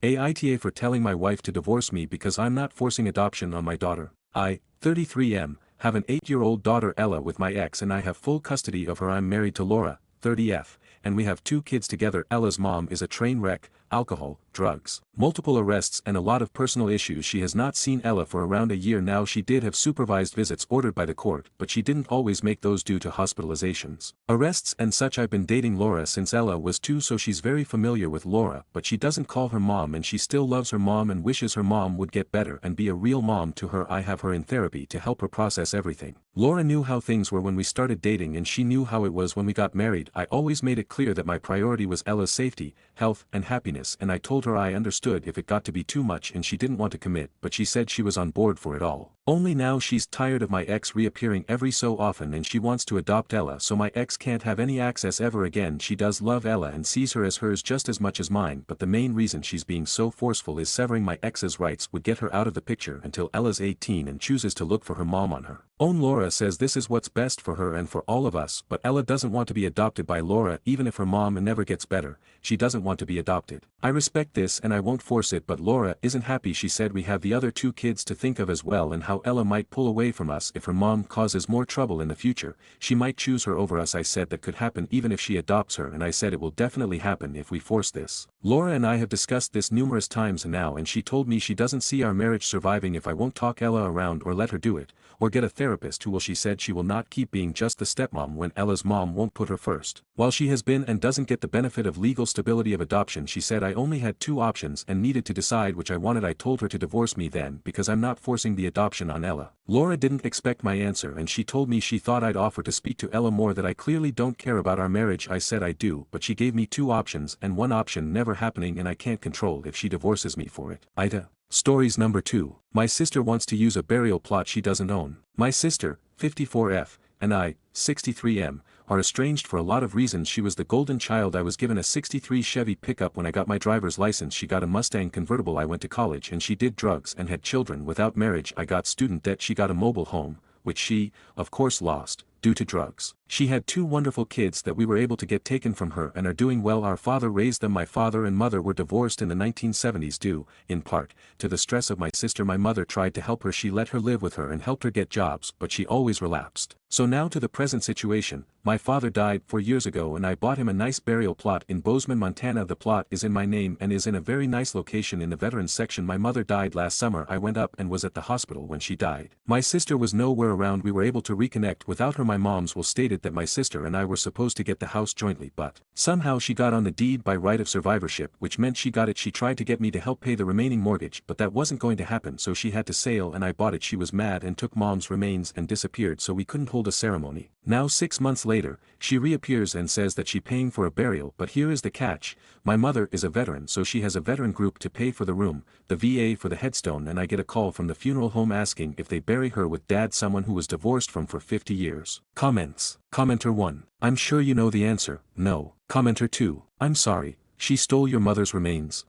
Aita for telling my wife to divorce me because I'm not forcing adoption on my daughter. I, 33M, have an 8-year-old daughter Ella with my ex and I have full custody of her. I'm married to Laura, 30F, and we have 2 kids together. Ella's mom is a train wreck, alcohol, drugs, multiple arrests and a lot of personal issues. She has not seen Ella for around a year now. She did have supervised visits ordered by the court, but she didn't always make those due to hospitalizations, arrests and such. I've been dating Laura since Ella was 2, so she's very familiar with Laura, but she doesn't call her mom and she still loves her mom and wishes her mom would get better and be a real mom to her. I have her in therapy to help her process everything. Laura knew how things were when we started dating and she knew how it was when we got married. I always made it clear that my priority was Ella's safety, health and happiness, and I told her I understood if it got to be too much and she didn't want to commit, but she said she was on board for it all. Only now she's tired of my ex reappearing every so often and she wants to adopt Ella so my ex can't have any access ever again. She does love Ella and sees her as hers just as much as mine, but the main reason she's being so forceful is severing my ex's rights would get her out of the picture until Ella's 18 and chooses to look for her mom on her own. Laura says this is what's best for her and for all of us, but Ella doesn't want to be adopted by Laura. Even if her mom never gets better, she doesn't want to be adopted. I respect this and I won't force it, but Laura isn't happy. She said we have the other 2 kids to think of as well and how Ella might pull away from us if her mom causes more trouble in the future. She might choose her over us. I said that could happen even if she adopts her, and I said it will definitely happen if we force this. Laura and I have discussed this numerous times now and she told me she doesn't see our marriage surviving if I won't talk Ella around or let her do it, or get a therapist who will. She said she will not keep being just the stepmom when Ella's mom won't put her first. While she has been and doesn't get the benefit of legal stability of adoption, she said I only had 2 options and needed to decide which I wanted. I told her to divorce me then because I'm not forcing the adoption on Ella. Laura didn't expect my answer and she told me she thought I'd offer to speak to Ella more, that I clearly don't care about our marriage. I said I do, but she gave me 2 options and one option never happening and I can't control if she divorces me for it. Aita. Stories number 2. My sister wants to use a burial plot she doesn't own. My sister, 54F, and I, 63M, are estranged for a lot of reasons. She was the golden child. I was given a 63 Chevy pickup when I got my driver's license. She got a Mustang convertible. I went to college and she did drugs and had children without marriage. I got student debt. She got a mobile home, which she, of course, lost due to drugs. She had 2 wonderful kids that we were able to get taken from her and are doing well. Our father raised them. My father and mother were divorced in the 1970s due, in part, to the stress of my sister. My mother tried to help her. She let her live with her and helped her get jobs, but she always relapsed. So now to the present situation. My father died 4 years ago and I bought him a nice burial plot in Bozeman, Montana. The plot is in my name and is in a very nice location in the veterans section. My mother died last summer. I went up and was at the hospital when she died. My sister was nowhere around. We were able to reconnect without her. My mom's will stated that my sister and I were supposed to get the house jointly, but somehow she got on the deed by right of survivorship, which meant she got it. She tried to get me to help pay the remaining mortgage, but that wasn't going to happen, so she had to sail and I bought it. She was mad and took mom's remains and disappeared, so we couldn't hold a ceremony. Now 6 months later, she reappears and says that she's paying for a burial, but here is the catch. My mother is a veteran, so she has a veteran group to pay for the room, the VA for the headstone, and I get a call from the funeral home asking if they bury her with dad, someone who was divorced from for 50 years. Comments. Commenter 1. I'm sure you know the answer. No. Commenter 2. I'm sorry, she stole your mother's remains.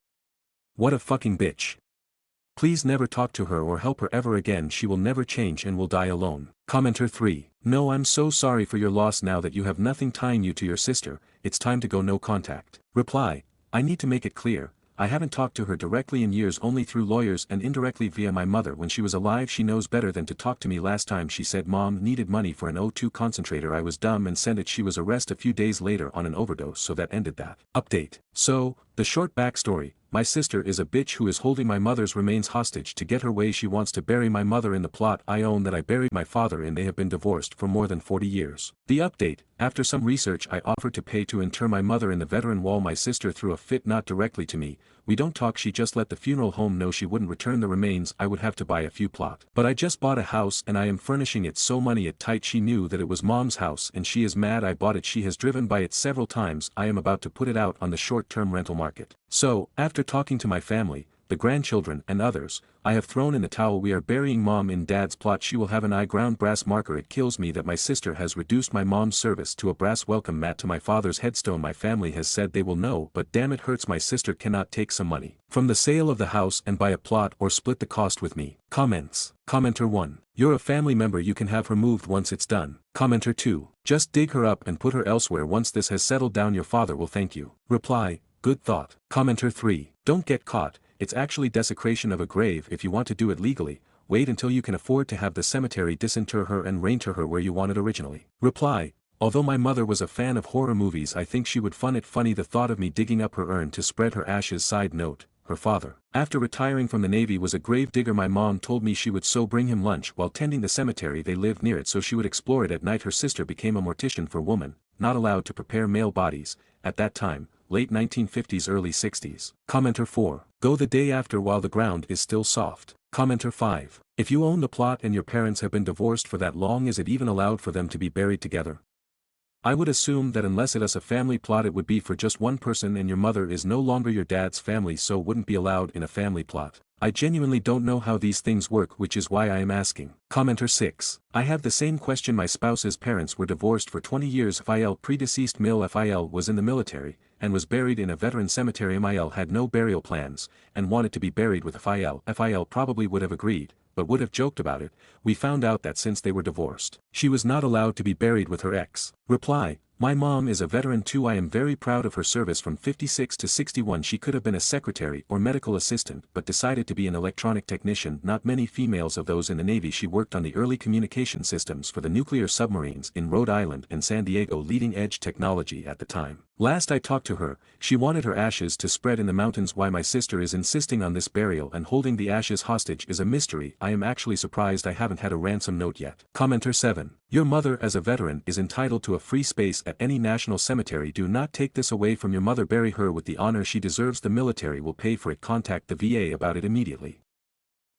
What a fucking bitch. Please never talk to her or help her ever again. She will never change and will die alone. Commenter 3. No, I'm so sorry for your loss. Now that you have nothing tying you to your sister, it's time to go no contact. Reply. I need to make it clear, I haven't talked to her directly in years, only through lawyers and indirectly via my mother when she was alive. She knows better than to talk to me. Last time she said mom needed money for an O2 concentrator. I was dumb and sent it. She was arrested a few days later on an overdose, so that ended that. Update. So, the short backstory. My sister is a bitch who is holding my mother's remains hostage to get her way. She wants to bury my mother in the plot I own that I buried my father in. They have been divorced for more than 40 years. The update. After some research, I offered to pay to inter my mother in the veteran wall. My sister threw a fit, not directly to me. We don't talk. She just let the funeral home know she wouldn't return the remains. I would have to buy a few plot. But I just bought a house and I am furnishing it, so money it tight. She knew that it was mom's house and she is mad I bought it. She has driven by it several times. I am about to put it out on the short-term rental market. So, after talking to my family, the grandchildren and others, I have thrown in the towel. We are burying mom in dad's plot. She will have an ground brass marker. It kills me that my sister has reduced my mom's service to a brass welcome mat to my father's headstone. My family has said they will know, but damn it hurts. My sister cannot take some money from the sale of the house and buy a plot or split the cost with me. Comments. Commenter 1. You're a family member, you can have her moved once it's done. Commenter 2. Just dig her up and put her elsewhere. Once this has settled down, your father will thank you. Reply. Good thought. Commenter 3. Don't get caught, it's actually desecration of a grave if you want to do it legally. Wait until you can afford to have the cemetery disinter her and reinter her where you wanted originally. Reply. Although my mother was a fan of horror movies, I think she would find it funny the thought of me digging up her urn to spread her ashes. Side note, her father, after retiring from the Navy, was a grave digger. My mom told me she would bring him lunch while tending the cemetery. They lived near it so she would explore it at night. Her sister became a mortician for women, not allowed to prepare male bodies, at that time, late 1950s early 60s. Commenter 4. Go the day after while the ground is still soft. Commenter 5. If you own the plot and your parents have been divorced for that long, is it even allowed for them to be buried together? I would assume that unless it is a family plot it would be for just one person, and your mother is no longer your dad's family, so wouldn't be allowed in a family plot. I genuinely don't know how these things work, which is why I am asking. Commenter 6. I have the same question. My spouse's parents were divorced for 20 years. FIL predeceased male FIL was in the military, and was buried in a veteran cemetery. MIL had no burial plans, and wanted to be buried with FIL. FIL probably would have agreed, but would have joked about it. We found out that since they were divorced, she was not allowed to be buried with her ex. Reply. My mom is a veteran too. I am very proud of her service from 56 to 61. She could have been a secretary or medical assistant but decided to be an electronic technician. Not many females of those in the Navy. She worked on the early communication systems for the nuclear submarines in Rhode Island and San Diego, leading edge technology at the time. Last I talked to her, she wanted her ashes to spread in the mountains. Why my sister is insisting on this burial and holding the ashes hostage is a mystery. I am actually surprised I haven't had a ransom note yet. Commenter 7. Your mother as a veteran is entitled to a free space at any national cemetery. Do not take this away from your mother. Bury her with the honor she deserves. The military will pay for it. Contact the VA about it immediately.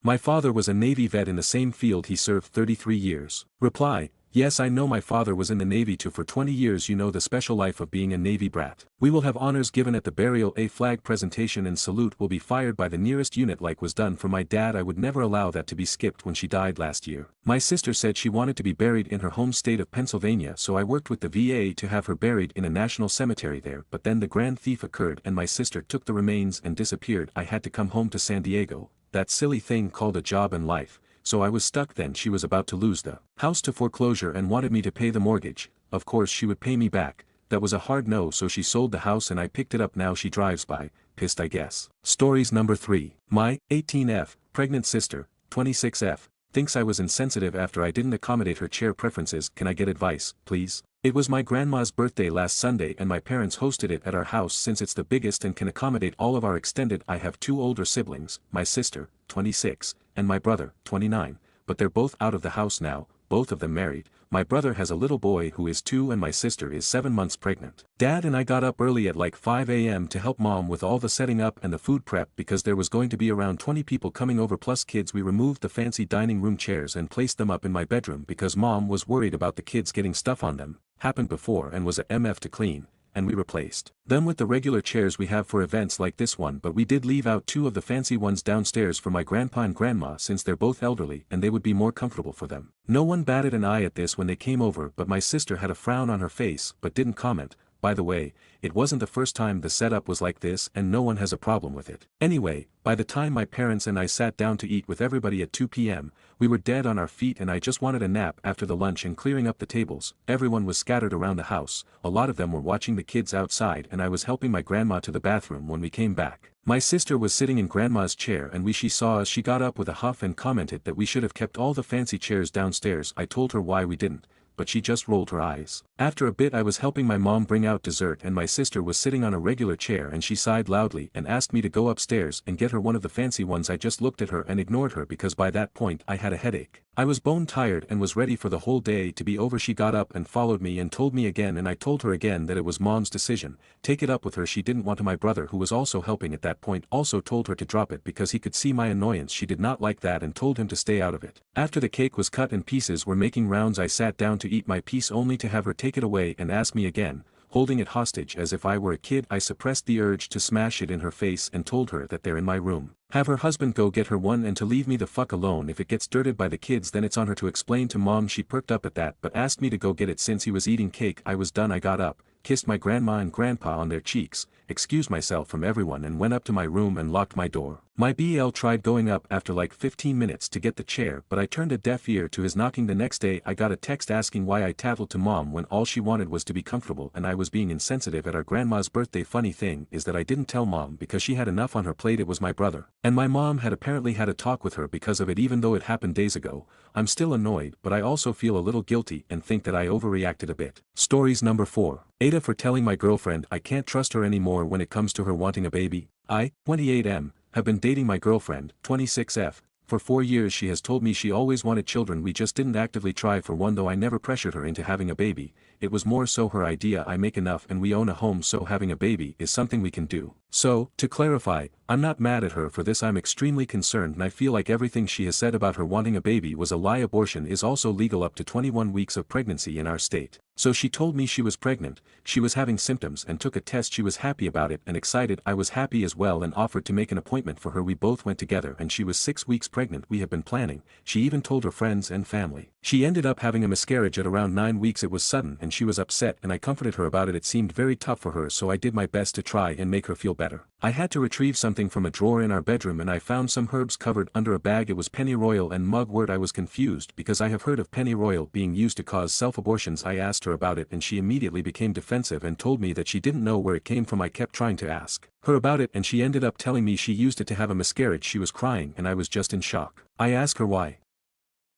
My father was a Navy vet in the same field. He served 33 years. Reply. Yes, I know my father was in the Navy too for 20 years. You know the special life of being a Navy brat. We will have honors given at the burial. A flag presentation and salute will be fired by the nearest unit like was done for my dad. I would never allow that to be skipped when she died last year. My sister said she wanted to be buried in her home state of Pennsylvania, so I worked with the VA to have her buried in a national cemetery there, but then the grand thief occurred and my sister took the remains and disappeared. I had to come home to San Diego, that silly thing called a job and life. So I was stuck then. She was about to lose the house to foreclosure and wanted me to pay the mortgage. Of course she would pay me back. That was a hard no, so she sold the house and I picked it up. Now she drives by, pissed I guess. Stories number 3. My 18F, pregnant sister, 26F, thinks I was insensitive after I didn't accommodate her chair preferences. Can I get advice, please? It was my grandma's birthday last Sunday and my parents hosted it at our house since it's the biggest and can accommodate all of our extended. I have 2 older siblings, my sister, 26, and my brother, 29, but they're both out of the house now, both of them married. My brother has a little boy who is 2 and my sister is 7 months pregnant. Dad and I got up early at like 5 a.m. to help mom with all the setting up and the food prep because there was going to be around 20 people coming over plus kids. We removed the fancy dining room chairs and placed them up in my bedroom because mom was worried about the kids getting stuff on them. Happened before and was a MF to clean, and we replaced them with the regular chairs we have for events like this one, but we did leave out 2 of the fancy ones downstairs for my grandpa and grandma since they're both elderly and they would be more comfortable for them. No one batted an eye at this when they came over, but my sister had a frown on her face but didn't comment. By the way, it wasn't the first time the setup was like this and no one has a problem with it. Anyway, by the time my parents and I sat down to eat with everybody at 2 p.m., we were dead on our feet and I just wanted a nap after the lunch and clearing up the tables. Everyone was scattered around the house, a lot of them were watching the kids outside and I was helping my grandma to the bathroom when we came back. My sister was sitting in grandma's chair and she saw us. She got up with a huff and commented that we should have kept all the fancy chairs downstairs. I told her why we didn't, but she just rolled her eyes. After a bit I was helping my mom bring out dessert and my sister was sitting on a regular chair and she sighed loudly and asked me to go upstairs and get her one of the fancy ones. I just looked at her and ignored her because by that point I had a headache. I was bone tired and was ready for the whole day to be over. She got up and followed me and told me again, and I told her again that it was mom's decision. Take it up with her. She didn't want to. My brother, who was also helping at that point, also told her to drop it because he could see my annoyance. She did not like that and told him to stay out of it. After the cake was cut and pieces were making rounds, I sat down to eat my piece only to have her take it away and ask me again, holding it hostage as if I were a kid. I suppressed the urge to smash it in her face and told her that they're in my room. Have her husband go get her one and to leave me the fuck alone. If it gets dirted by the kids then it's on her to explain to mom. She perked up at that but asked me to go get it since he was eating cake. I was done. I got up, kissed my grandma and grandpa on their cheeks, excused myself from everyone and went up to my room and locked my door. My BL tried going up after like 15 minutes to get the chair, but I turned a deaf ear to his knocking. The next day I got a text asking why I tattled to mom when all she wanted was to be comfortable and I was being insensitive at our grandma's birthday. Funny thing is that I didn't tell mom because she had enough on her plate. It was my brother. And my mom had apparently had a talk with her because of it, even though it happened days ago. I'm still annoyed, but I also feel a little guilty and think that I overreacted a bit. Stories number 4. Aita for telling my girlfriend I can't trust her anymore when it comes to her wanting a baby. I, 28M, have been dating my girlfriend, 26F. For 4 years she has told me she always wanted children. We just didn't actively try for one, though I never pressured her into having a baby. It was more so her idea. I make enough and we own a home, so having a baby is something we can do. So, to clarify, I'm not mad at her for this. I'm extremely concerned and I feel like everything she has said about her wanting a baby was a lie. Abortion is also legal up to 21 weeks of pregnancy in our state. So she told me she was pregnant, she was having symptoms and took a test. She was happy about it and excited. I was happy as well and offered to make an appointment for her. We both went together and she was 6 weeks pregnant. We have been planning. She even told her friends and family. She ended up having a miscarriage at around 9 weeks. It was sudden and she was upset and I comforted her about it. It seemed very tough for her, so I did my best to try and make her feel better. I had to retrieve something from a drawer in our bedroom and I found some herbs covered under a bag. It was pennyroyal and mugwort. I was confused because I have heard of pennyroyal being used to cause self-abortions. I asked her about it and she immediately became defensive and told me that she didn't know where it came from. I kept trying to ask her about it and she ended up telling me she used it to have a miscarriage. She was crying and I was just in shock. I asked her why.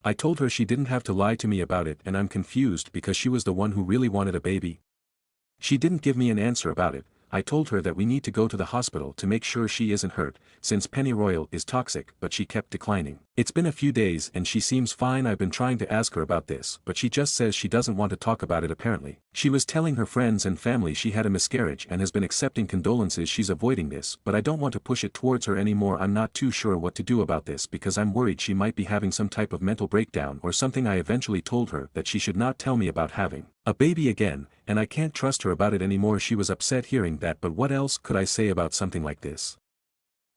I told her she didn't have to lie to me about it and I'm confused because she was the one who really wanted a baby. She didn't give me an answer about it. I told her that we need to go to the hospital to make sure she isn't hurt, since pennyroyal is toxic, but she kept declining. It's been a few days and she seems fine. I've been trying to ask her about this, but she just says she doesn't want to talk about it. Apparently, she was telling her friends and family she had a miscarriage and has been accepting condolences. She's avoiding this, but I don't want to push it towards her anymore. I'm not too sure what to do about this because I'm worried she might be having some type of mental breakdown or something. I eventually told her that she should not tell me about having a baby again, and I can't trust her about it anymore. She was upset hearing that, but what else could I say about something like this?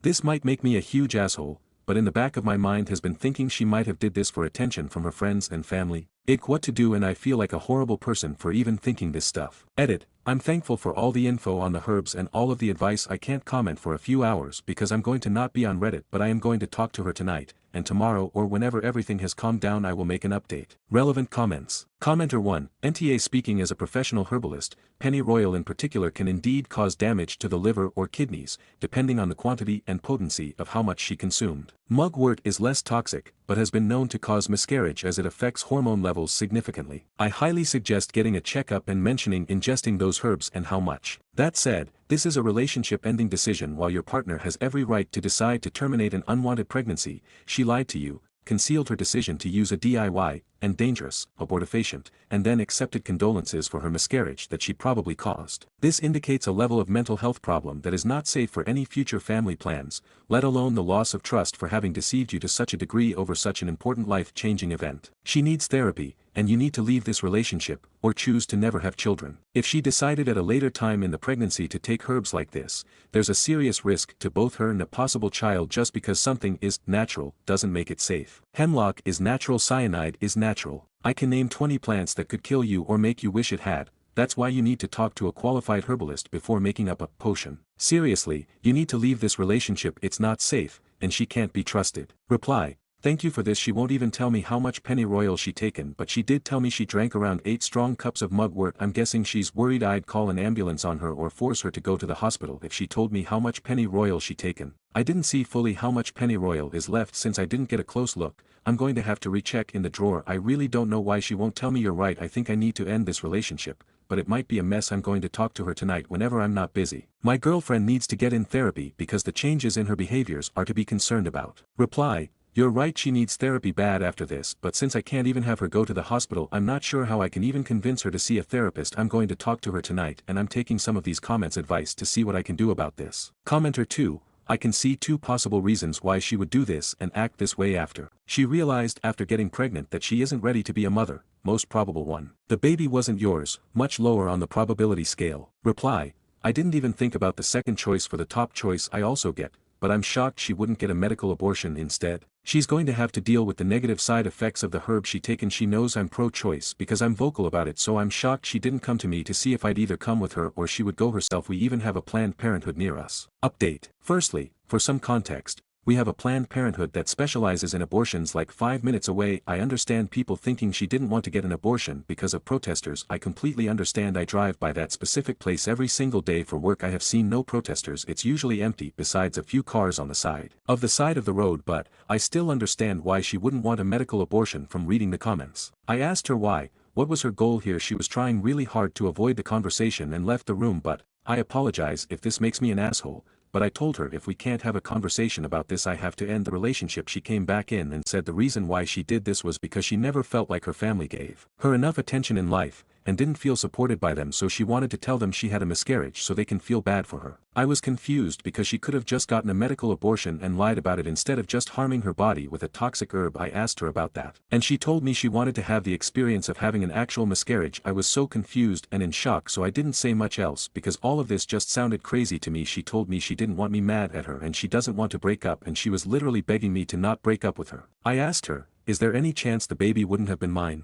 This might make me a huge asshole, but in the back of my mind has been thinking she might have did this for attention from her friends and family. What to do, and I feel like a horrible person for even thinking this stuff. Edit. I'm thankful for all the info on the herbs and all of the advice. I can't comment for a few hours because I'm going to not be on Reddit, but I am going to talk to her tonight, and tomorrow or whenever everything has calmed down I will make an update. Relevant comments. Commenter 1. NTA: speaking as a professional herbalist, pennyroyal in particular can indeed cause damage to the liver or kidneys, depending on the quantity and potency of how much she consumed. Mugwort is less toxic, but has been known to cause miscarriage as it affects hormone levels significantly. I highly suggest getting a checkup and mentioning ingesting those herbs and how much. That said, this is a relationship-ending decision. While your partner has every right to decide to terminate an unwanted pregnancy, she lied to you, concealed her decision to use a DIY, and dangerous, abortifacient, and then accepted condolences for her miscarriage that she probably caused. This indicates a level of mental health problem that is not safe for any future family plans, let alone the loss of trust for having deceived you to such a degree over such an important life-changing event. She needs therapy, and you need to leave this relationship, or choose to never have children. If she decided at a later time in the pregnancy to take herbs like this, there's a serious risk to both her and a possible child. Just because something is natural doesn't make it safe. Hemlock is natural, cyanide is natural. I can name 20 plants that could kill you or make you wish it had. That's why you need to talk to a qualified herbalist before making up a potion. Seriously, you need to leave this relationship. It's not safe, and she can't be trusted. Reply. Thank you for this. She won't even tell me how much pennyroyal she taken, but she did tell me she drank around 8 strong cups of mugwort. I'm guessing she's worried I'd call an ambulance on her or force her to go to the hospital if she told me how much pennyroyal she taken. I didn't see fully how much pennyroyal is left since I didn't get a close look. I'm going to have to recheck in the drawer. I really don't know why she won't tell me. You're right, I think I need to end this relationship, but it might be a mess. I'm going to talk to her tonight whenever I'm not busy. My girlfriend needs to get in therapy because the changes in her behaviors are to be concerned about. Reply. You're right, she needs therapy bad after this, but since I can't even have her go to the hospital, I'm not sure how I can even convince her to see a therapist. I'm going to talk to her tonight, and I'm taking some of these comments' advice to see what I can do about this. Commenter 2. I can see 2 possible reasons why she would do this and act this way after. She realized after getting pregnant that she isn't ready to be a mother, most probable 1. The baby wasn't yours, much lower on the probability scale. Reply. I didn't even think about the second choice for the top choice I also get. but I'm shocked she wouldn't get a medical abortion instead. She's going to have to deal with the negative side effects of the herb she taken. She knows I'm pro-choice because I'm vocal about it, so I'm shocked she didn't come to me to see if I'd either come with her or she would go herself. We even have a Planned Parenthood near us. Update. Firstly, for some context, we have a Planned Parenthood that specializes in abortions like 5 minutes away. I understand people thinking she didn't want to get an abortion because of protesters. I completely understand. I drive by that specific place every single day for work. I have seen no protesters. It's usually empty besides a few cars on the side of the road, but I still understand why she wouldn't want a medical abortion from reading the comments. I asked her why, what was her goal here. She was trying really hard to avoid the conversation and left the room, but I apologize if this makes me an asshole. But I told her if we can't have a conversation about this I have to end the relationship. She came back in and said the reason why she did this was because she never felt like her family gave her enough attention in life, and didn't feel supported by them, so she wanted to tell them she had a miscarriage so they can feel bad for her. I was confused because she could have just gotten a medical abortion and lied about it instead of just harming her body with a toxic herb. I asked her about that, and she told me she wanted to have the experience of having an actual miscarriage. I was so confused and in shock, so I didn't say much else because all of this just sounded crazy to me. She told me she didn't want me mad at her and she doesn't want to break up, and she was literally begging me to not break up with her. I asked her, is there any chance the baby wouldn't have been mine?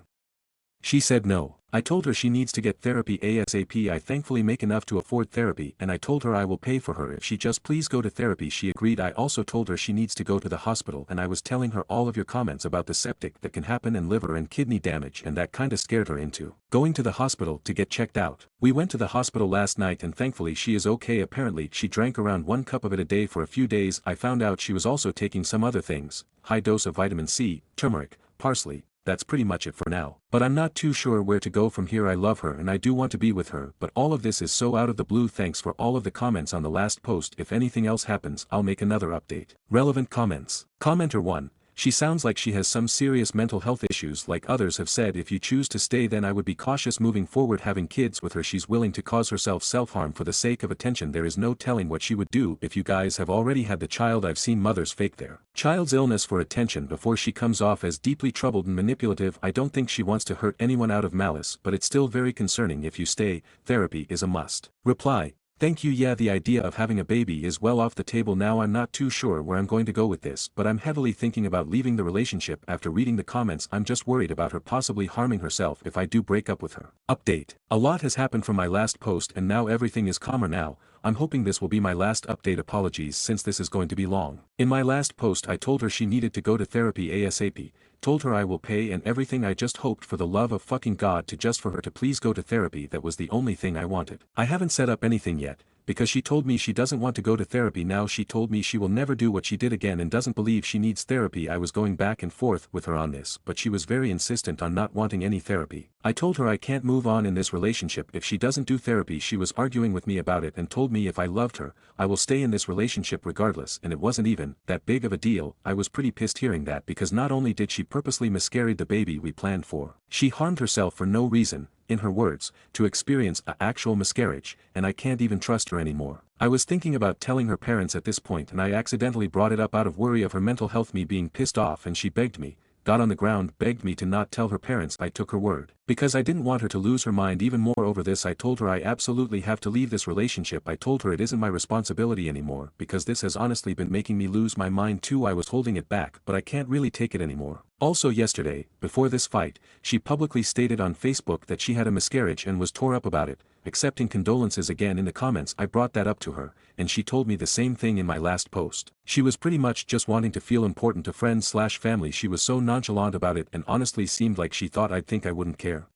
She said no. I told her she needs to get therapy ASAP. I thankfully make enough to afford therapy, and I told her I will pay for her if she just please go to therapy. She agreed. I also told her she needs to go to the hospital, and I was telling her all of your comments about the septic that can happen and liver and kidney damage, and that kinda scared her into going to the hospital to get checked out. We went to the hospital last night and thankfully she is okay. Apparently she drank around 1 cup of it a day for a few days. I found out she was also taking some other things, high dose of vitamin C, turmeric, parsley. That's pretty much it for now. But I'm not too sure where to go from here. I love her and I do want to be with her, but all of this is so out of the blue. Thanks for all of the comments on the last post. If anything else happens, I'll make another update. Relevant comments. Commenter 1. She sounds like she has some serious mental health issues. Like others have said, if you choose to stay then I would be cautious moving forward. Having kids with her, she's willing to cause herself self-harm for the sake of attention. There is no telling what she would do. If you guys have already had the child, I've seen mothers fake their child's illness for attention before she comes off as deeply troubled and manipulative. I don't think she wants to hurt anyone out of malice, but it's still very concerning. If you stay, therapy is a must. Reply. Thank you. Yeah, the idea of having a baby is well off the table now. I'm not too sure where I'm going to go with this, but I'm heavily thinking about leaving the relationship. After reading the comments, I'm just worried about her possibly harming herself if I do break up with her. Update. A lot has happened from my last post and now everything is calmer now. I'm hoping this will be my last update. Apologies since this is going to be long. In my last post I told her she needed to go to therapy ASAP. Told her I will pay and everything. I just hoped for the love of fucking God for her to please go to therapy. That was the only thing I wanted. I haven't set up anything yet, because she told me she doesn't want to go to therapy now. She told me she will never do what she did again and doesn't believe she needs therapy. I was going back and forth with her on this, but she was very insistent on not wanting any therapy. I told her I can't move on in this relationship if she doesn't do therapy. She was arguing with me about it and told me if I loved her, I will stay in this relationship regardless, and it wasn't even that big of a deal. I was pretty pissed hearing that, because not only did she purposely miscarry the baby we planned for, she harmed herself for no reason, in her words, to experience an actual miscarriage, and I can't even trust her anymore. I was thinking about telling her parents at this point, and I accidentally brought it up out of worry of her mental health, me being pissed off, and she begged me, got on the ground, begged me to not tell her parents. I took her word, because I didn't want her to lose her mind even more over this. I told her I absolutely have to leave this relationship. I told her it isn't my responsibility anymore, because this has honestly been making me lose my mind too. I was holding it back, but I can't really take it anymore. Also yesterday, before this fight, she publicly stated on Facebook that she had a miscarriage and was tore up about it, accepting condolences again in the comments. I brought that up to her, and she told me the same thing in my last post. She was pretty much just wanting to feel important to friends/family. She was so nonchalant about it and honestly seemed like she thought I'd think I wouldn't care.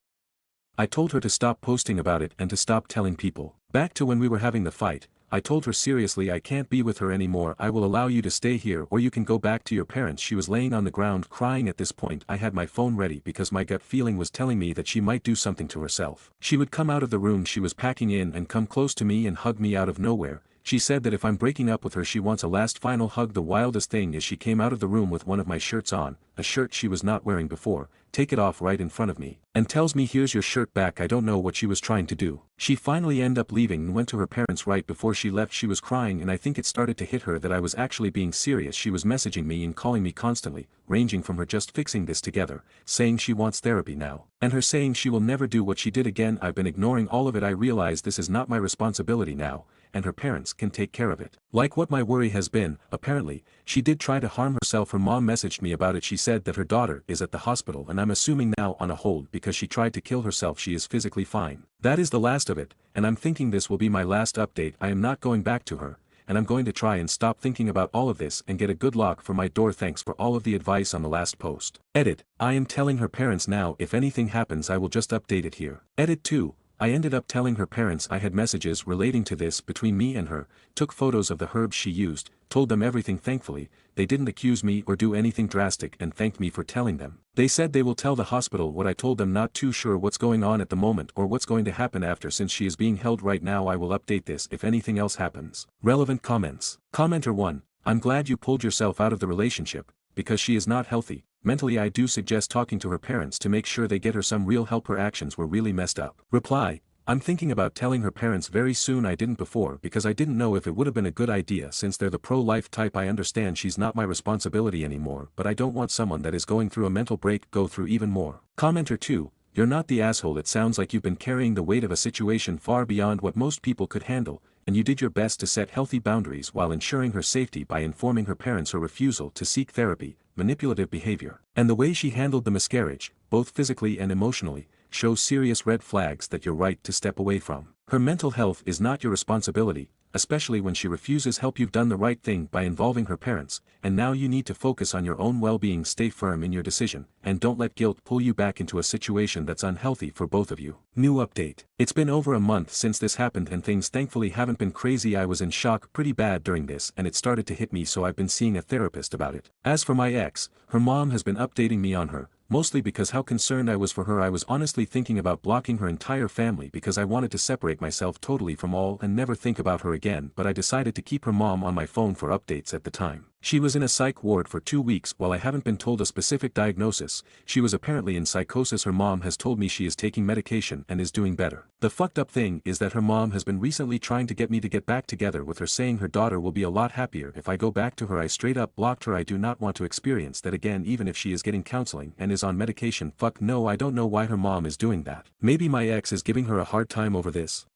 I told her to stop posting about it and to stop telling people. Back to when we were having the fight, I told her seriously I can't be with her anymore. I will allow you to stay here or you can go back to your parents. She was laying on the ground crying. At this point I had my phone ready because my gut feeling was telling me that she might do something to herself. She would come out of the room she was packing in and come close to me and hug me out of nowhere. She said that if I'm breaking up with her she wants a last final hug. The wildest thing is she came out of the room with one of my shirts on, a shirt she was not wearing before, take it off right in front of me, and tells me here's your shirt back. I don't know what she was trying to do. She finally ended up leaving and went to her parents. Right before she left she was crying, and I think it started to hit her that I was actually being serious. She was messaging me and calling me constantly, ranging from her just fixing this together, saying she wants therapy now, and her saying she will never do what she did again. I've been ignoring all of it. I realize this is not my responsibility now, and her parents can take care of it. Like what my worry has been, apparently, she did try to harm herself. Her mom messaged me about it. She said that her daughter is at the hospital and I'm assuming now on a hold because she tried to kill herself. She is physically fine. That is the last of it, and I'm thinking this will be my last update. I am not going back to her, and I'm going to try and stop thinking about all of this and get a good lock for my door. Thanks for all of the advice on the last post. Edit, I am telling her parents now. If anything happens I will just update it here. Edit 2. I ended up telling her parents I had messages relating to this between me and her, took photos of the herbs she used, told them everything. Thankfully, they didn't accuse me or do anything drastic and thanked me for telling them. They said they will tell the hospital what I told them. Not too sure what's going on at the moment or what's going to happen after since she is being held right now. I will update this if anything else happens. Relevant comments. Commenter 1. I'm glad you pulled yourself out of the relationship, because she is not healthy. Mentally I do suggest talking to her parents to make sure they get her some real help. Her actions were really messed up. Reply, I'm thinking about telling her parents very soon. I didn't before because I didn't know if it would have been a good idea since they're the pro-life type. I understand she's not my responsibility anymore, but I don't want someone that is going through a mental break go through even more. Commenter 2, you're not the asshole. It sounds like you've been carrying the weight of a situation far beyond what most people could handle, and you did your best to set healthy boundaries while ensuring her safety by informing her parents her refusal to seek therapy, manipulative behavior, and the way she handled the miscarriage, both physically and emotionally, shows serious red flags that you're right to step away from. Her mental health is not your responsibility, especially when she refuses help. You've done the right thing by involving her parents, and now you need to focus on your own well-being. Stay firm in your decision, and don't let guilt pull you back into a situation that's unhealthy for both of you. New update. It's been over a month since this happened and things thankfully haven't been crazy. I was in shock pretty bad during this and it started to hit me, so I've been seeing a therapist about it. As for my ex, her mom has been updating me on her, mostly because how concerned I was for her. I was honestly thinking about blocking her entire family because I wanted to separate myself totally from all and never think about her again, but I decided to keep her mom on my phone for updates at the time. She was in a psych ward for 2 weeks. While I haven't been told a specific diagnosis, she was apparently in psychosis. Her mom has told me she is taking medication and is doing better. The fucked up thing is that her mom has been recently trying to get me to get back together with her, saying her daughter will be a lot happier if I go back to her. I straight up blocked her. I do not want to experience that again, even if she is getting counseling and is on medication. Fuck no, I don't know why her mom is doing that. Maybe my ex is giving her a hard time over this.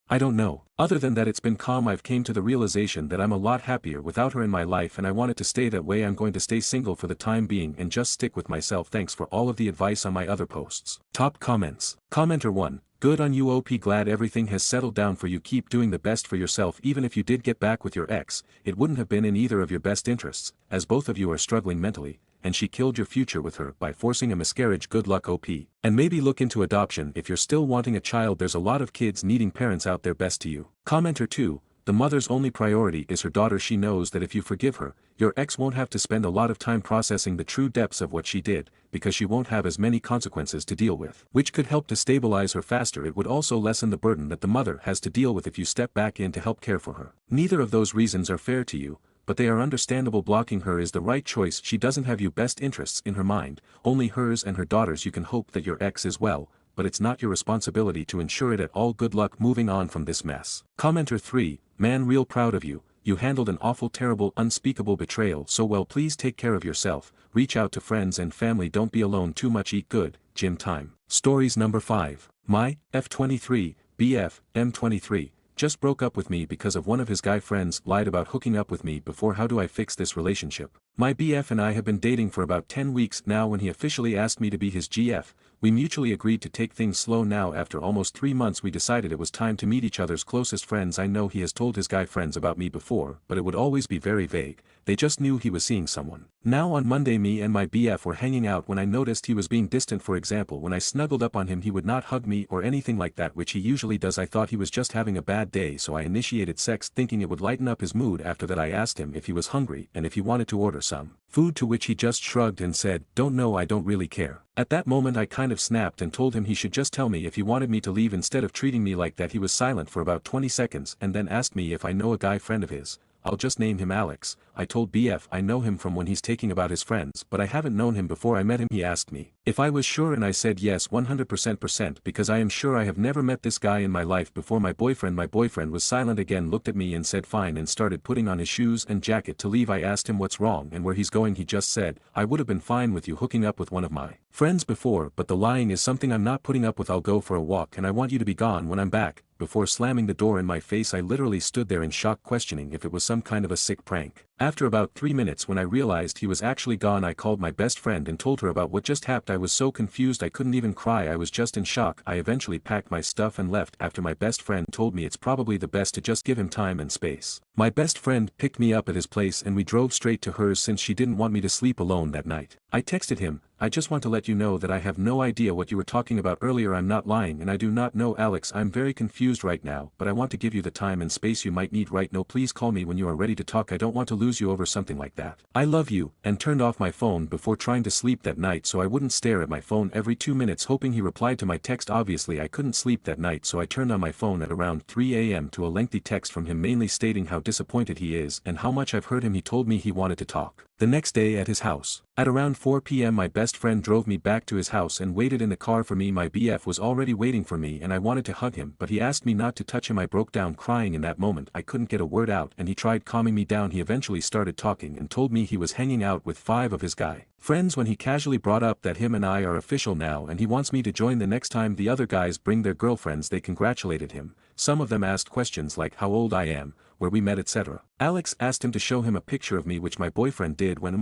I don't know. Other than that, it's been calm. I've came to the realization that I'm a lot happier without her in my life and I want it to stay that way. I'm going to stay single for the time being and just stick with myself. Thanks for all of the advice on my other posts. Top comments. Commenter 1. Good on you OP, glad everything has settled down for you. Keep doing the best for yourself. Even if you did get back with your ex, it wouldn't have been in either of your best interests, as both of you are struggling mentally, and she killed your future with her by forcing a miscarriage. Good luck OP. And maybe look into adoption if you're still wanting a child. There's a lot of kids needing parents out there. Best to you. Commenter 2. The mother's only priority is her daughter. She knows that if you forgive her, your ex won't have to spend a lot of time processing the true depths of what she did, because she won't have as many consequences to deal with, which could help to stabilize her faster. It would also lessen the burden that the mother has to deal with if you step back in to help care for her. Neither of those reasons are fair to you, but they are understandable. Blocking her is the right choice. She doesn't have your best interests in her mind, only hers and her daughter's. You can hope that your ex is well, but it's not your responsibility to ensure it at all. Good luck moving on from this mess. Commenter 3. Man, real proud of you. You handled an awful, terrible, unspeakable betrayal so well. Please take care of yourself, reach out to friends and family, don't be alone too much, eat good, gym time. Stories number 5. My F23, BF, M23, just broke up with me because of one of his guy friends lied about hooking up with me before. How do I fix this relationship? My BF and I have been dating for about 10 weeks now. When he officially asked me to be his GF, we mutually agreed to take things slow. Now after almost 3 months we decided it was time to meet each other's closest friends. I know he has told his guy friends about me before, but it would always be very vague. They just knew he was seeing someone. Now on Monday me and my BF were hanging out when I noticed he was being distant. For example, when I snuggled up on him he would not hug me or anything like that, which he usually does. I thought he was just having a bad day, so I initiated sex thinking it would lighten up his mood. After that I asked him if he was hungry and if he wanted to order some food, to which he just shrugged and said, "Don't know, I don't really care." At that moment I kind of snapped and told him he should just tell me if he wanted me to leave instead of treating me like that. He was silent for about 20 seconds and then asked me if I know a guy friend of his, I'll just name him Alex, I told BF I know him from when he's taking about his friends, but I haven't known him before I met him. He asked me if I was sure and I said yes 100% because I am sure I have never met this guy in my life before. My boyfriend was silent again, looked at me and said fine and started putting on his shoes and jacket to leave. I asked him what's wrong and where he's going. He just said, I would have been fine with you hooking up with one of my friends before, but the lying is something I'm not putting up with. I'll go for a walk and I want you to be gone when I'm back. Before slamming the door in my face, I literally stood there in shock, questioning if it was some kind of a sick prank. After about 3 minutes, when I realized he was actually gone, I called my best friend and told her about what just happened. I was so confused I couldn't even cry. I was just in shock. I eventually packed my stuff and left after my best friend told me it's probably the best to just give him time and space. My best friend picked me up at his place and we drove straight to hers since she didn't want me to sleep alone that night. I texted him, I just want to let you know that I have no idea what you were talking about earlier. I'm not lying and I do not know Alex. I'm very confused right now, but I want to give you the time and space you might need right now. Please call me when you are ready to talk. I don't want to lose you over something like that. I love you, and turned off my phone before trying to sleep that night so I wouldn't stare at my phone every 2 minutes hoping he replied to my text. Obviously I couldn't sleep that night, so I turned on my phone at around 3 a.m. to a lengthy text from him mainly stating how disappointed he is and how much I've hurt him. He told me he wanted to talk the next day at his house. At around 4 p.m. my best friend drove me back to his house and waited in the car for me. My BF was already waiting for me and I wanted to hug him, but he asked me not to touch him. I broke down crying in that moment. I couldn't get a word out and he tried calming me down. He eventually started talking and told me he was hanging out with 5 of his guy friends when he casually brought up that him and I are official now and he wants me to join the next time the other guys bring their girlfriends. They congratulated him. Some of them asked questions like how old I am, where we met, etc. Alex asked him to show him a picture of me, which my boyfriend did. When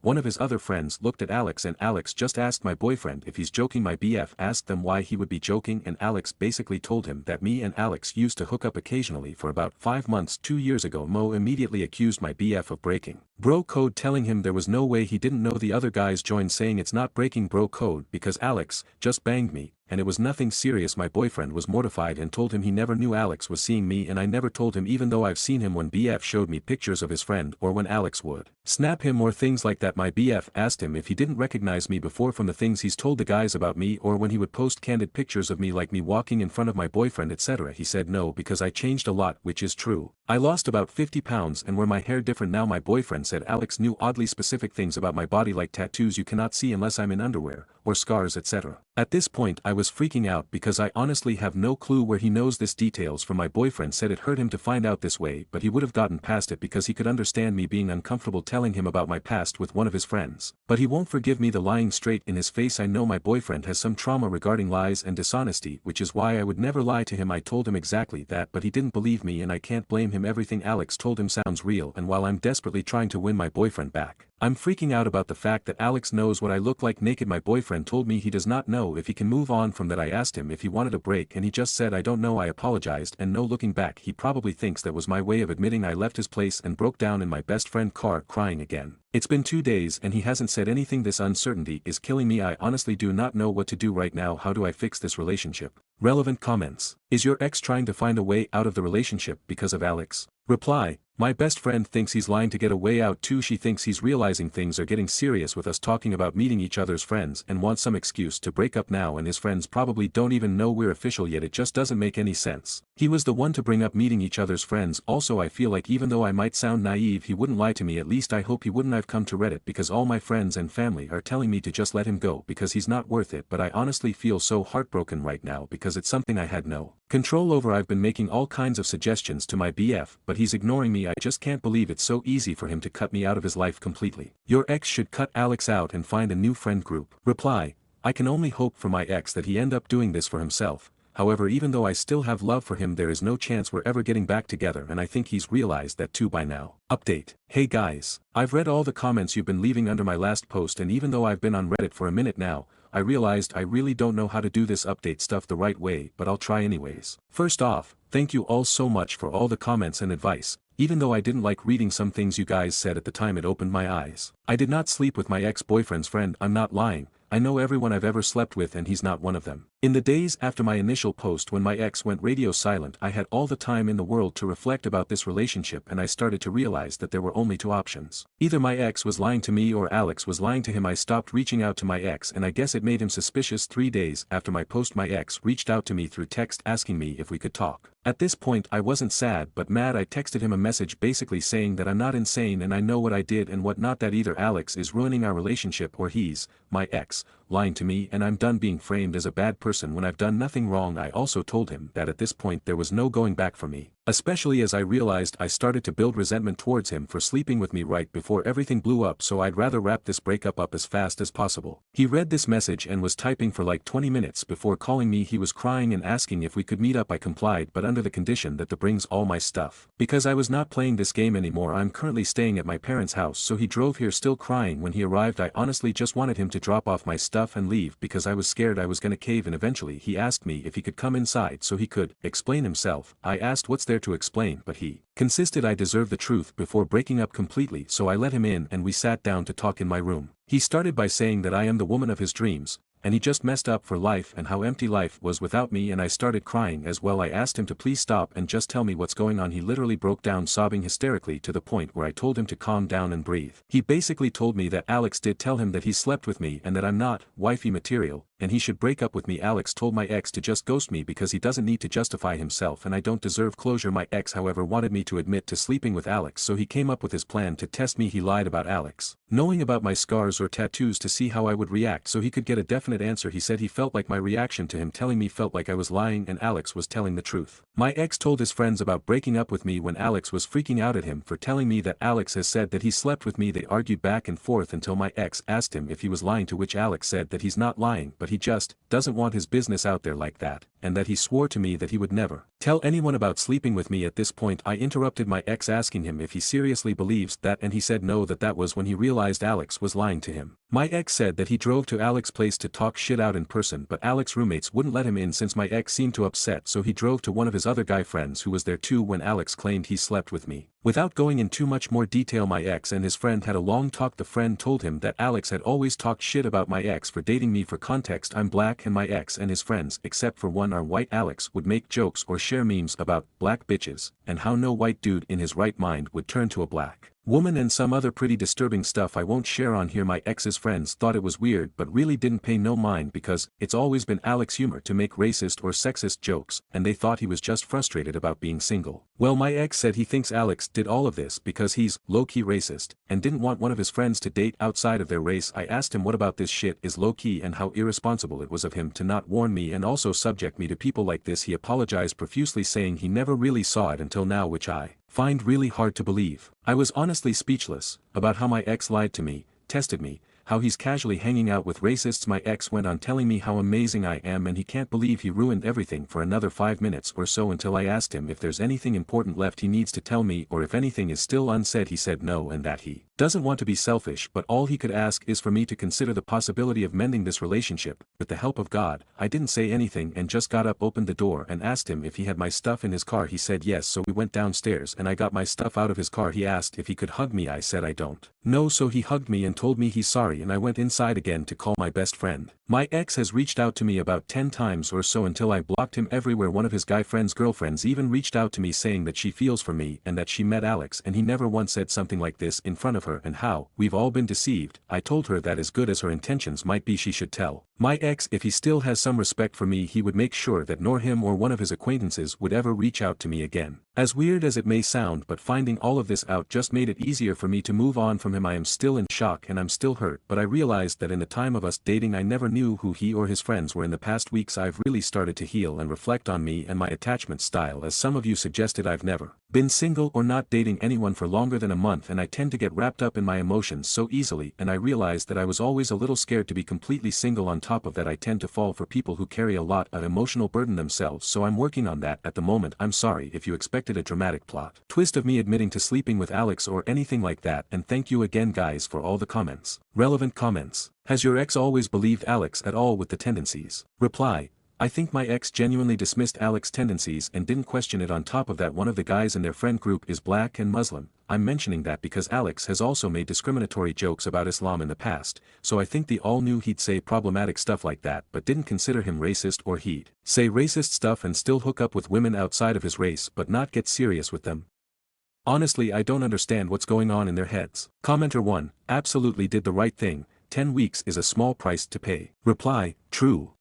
one of his other friends looked at Alex and Alex just asked my boyfriend if he's joking. My BF asked them why he would be joking and Alex basically told him that me and Alex used to hook up occasionally for about 5 months 2 years ago. Mo immediately accused my BF of breaking bro code, telling him there was no way he didn't know. The other guys joined saying it's not breaking bro code because Alex just banged me and it was nothing serious. My boyfriend was mortified and told him he never knew Alex was seeing me and I never told him, even though I've seen him when BF showed me pictures of his friend or when Alex would snap him or things like that. My BF asked him if he didn't recognize me before from the things he's told the guys about me or when he would post candid pictures of me like me walking in front of my boyfriend, etc. He said no because I changed a lot, which is true. I lost about 50 pounds and wear my hair different now. My boyfriend said Alex knew oddly specific things about my body like tattoos you cannot see unless I'm in underwear, or scars, etc. At this point I was freaking out because I honestly have no clue where he knows this details from. My boyfriend said it hurt him to find out this way, but he would have gotten past it because he could understand me being uncomfortable telling him about my past with one of his friends. But he won't forgive me the lying straight in his face. I know my boyfriend has some trauma regarding lies and dishonesty, which is why I would never lie to him. I told him exactly that, but he didn't believe me and I can't blame him. Everything Alex told him sounds real, and while I'm desperately trying to win my boyfriend back, I'm freaking out about the fact that Alex knows what I look like naked. My boyfriend told me he does not know if he can move on from that. I asked him if he wanted a break and he just said I don't know. I apologized and no looking back. He probably thinks that was my way of admitting I left his place and broke down in my best friend car crying again. It's been 2 days and he hasn't said anything. This uncertainty is killing me. I honestly do not know what to do right now. How do I fix this relationship? Relevant comments. Is your ex trying to find a way out of the relationship because of Alex? Reply. My best friend thinks he's lying to get a way out too. She thinks he's realizing things are getting serious with us talking about meeting each other's friends and wants some excuse to break up now, and his friends probably don't even know we're official yet. It just doesn't make any sense. He was the one to bring up meeting each other's friends. Also I feel like even though I might sound naive he wouldn't lie to me. At least I hope he wouldn't. I've come to Reddit because all my friends and family are telling me to just let him go because he's not worth it, but I honestly feel so heartbroken right now because it's something I had no control over. I've been making all kinds of suggestions to my BF, but he's ignoring me. I just can't believe it's so easy for him to cut me out of his life completely. Your ex should cut Alex out and find a new friend group. Reply. I can only hope for my ex that he end up doing this for himself. However, even though I still have love for him, there is no chance we're ever getting back together, and I think he's realized that too by now. Update. Hey guys, I've read all the comments you've been leaving under my last post, and even though I've been on Reddit for a minute now, I realized I really don't know how to do this update stuff the right way, but I'll try anyways. First off, thank you all so much for all the comments and advice. Even though I didn't like reading some things you guys said at the time, it opened my eyes. I did not sleep with my ex-boyfriend's friend. I'm not lying. I know everyone I've ever slept with and he's not one of them. In the days after my initial post when my ex went radio silent, I had all the time in the world to reflect about this relationship, and I started to realize that there were only two options. Either my ex was lying to me or Alex was lying to him. I stopped reaching out to my ex, and I guess it made him suspicious. 3 days after my post, my ex reached out to me through text asking me if we could talk. At this point I wasn't sad but mad. I texted him a message basically saying that I'm not insane and I know what I did and what not, that either Alex is ruining our relationship or he's, my ex, lying to me, and I'm done being framed as a bad person when I've done nothing wrong. I also told him that at this point there was no going back for me, especially as I realized I started to build resentment towards him for sleeping with me right before everything blew up, so I'd rather wrap this breakup up as fast as possible. He read this message and was typing for like 20 minutes before calling me. He was crying and asking if we could meet up. I complied, but under the condition that brings all my stuff. Because I was not playing this game anymore. I'm currently staying at my parents' house, so he drove here still crying when he arrived. I honestly just wanted him to drop off my stuff and leave because I was scared I was gonna cave in eventually. He asked me if he could come inside so he could explain himself. I asked what's there to explain, but he insisted I deserve the truth before breaking up completely, so I let him in and we sat down to talk in my room. He started by saying that I am the woman of his dreams, and he just messed up for life and how empty life was without me, and I started crying as well. I asked him to please stop and just tell me what's going on. He literally broke down sobbing hysterically to the point where I told him to calm down and breathe. He basically told me that Alex did tell him that he slept with me and that I'm not wifey material, and he should break up with me. Alex told my ex to just ghost me because he doesn't need to justify himself and I don't deserve closure. My ex however wanted me to admit to sleeping with Alex, so he came up with his plan to test me. He lied about Alex knowing about my scars or tattoos to see how I would react so he could get a definite answer. He said he felt like my reaction to him telling me felt like I was lying and Alex was telling the truth. My ex told his friends about breaking up with me when Alex was freaking out at him for telling me that Alex has said that he slept with me. They argued back and forth until my ex asked him if he was lying, to which Alex said that he's not lying but he just doesn't want his business out there like that, and that he swore to me that he would never tell anyone about sleeping with me. At this point I interrupted my ex asking him if he seriously believes that, and he said no, that was when he realized Alex was lying to him. My ex said that he drove to Alex's place to talk shit out in person, but Alex's roommates wouldn't let him in since my ex seemed too upset, so he drove to one of his other guy friends who was there too when Alex claimed he slept with me. Without going in too much more detail, my ex and his friend had a long talk. The friend told him that Alex had always talked shit about my ex for dating me. For context, I'm black and my ex and his friends, except for one, are white. Alex would make jokes or share memes about black bitches and how no white dude in his right mind would turn to a black woman and some other pretty disturbing stuff I won't share on here. My ex's friends thought it was weird but really didn't pay no mind because it's always been Alex's humor to make racist or sexist jokes, and they thought he was just frustrated about being single. Well, my ex said he thinks Alex did all of this because he's low-key racist and didn't want one of his friends to date outside of their race. I asked him what about this shit is low-key and how irresponsible it was of him to not warn me and also subject me to people like this. He apologized profusely saying he never really saw it until now, which I find really hard to believe. I was honestly speechless about how my ex lied to me, tested me, how he's casually hanging out with racists. My ex went on telling me how amazing I am and he can't believe he ruined everything for another 5 minutes or so until I asked him if there's anything important left he needs to tell me or if anything is still unsaid. He said no and that he doesn't want to be selfish but all he could ask is for me to consider the possibility of mending this relationship with the help of God. I didn't say anything and just got up, opened the door and asked him if he had my stuff in his car. He said yes, so we went downstairs and I got my stuff out of his car. He asked if he could hug me. I said I don't know, so he hugged me and told me he's sorry and I went inside again to call my best friend. My ex has reached out to me about 10 times or so until I blocked him everywhere. One of his guy friend's girlfriends even reached out to me saying that she feels for me and that she met Alex and he never once said something like this in front of her and how we've all been deceived. I told her that as good as her intentions might be, she should tell my ex if he still has some respect for me he would make sure that nor him or one of his acquaintances would ever reach out to me again. As weird as it may sound, but finding all of this out just made it easier for me to move on from him. I am still in shock and I'm still hurt, but I realized that in the time of us dating I never knew who he or his friends were. In the past weeks I've really started to heal and reflect on me and my attachment style. As some of you suggested, I've never been single or not dating anyone for longer than a month and I tend to get wrapped up in my emotions so easily, and I realized that I was always a little scared to be completely single. On top of that, I tend to fall for people who carry a lot of emotional burden themselves, so I'm working on that at the moment. I'm sorry if you expected a dramatic plot twist of me admitting to sleeping with Alex or anything like that, and thank you again guys for all the comments. Relevant comments. Has your ex always believed Alex at all with the tendencies? Reply. I think my ex genuinely dismissed Alex's tendencies and didn't question it. On top of that, one of the guys in their friend group is black and Muslim. I'm mentioning that because Alex has also made discriminatory jokes about Islam in the past, so I think they all knew he'd say problematic stuff like that but didn't consider him racist, or he'd say racist stuff and still hook up with women outside of his race but not get serious with them. Honestly, I don't understand what's going on in their heads. Commenter 1, absolutely did the right thing. 10 weeks is a small price to pay. Reply, true.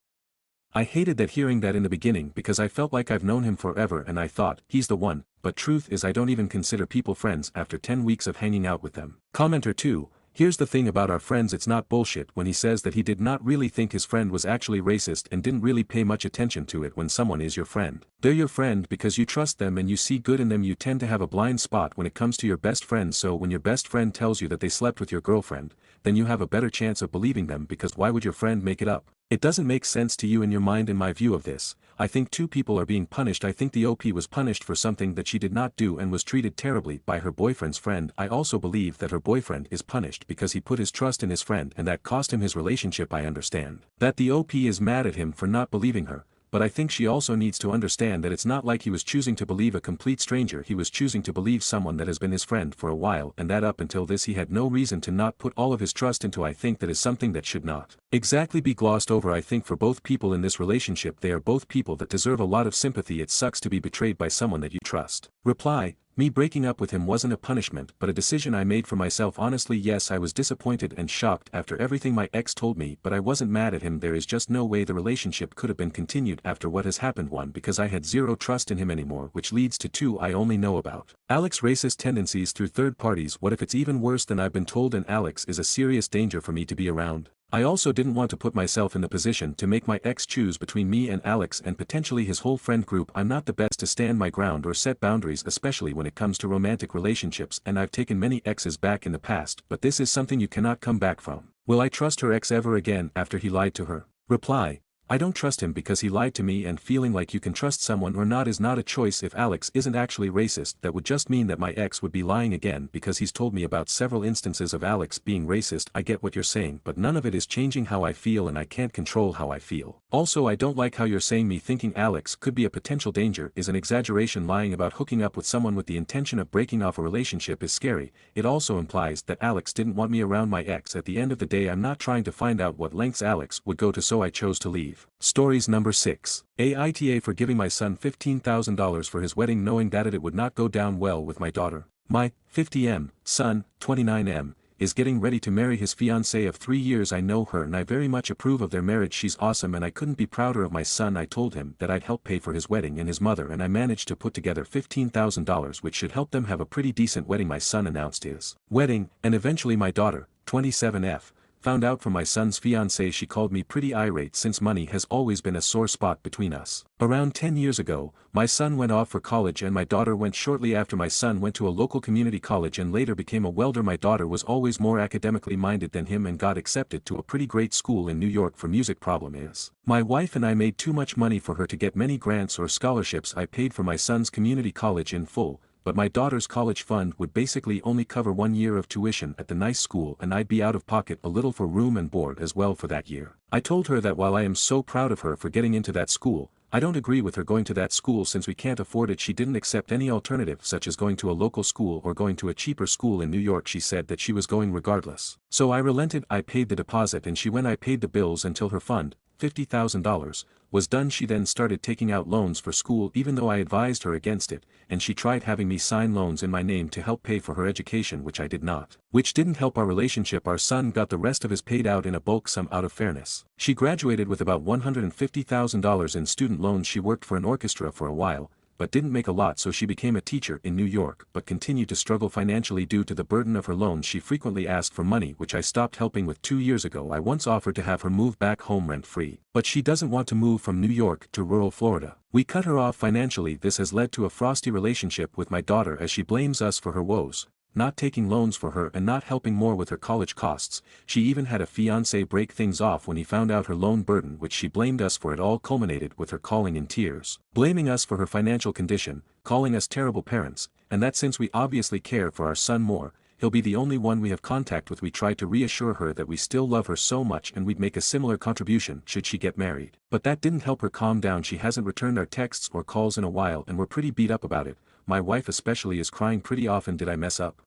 I hated that hearing that in the beginning because I felt like I've known him forever and I thought, he's the one, but truth is I don't even consider people friends after 10 weeks of hanging out with them. Commenter 2, here's the thing about our friends, it's not bullshit when he says that he did not really think his friend was actually racist and didn't really pay much attention to it. When someone is your friend, they're your friend because you trust them and you see good in them. You tend to have a blind spot when it comes to your best friend, so when your best friend tells you that they slept with your girlfriend, then you have a better chance of believing them because why would your friend make it up? It doesn't make sense to you in your mind. In my view of this, I think two people are being punished. I think the OP was punished for something that she did not do and was treated terribly by her boyfriend's friend. I also believe that her boyfriend is punished because he put his trust in his friend and that cost him his relationship. I understand that the OP is mad at him for not believing her, but I think she also needs to understand that it's not like he was choosing to believe a complete stranger. He was choosing to believe someone that has been his friend for a while, and that up until this he had no reason to not put all of his trust into. I think that is something that should not exactly be glossed over. I think for both people in this relationship, they are both people that deserve a lot of sympathy. It sucks to be betrayed by someone that you trust. Reply, me breaking up with him wasn't a punishment but a decision I made for myself. Honestly, yes, I was disappointed and shocked after everything my ex told me, but I wasn't mad at him. There is just no way the relationship could have been continued after what has happened. 1, because I had zero trust in him anymore, which leads to 2, I only know about Alex's racist tendencies through third parties. What if it's even worse than I've been told and Alex is a serious danger for me to be around? I also didn't want to put myself in the position to make my ex choose between me and Alex and potentially his whole friend group. I'm not the best to stand my ground or set boundaries, especially when it comes to romantic relationships, and I've taken many exes back in the past, but this is something you cannot come back from. Will I trust her ex ever again after he lied to her? Reply, I don't trust him because he lied to me, and feeling like you can trust someone or not is not a choice. If Alex isn't actually racist, that would just mean that my ex would be lying again because he's told me about several instances of Alex being racist. I get what you're saying, but none of it is changing how I feel and I can't control how I feel. Also, I don't like how you're saying me thinking Alex could be a potential danger is an exaggeration. Lying about hooking up with someone with the intention of breaking off a relationship is scary. It also implies that Alex didn't want me around my ex. At the end of the day, I'm not trying to find out what lengths Alex would go to, so I chose to leave. Stories number 6. Aita for giving my son $15,000 for his wedding knowing that it would not go down well with my daughter. My 50M son, 29M, is getting ready to marry his fiancée of 3 years. I know her and I very much approve of their marriage. She's awesome and I couldn't be prouder of my son. I told him that I'd help pay for his wedding and his mother, and I managed to put together $15,000 which should help them have a pretty decent wedding. My son announced his wedding, and eventually my daughter, 27F, found out from my son's fiancée. She called me pretty irate since money has always been a sore spot between us. Around 10 years ago, my son went off for college and my daughter went shortly after. My son went to a local community college and later became a welder. My daughter was always more academically minded than him and got accepted to a pretty great school in New York for music. Problem is, my wife and I made too much money for her to get many grants or scholarships. I paid for my son's community college in full, but my daughter's college fund would basically only cover 1 year of tuition at the nice school and I'd be out of pocket a little for room and board as well for that year. I told her that while I am so proud of her for getting into that school, I don't agree with her going to that school since we can't afford it. She didn't accept any alternative such as going to a local school or going to a cheaper school in New York. She said that she was going regardless. So I relented. I paid the deposit and she went. I paid the bills until her fund, $50,000, was done. She then started taking out loans for school even though I advised her against it, and she tried having me sign loans in my name to help pay for her education, which I did not. Which didn't help our relationship. Our son got the rest of his paid out in a bulk sum out of fairness. She graduated with about $150,000 in student loans. She worked for an orchestra for a while, but didn't make a lot, so she became a teacher in New York but continued to struggle financially due to the burden of her loans. She frequently asked for money, which I stopped helping with 2 years ago. I once offered to have her move back home rent-free, but she doesn't want to move from New York to rural Florida. We cut her off financially. This has led to a frosty relationship with my daughter as she blames us for her woes, not taking loans for her and not helping more with her college costs. She even had a fiancé break things off when he found out her loan burden, which she blamed us for. It all culminated with her calling in tears, blaming us for her financial condition, calling us terrible parents, and that since we obviously care for our son more, he'll be the only one we have contact with. We tried to reassure her that we still love her so much and we'd make a similar contribution should she get married. But that didn't help her calm down. She hasn't returned our texts or calls in a while and we're pretty beat up about it. My wife especially is crying pretty often. Did I mess up?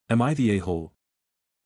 Am I the a-hole?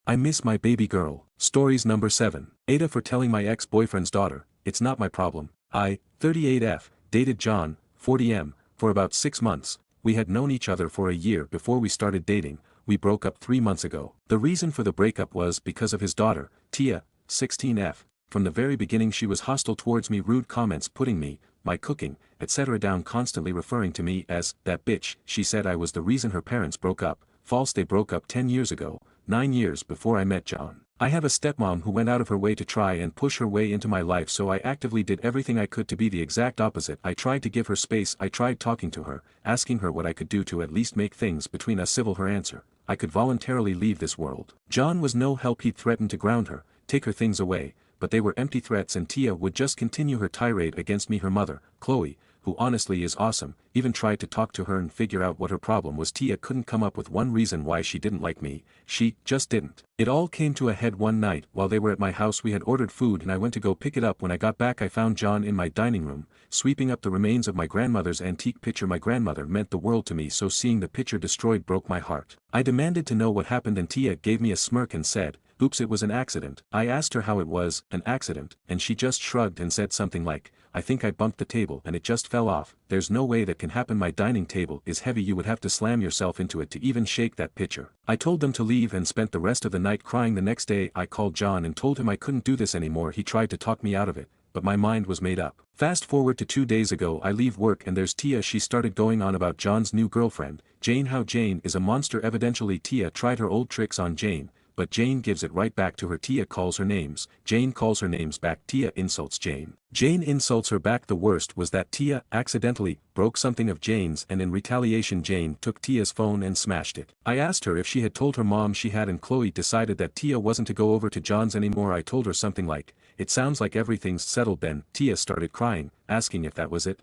I miss my baby girl. Stories number 7. Aita for telling my ex-boyfriend's daughter, it's not my problem. I, 38F, dated John, 40M, for about 6 months. We had known each other for a year before we started dating. We broke up 3 months ago. The reason for the breakup was because of his daughter, Tia, 16F. From the very beginning she was hostile towards me, rude comments, putting me, my cooking, etc. down, constantly referring to me as that bitch. She said I was the reason her parents broke up. False. They broke up 10 years ago, 9 years before I met John. I have a stepmom who went out of her way to try and push her way into my life, so I actively did everything I could to be the exact opposite. I tried to give her space. I tried talking to her, asking her what I could do to at least make things between us civil. Her answer, I could voluntarily leave this world. John was no help. He'd threatened to ground her, take her things away, but they were empty threats and Tia would just continue her tirade against me. Her mother, Chloe, who honestly is awesome, even tried to talk to her and figure out what her problem was. Tia couldn't come up with one reason why she didn't like me. She just didn't. It all came to a head one night while they were at my house. We had ordered food and I went to go pick it up. When I got back I found John in my dining room, sweeping up the remains of my grandmother's antique picture. My grandmother meant the world to me, so seeing the picture destroyed broke my heart. I demanded to know what happened and Tia gave me a smirk and said, "Oops, it was an accident." I asked her how it was an accident, and she just shrugged and said something like, "I think I bumped the table and it just fell off. There's no way that can happen. My dining table is heavy. You would have to slam yourself into it to even shake that picture." I told them to leave and spent the rest of the night crying. The next day I called John and told him I couldn't do this anymore. He tried to talk me out of it, but my mind was made up. Fast forward to 2 days ago. I leave work and there's Tia. She started going on about John's new girlfriend, Jane, how Jane is a monster. Evidently Tia tried her old tricks on Jane, but Jane gives it right back to her. Tia calls her names, Jane calls her names back. Tia insults Jane, Jane insults her back. The worst was that Tia accidentally broke something of Jane's and in retaliation Jane took Tia's phone and smashed it. I asked her if she had told her mom she had, and Chloe decided that Tia wasn't to go over to John's anymore. I told her something like, "It sounds like everything's settled." Then Tia started crying, asking if that was it.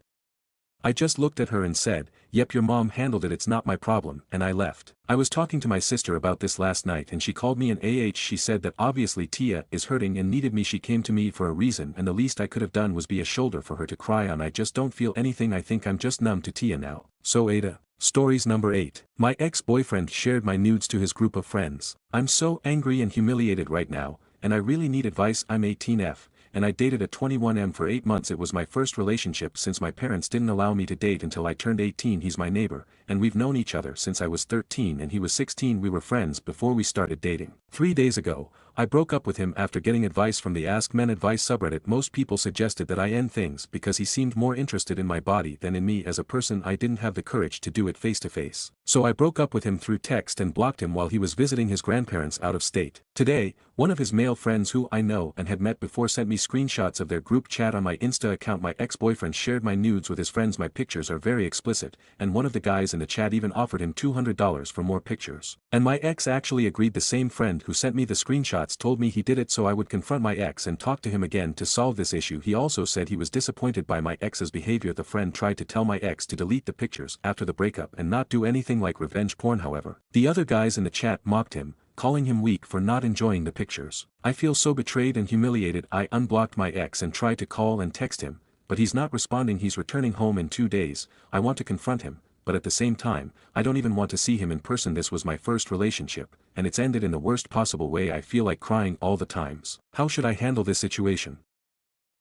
I just looked at her and said, "Yep, your mom handled it, it's not my problem," and I left. I was talking to my sister about this last night and she called me an AH. She said that obviously Tia is hurting and needed me. She came to me for a reason and the least I could have done was be a shoulder for her to cry on. I just don't feel anything. I think I'm just numb to Tia now. So Aita. Stories number 8. My ex-boyfriend shared my nudes to his group of friends. I'm so angry and humiliated right now, and I really need advice. I'm 18F. And I dated a 21M for 8 months. It was my first relationship since my parents didn't allow me to date until I turned 18. He's my neighbor, and we've known each other since I was 13 and he was 16. We were friends before we started dating. 3 days ago, I broke up with him after getting advice from the Ask Men Advice subreddit. Most people suggested that I end things because he seemed more interested in my body than in me as a person. I didn't have the courage to do it face to face. So I broke up with him through text and blocked him while he was visiting his grandparents out of state. Today, one of his male friends who I know and had met before sent me screenshots of their group chat on my Insta account. My ex-boyfriend shared my nudes with his friends. My pictures are very explicit, and one of the guys in the chat even offered him $200 for more pictures. And my ex actually agreed. The same friend who sent me the screenshots told me he did it so I would confront my ex and talk to him again to solve this issue. He also said he was disappointed by my ex's behavior. The friend tried to tell my ex to delete the pictures after the breakup and not do anything like revenge porn. However, the other guys in the chat mocked him, calling him weak for not enjoying the pictures. I feel so betrayed and humiliated. I unblocked my ex and tried to call and text him, but he's not responding. He's returning home in 2 days. I want to confront him, but at the same time, I don't even want to see him in person. This was my first relationship, and it's ended in the worst possible way. I feel like crying all the times. How should I handle this situation?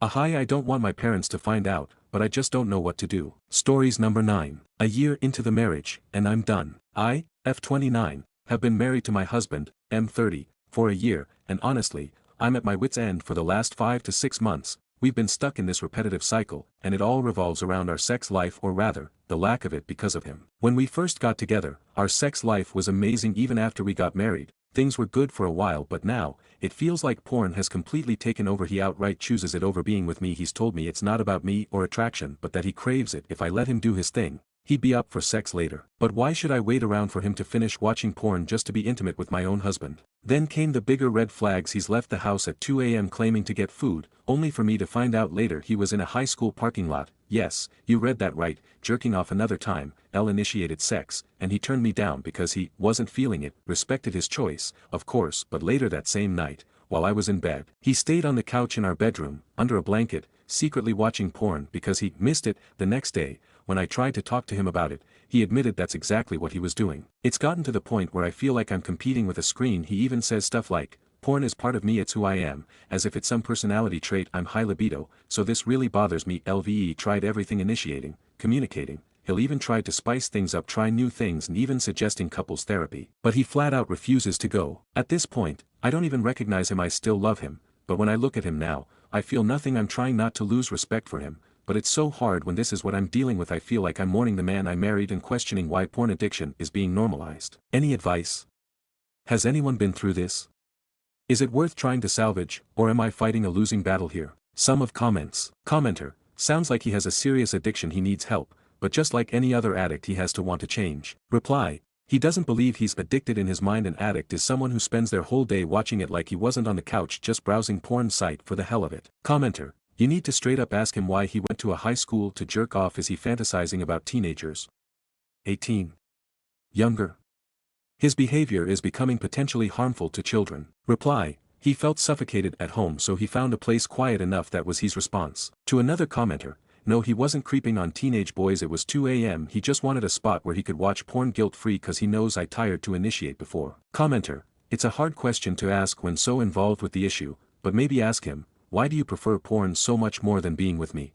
I don't want my parents to find out, but I just don't know what to do. Stories number 9. A year into the marriage, and I'm done. I, F29, have been married to my husband, M30, for a year, and honestly, I'm at my wit's end. For the last 5 to 6 months, we've been stuck in this repetitive cycle, and it all revolves around our sex life, or rather, the lack of it because of him. When we first got together, our sex life was amazing. Even after we got married, things were good for a while, but now, it feels like porn has completely taken over. He outright chooses it over being with me. He's told me it's not about me or attraction, but that he craves it. If I let him do his thing, he'd be up for sex later. But why should I wait around for him to finish watching porn just to be intimate with my own husband? Then came the bigger red flags. He's left the house at 2 a.m. claiming to get food, only for me to find out later he was in a high school parking lot, Yes, you read that right, jerking off another time, L initiated sex, and he turned me down because he wasn't feeling it, respected his choice, of course, but later that same night, while I was in bed, he stayed on the couch in our bedroom, under a blanket, secretly watching porn because he missed it. The next day, when I tried to talk to him about it, he admitted that's exactly what he was doing. It's gotten to the point where I feel like I'm competing with a screen. He even says stuff like, porn is part of me, it's who I am, as if it's some personality trait. I'm high libido, so this really bothers me. LVE tried everything, initiating, communicating, he'll even try to spice things up, try new things, and even suggesting couples therapy. But he flat out refuses to go. At this point, I don't even recognize him. I still love him, but when I look at him now, I feel nothing. I'm trying not to lose respect for him, but it's so hard when this is what I'm dealing with. I feel like I'm mourning the man I married and questioning why porn addiction is being normalized. Any advice? Has anyone been through this? Is it worth trying to salvage, or am I fighting a losing battle here? Sum of comments. Commenter, sounds like he has a serious addiction, he needs help, but just like any other addict he has to want to change. Reply, he doesn't believe he's addicted in his mind. An addict is someone who spends their whole day watching it, like he wasn't on the couch just browsing porn site for the hell of it. Commenter, you need to straight up ask him why he went to a high school to jerk off. Is he fantasizing about teenagers? 18. Younger. His behavior is becoming potentially harmful to children. Reply, he felt suffocated at home, so he found a place quiet enough. That was his response. To another commenter, no, he wasn't creeping on teenage boys, it was 2 a.m. he just wanted a spot where he could watch porn guilt-free cause he knows I tired to initiate before. Commenter, it's a hard question to ask when so involved with the issue, but maybe ask him, why do you prefer porn so much more than being with me?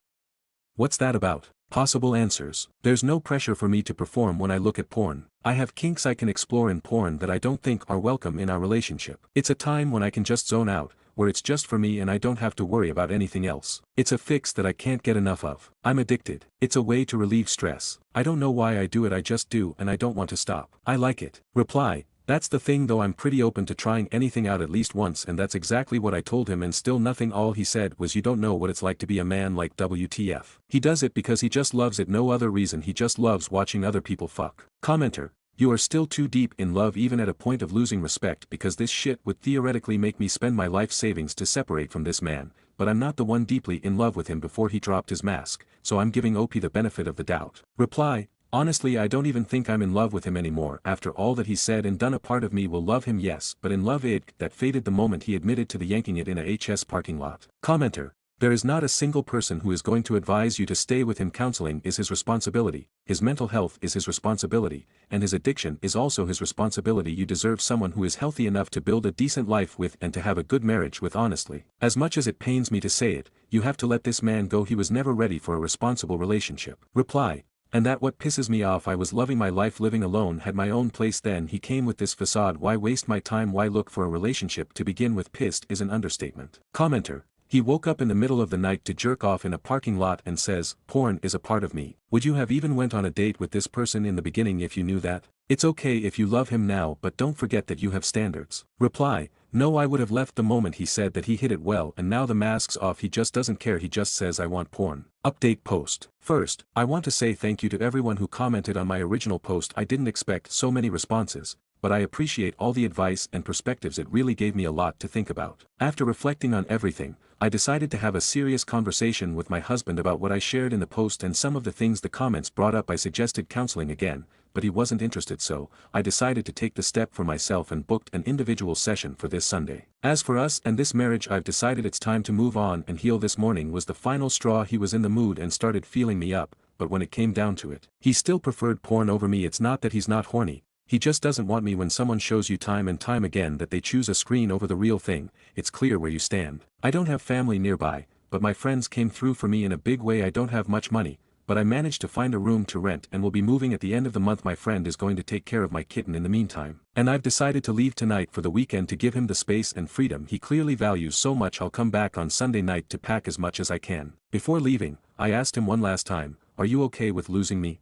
What's that about? Possible answers. There's no pressure for me to perform when I look at porn. I have kinks I can explore in porn that I don't think are welcome in our relationship. It's a time when I can just zone out, where it's just for me and I don't have to worry about anything else. It's a fix that I can't get enough of. I'm addicted. It's a way to relieve stress. I don't know why I do it, I just do, and I don't want to stop. I like it. Reply, that's the thing though, I'm pretty open to trying anything out at least once, and that's exactly what I told him, and still nothing. All he said was, you don't know what it's like to be a man. Like WTF. He does it because he just loves it, no other reason. He just loves watching other people fuck. Commenter, you are still too deep in love, even at a point of losing respect, because this shit would theoretically make me spend my life savings to separate from this man, but I'm not the one deeply in love with him before he dropped his mask, so I'm giving OP the benefit of the doubt. Reply, honestly I don't even think I'm in love with him anymore after all that he said and done. A part of me will love him, yes, but in love it that faded the moment he admitted to the yanking it in a HS parking lot. Commenter, there is not a single person who is going to advise you to stay with him. Counseling is his responsibility, his mental health is his responsibility, and his addiction is also his responsibility. You deserve someone who is healthy enough to build a decent life with and to have a good marriage with. Honestly, as much as it pains me to say it, you have to let this man go. He was never ready for a responsible relationship. Reply, and that what pisses me off. I was loving my life, living alone, had my own place, then he came with this facade. Why waste my time? Why look for a relationship to begin with? Pissed is an understatement. Commenter, he woke up in the middle of the night to jerk off in a parking lot and says, porn is a part of me. Would you have even went on a date with this person in the beginning if you knew that? It's okay if you love him now, but don't forget that you have standards. Reply, no, I would have left the moment he said that. He hit it well, and now the mask's off. He just doesn't care. He just says, I want porn. Update post. First, I want to say thank you to everyone who commented on my original post. I didn't expect so many responses, but I appreciate all the advice and perspectives. It really gave me a lot to think about. After reflecting on everything, I decided to have a serious conversation with my husband about what I shared in the post and some of the things the comments brought up. I suggested counseling again, but he wasn't interested, so I decided to take the step for myself and booked an individual session for this Sunday. As for us and this marriage, I've decided it's time to move on and heal. This morning was the final straw. He was in the mood and started feeling me up, but when it came down to it, he still preferred porn over me. It's not that he's not horny, he just doesn't want me. When someone shows you time and time again that they choose a screen over the real thing, it's clear where you stand. I don't have family nearby, but my friends came through for me in a big way. I don't have much money, but I managed to find a room to rent and will be moving at the end of the month. My friend is going to take care of my kitten in the meantime, and I've decided to leave tonight for the weekend to give him the space and freedom he clearly values so much. I'll come back on Sunday night to pack as much as I can. Before leaving, I asked him one last time, are you okay with losing me?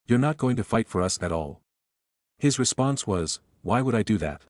You're not going to fight for us at all? His response was, why would I do that?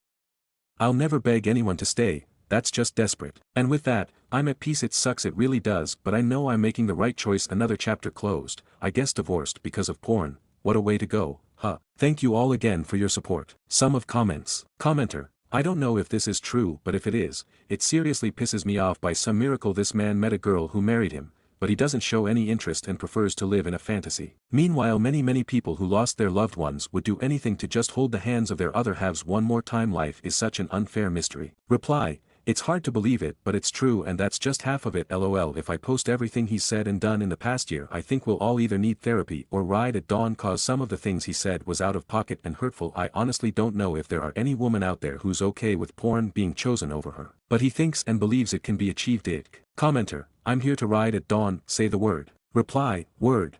I'll never beg anyone to stay, that's just desperate. And with that, I'm at peace. It sucks, it really does, but I know I'm making the right choice. Another chapter closed. I guess divorced because of porn. What a way to go, huh? Thank you all again for your support. Sum of comments. Commenter, I don't know if this is true, but if it is, it seriously pisses me off. By some miracle this man met a girl who married him, but he doesn't show any interest and prefers to live in a fantasy. Meanwhile, many people who lost their loved ones would do anything to just hold the hands of their other halves one more time. Life is such an unfair mystery. Reply, it's hard to believe it, but it's true, and that's just half of it. LOL. If I post everything he's said and done in the past year, I think we'll all either need therapy or ride at dawn, cause some of the things he said was out of pocket and hurtful. I honestly don't know if there are any women out there who's okay with porn being chosen over her. But he thinks and believes it can be achieved. Commenter, I'm here to ride at dawn, say the word. Reply, word.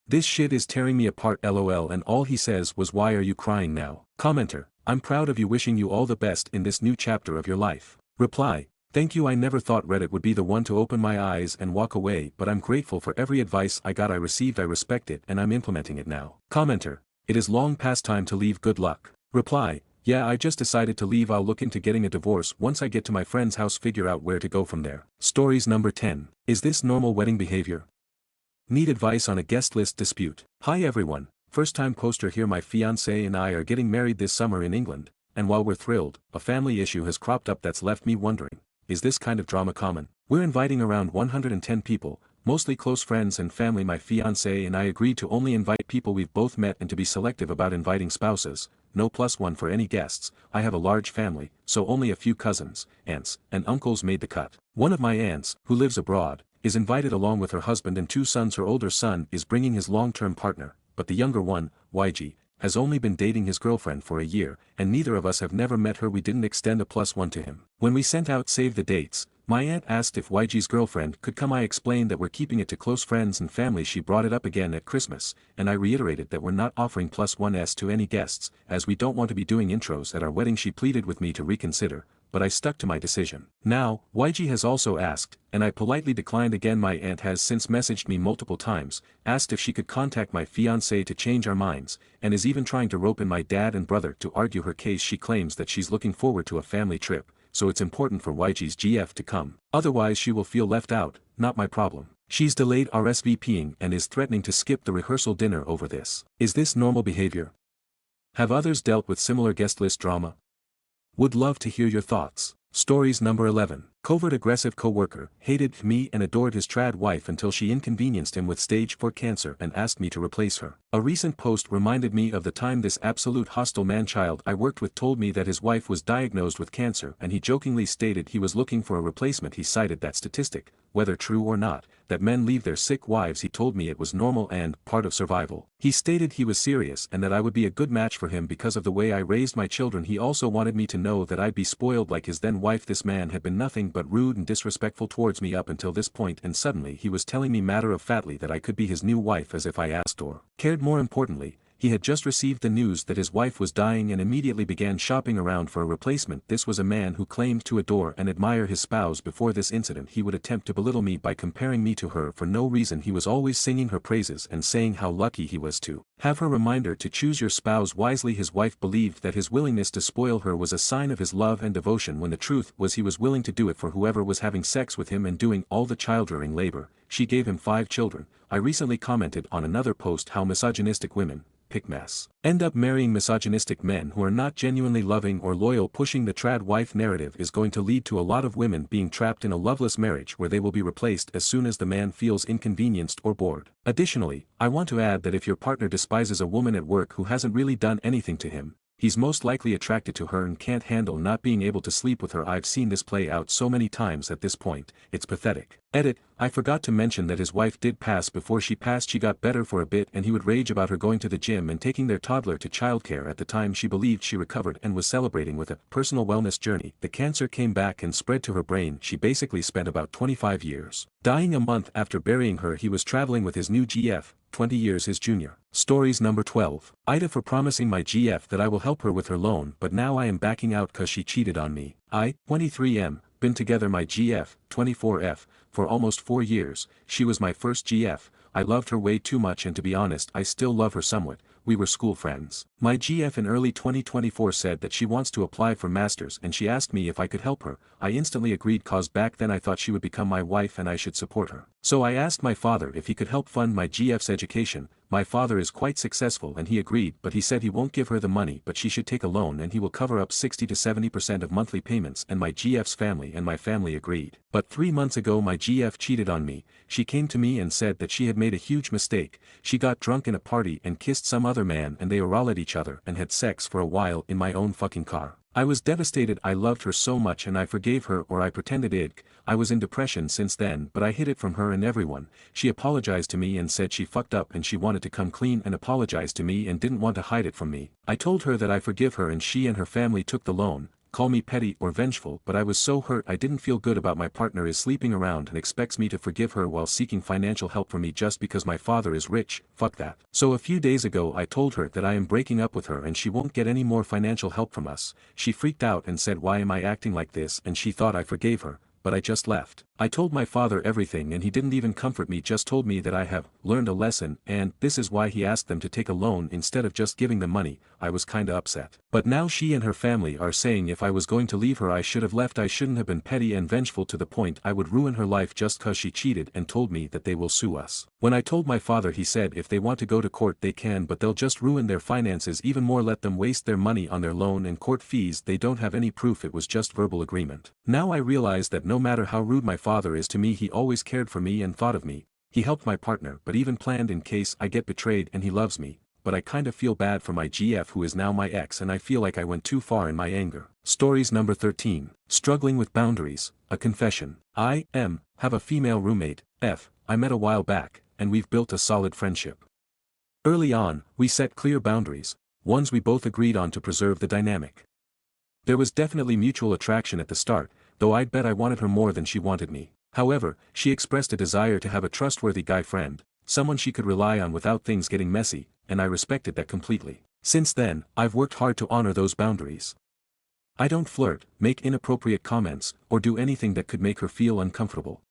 This shit is tearing me apart. LOL. And all he says was, why are you crying now? Commenter, I'm proud of you, wishing you all the best in this new chapter of your life. Reply, thank you. I never thought Reddit would be the one to open my eyes and walk away, but I'm grateful for every advice I received. I respect it and I'm implementing it now. Commenter, it is long past time to leave. Good luck. Reply, yeah, I just decided to leave. I'll look into getting a divorce once I get to my friend's house, figure out where to go from there. Stories number 10. Is this normal wedding behavior? Need advice on a guest list dispute. Hi everyone, first time poster here. My fiancé and I are getting married this summer in England, and while we're thrilled, a family issue has cropped up that's left me wondering, is this kind of drama common? We're inviting around 110 people, mostly close friends and family. My fiancé and I agreed to only invite people we've both met and to be selective about inviting spouses, no +1 for any guests. I have a large family, so only a few cousins, aunts, and uncles made the cut. One of my aunts, who lives abroad, is invited along with her husband and 2 sons. Her older son is bringing his long-term partner, but the younger one, YG, has only been dating his girlfriend for a year, and neither of us have never met her. We didn't extend a +1 to him. When we sent out save the dates, my aunt asked if YG's girlfriend could come. I explained that we're keeping it to close friends and family. She brought it up again at Christmas, and I reiterated that we're not offering +1s to any guests, as we don't want to be doing intros at our wedding. She pleaded with me to reconsider, but I stuck to my decision. Now, YG has also asked, and I politely declined again. My aunt has since messaged me multiple times, asked if she could contact my fiancé to change our minds, and is even trying to rope in my dad and brother to argue her case. She claims that she's looking forward to a family trip, so it's important for YG's GF to come. Otherwise she will feel left out. Not my problem. She's delayed RSVPing and is threatening to skip the rehearsal dinner over this. Is this normal behavior? Have others dealt with similar guest list drama? Would love to hear your thoughts. Stories number 11. Covert aggressive coworker hated me and adored his trad wife until she inconvenienced him with stage 4 cancer and asked me to replace her. A recent post reminded me of the time this absolute hostile man-child I worked with told me that his wife was diagnosed with cancer, and he jokingly stated he was looking for a replacement. He cited that statistic, whether true or not, that men leave their sick wives. He told me it was normal and part of survival. He stated he was serious and that I would be a good match for him because of the way I raised my children. He also wanted me to know that I'd be spoiled like his then wife. This man had been nothing but rude and disrespectful towards me up until this point, and suddenly he was telling me matter-of-factly that I could be his new wife, as if I asked or cared. More importantly, he had just received the news that his wife was dying and immediately began shopping around for a replacement. This was a man who claimed to adore and admire his spouse. Before this incident, he would attempt to belittle me by comparing me to her for no reason. He was always singing her praises and saying how lucky he was to have her. Reminder to choose your spouse wisely. His wife believed that his willingness to spoil her was a sign of his love and devotion, when the truth was he was willing to do it for whoever was having sex with him and doing all the childrearing labor. She gave him 5 children. I recently commented on another post how misogynistic women, pick mess, end up marrying misogynistic men who are not genuinely loving or loyal. Pushing the trad wife narrative is going to lead to a lot of women being trapped in a loveless marriage where they will be replaced as soon as the man feels inconvenienced or bored. Additionally, I want to add that if your partner despises a woman at work who hasn't really done anything to him, he's most likely attracted to her and can't handle not being able to sleep with her. I've seen this play out so many times at this point, it's pathetic. Edit, I forgot to mention that his wife did pass. Before she passed, she got better for a bit and he would rage about her going to the gym and taking their toddler to childcare. At the time she believed she recovered and was celebrating with a personal wellness journey. The cancer came back and spread to her brain. She basically spent about 25 years dying. A month after burying her, he was traveling with his new GF, 20 years his junior. Stories number 12. Aita for promising my GF that I will help her with her loan, but now I am backing out cause she cheated on me. I, 23M, been together my GF, 24F, for almost 4 years. She was my first GF. I loved her way too much, and to be honest I still love her somewhat. We were school friends. My GF in early 2024 said that she wants to apply for masters and she asked me if I could help her. I instantly agreed cause back then I thought she would become my wife and I should support her. So I asked my father if he could help fund my GF's education. my father is quite successful and he agreed, but he said he won't give her the money but she should take a loan and he will cover up 60 to 70% of monthly payments, and my GF's family and my family agreed. But 3 months ago my GF cheated on me. She came to me and said that she had made a huge mistake. She got drunk in a party and kissed some other man and they oraled at each other and had sex for a while in my own fucking car. I was devastated. I loved her so much and I forgave her, or I pretended it. I was in depression since then, but I hid it from her and everyone. She apologized to me and said she fucked up and she wanted to come clean and apologized to me and didn't want to hide it from me. I told her that I forgive her and she and her family took the loan. Call me petty or vengeful, but I was so hurt. I didn't feel good about my partner is sleeping around and expects me to forgive her while seeking financial help from me just because my father is rich. Fuck that. So a few days ago I told her that I am breaking up with her and she won't get any more financial help from us. She freaked out and said why am I acting like this, and she thought I forgave her, but I just left. I told my father everything and he didn't even comfort me, just told me that I have learned a lesson and this is why he asked them to take a loan instead of just giving them money. I was kinda upset. But now she and her family are saying if I was going to leave her I should have left. I shouldn't have been petty and vengeful to the point I would ruin her life just cause she cheated, and told me that they will sue us. When I told my father he said if they want to go to court they can, but they'll just ruin their finances even more, let them waste their money on their loan and court fees. They don't have any proof, it was just verbal agreement. Now I realize that no matter how rude my father is to me he always cared for me and thought of me. He helped my partner but even planned in case I get betrayed, and he loves me. But I kinda feel bad for my GF who is now my ex, and I feel like I went too far in my anger. Stories number 13. Struggling with boundaries, a confession. I have a female roommate, I met a while back, and we've built a solid friendship. Early on, we set clear boundaries, ones we both agreed on to preserve the dynamic. There was definitely mutual attraction at the start, though I'd bet I wanted her more than she wanted me. However, she expressed a desire to have a trustworthy guy friend, someone she could rely on without things getting messy, and I respected that completely. Since then, I've worked hard to honor those boundaries. I don't flirt, make inappropriate comments, or do anything that could make her feel uncomfortable.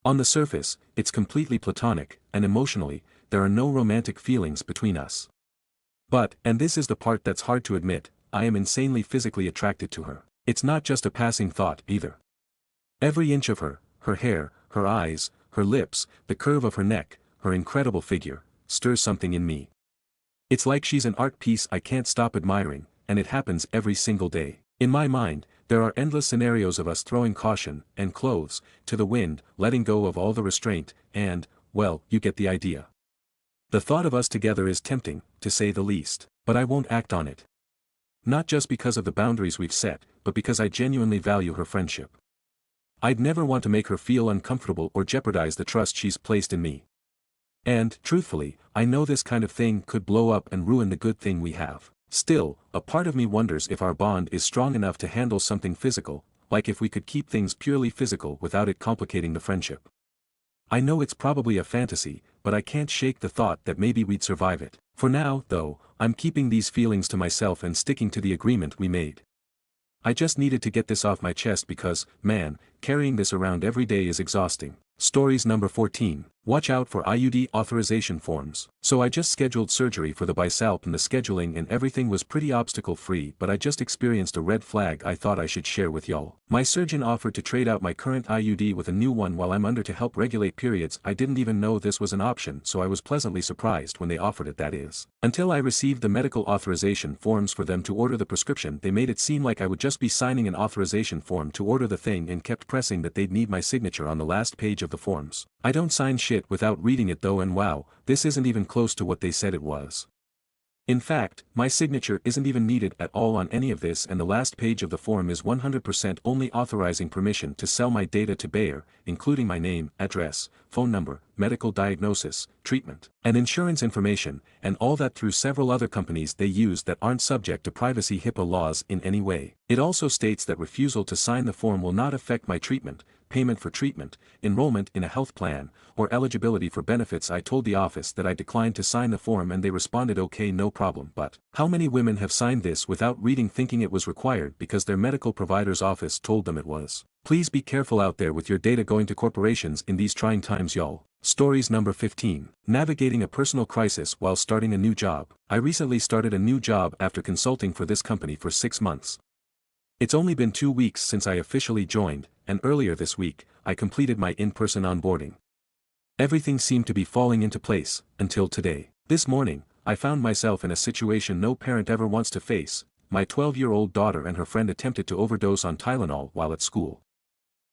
On the surface, it's completely platonic, and emotionally, there are no romantic feelings between us. But, and this is the part that's hard to admit, I am insanely physically attracted to her. It's not just a passing thought either. Every inch of her hair, her eyes, her lips, the curve of her neck, her incredible figure, stirs something in me. It's like she's an art piece I can't stop admiring, and it happens every single day. In my mind, there are endless scenarios of us throwing caution and clothes to the wind, letting go of all the restraint, and, well, you get the idea. The thought of us together is tempting, to say the least, but I won't act on it. Not just because of the boundaries we've set, but because I genuinely value her friendship. I'd never want to make her feel uncomfortable or jeopardize the trust she's placed in me. And, truthfully, I know this kind of thing could blow up and ruin the good thing we have. Still, a part of me wonders if our bond is strong enough to handle something physical, like if we could keep things purely physical without it complicating the friendship. I know it's probably a fantasy, but I can't shake the thought that maybe we'd survive it. For now, though, I'm keeping these feelings to myself and sticking to the agreement we made. I just needed to get this off my chest because, man, carrying this around every day is exhausting. Stories number 14. Watch out for IUD authorization forms. So I just scheduled surgery for the bisalp and the scheduling and everything was pretty obstacle-free, but I just experienced a red flag I thought I should share with y'all. My surgeon offered to trade out my current IUD with a new one while I'm under to help regulate periods. I didn't even know this was an option, so I was pleasantly surprised when they offered it, that is. Until I received the medical authorization forms for them to order the prescription. They made it seem like I would just be signing an authorization form to order the thing and kept pressing that they'd need my signature on the last page of the forms. I don't sign shit without reading it though, and wow, this isn't even close to what they said it was. In fact, my signature isn't even needed at all on any of this, and the last page of the form is 100% only authorizing permission to sell my data to Bayer, including my name, address, phone number, medical diagnosis, treatment, and insurance information, and all that through several other companies they use that aren't subject to privacy HIPAA laws in any way. It also states that refusal to sign the form will not affect my treatment, payment for treatment, enrollment in a health plan, or eligibility for benefits. I told the office that I declined to sign the form and they responded okay, no problem. But how many women have signed this without reading, thinking it was required because their medical provider's office told them it was? Please be careful out there with your data going to corporations in these trying times, y'all. Stories number 15. Navigating a personal crisis while starting a new job. I recently started a new job after consulting for this company for 6 months. It's only been 2 weeks since I officially joined, and earlier this week, I completed my in-person onboarding. Everything seemed to be falling into place, until today. This morning, I found myself in a situation no parent ever wants to face. My 12-year-old daughter and her friend attempted to overdose on Tylenol while at school.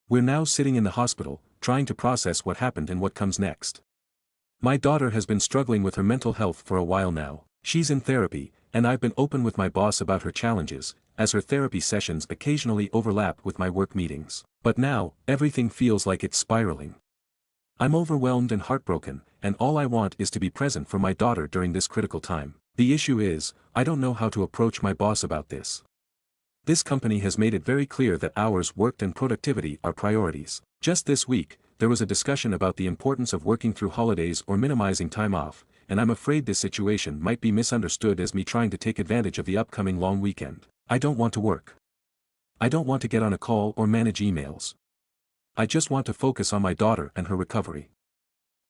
We're now sitting in the hospital, trying to process what happened and what comes next. My daughter has been struggling with her mental health for a while now. She's in therapy, and I've been open with my boss about her challenges, as her therapy sessions occasionally overlap with my work meetings. But now, everything feels like it's spiraling. I'm overwhelmed and heartbroken, and all I want is to be present for my daughter during this critical time. The issue is, I don't know how to approach my boss about this. This company has made it very clear that hours worked and productivity are priorities. Just this week, there was a discussion about the importance of working through holidays or minimizing time off, and I'm afraid this situation might be misunderstood as me trying to take advantage of the upcoming long weekend. I don't want to work. I don't want to get on a call or manage emails. I just want to focus on my daughter and her recovery.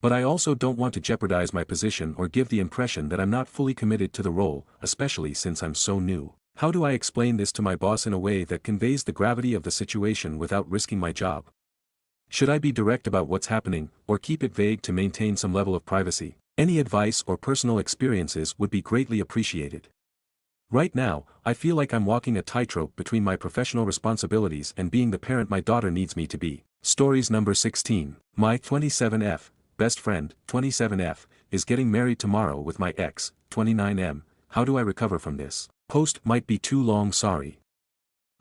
But I also don't want to jeopardize my position or give the impression that I'm not fully committed to the role, especially since I'm so new. How do I explain this to my boss in a way that conveys the gravity of the situation without risking my job? Should I be direct about what's happening, or keep it vague to maintain some level of privacy? Any advice or personal experiences would be greatly appreciated. Right now, I feel like I'm walking a tightrope between my professional responsibilities and being the parent my daughter needs me to be. Stories number 16. My 27F, best friend, 27F, is getting married tomorrow with my ex, 29M. How do I recover from this? Post might be too long, sorry.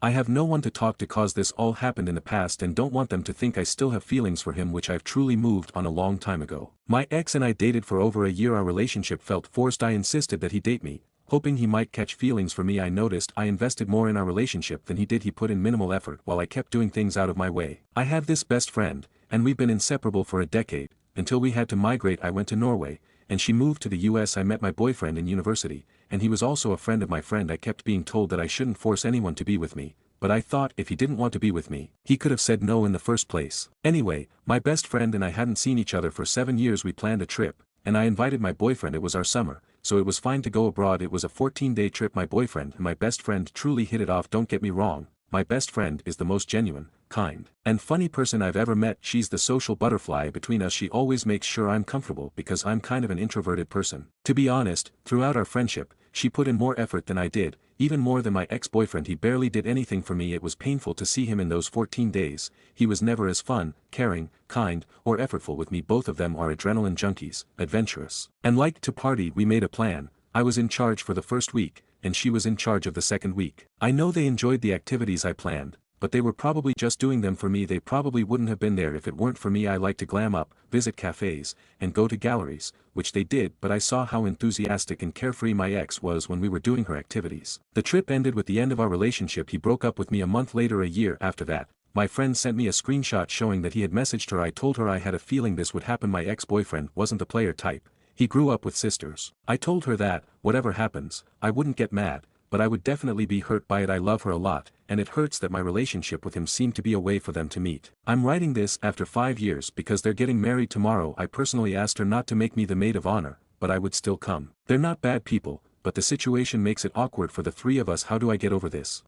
I have no one to talk to cause this all happened in the past and don't want them to think I still have feelings for him, which I've truly moved on a long time ago. My ex and I dated for over a year. Our relationship felt forced. I insisted that he date me, hoping he might catch feelings for me. I noticed I invested more in our relationship than he did. He put in minimal effort while I kept doing things out of my way. I have this best friend, and we've been inseparable for a decade, until we had to migrate. I went to Norway, and she moved to the US. I met my boyfriend in university, and he was also a friend of my friend. I kept being told that I shouldn't force anyone to be with me, but I thought if he didn't want to be with me, he could have said no in the first place. Anyway, my best friend and I hadn't seen each other for 7 years. We planned a trip, and I invited my boyfriend. It was our summer, so it was fine to go abroad. It was a 14-day trip. My boyfriend and my best friend truly hit it off. Don't get me wrong, my best friend is the most genuine, kind, and funny person I've ever met. She's the social butterfly between us. She always makes sure I'm comfortable because I'm kind of an introverted person. To be honest, throughout our friendship, she put in more effort than I did, even more than my ex-boyfriend. He barely did anything for me. It was painful to see him in those 14 days. He was never as fun, caring, kind, or effortful with me. Both of them are adrenaline junkies, adventurous, and like to party. We made a plan. I was in charge for the first week, and she was in charge of the second week. I know they enjoyed the activities I planned, but they were probably just doing them for me. They probably wouldn't have been there if it weren't for me. I like to glam up, visit cafes, and go to galleries, which they did, but I saw how enthusiastic and carefree my ex was when we were doing her activities. The trip ended with the end of our relationship. He broke up with me a month later. A year after that, my friend sent me a screenshot showing that he had messaged her. I told her I had a feeling this would happen. My ex-boyfriend wasn't the player type. He grew up with sisters. I told her that, whatever happens, I wouldn't get mad, but I would definitely be hurt by it. I love her a lot, and it hurts that my relationship with him seemed to be a way for them to meet. I'm writing this after 5 years because they're getting married tomorrow. I personally asked her not to make me the maid of honor, but I would still come. They're not bad people, but the situation makes it awkward for the three of us. How do I get over this?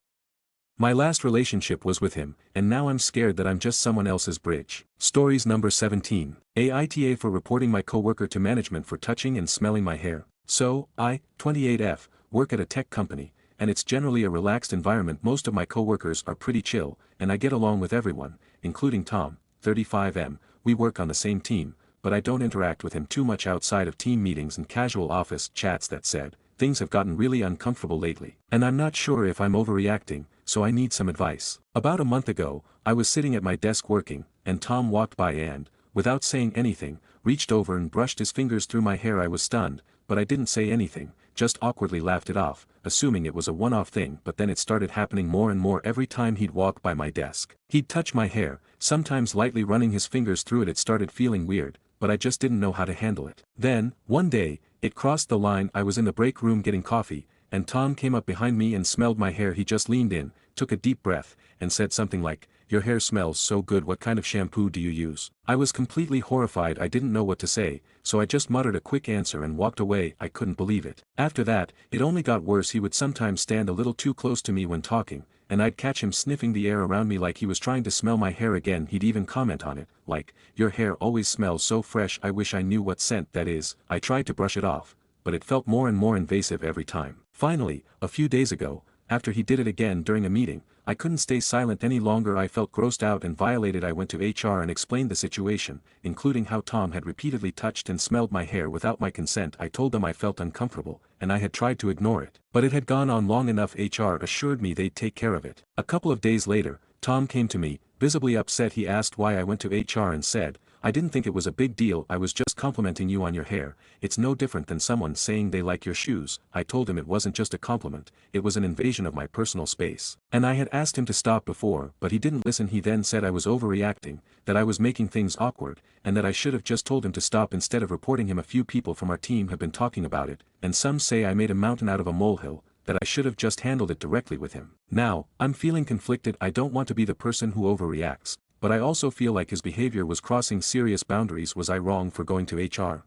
My last relationship was with him, and now I'm scared that I'm just someone else's bridge. Stories number 17. Aita for reporting my coworker to management for touching and smelling my hair. So, I, 28F, work at a tech company, and it's generally a relaxed environment. Most of my coworkers are pretty chill, and I get along with everyone, including Tom, 35M. We work on the same team, but I don't interact with him too much outside of team meetings and casual office chats. That said, things have gotten really uncomfortable lately, and I'm not sure if I'm overreacting, so I need some advice. About a month ago, I was sitting at my desk working, and Tom walked by and, without saying anything, reached over and brushed his fingers through my hair. I was stunned, but I didn't say anything, just awkwardly laughed it off, assuming it was a one-off thing. But then it started happening more and more. Every time he'd walk by my desk, he'd touch my hair, sometimes lightly running his fingers through it. It started feeling weird, but I just didn't know how to handle it. Then, one day, it crossed the line. I was in the break room getting coffee, and Tom came up behind me and smelled my hair. He just leaned in, took a deep breath, and said something like, "Your hair smells so good. What kind of shampoo do you use?" I was completely horrified. I didn't know what to say, so I just muttered a quick answer and walked away. I couldn't believe it. After that, it only got worse. He would sometimes stand a little too close to me when talking, and I'd catch him sniffing the air around me like he was trying to smell my hair again. He'd even comment on it, like, "Your hair always smells so fresh. I wish I knew what scent that is." I tried to brush it off, but it felt more and more invasive every time. Finally, a few days ago, after he did it again during a meeting, I couldn't stay silent any longer. I felt grossed out and violated. I went to HR and explained the situation, including how Tom had repeatedly touched and smelled my hair without my consent. I told them I felt uncomfortable, and I had tried to ignore it. But it had gone on long enough. HR assured me they'd take care of it. A couple of days later, Tom came to me, visibly upset. He asked why I went to HR and said, "I didn't think it was a big deal. I was just complimenting you on your hair. It's no different than someone saying they like your shoes." I told him it wasn't just a compliment, it was an invasion of my personal space. And I had asked him to stop before, but he didn't listen. He then said I was overreacting, that I was making things awkward, and that I should have just told him to stop instead of reporting him. A few people from our team have been talking about it, and some say I made a mountain out of a molehill, that I should have just handled it directly with him. Now, I'm feeling conflicted. I don't want to be the person who overreacts, but I also feel like his behavior was crossing serious boundaries. Was I wrong for going to HR?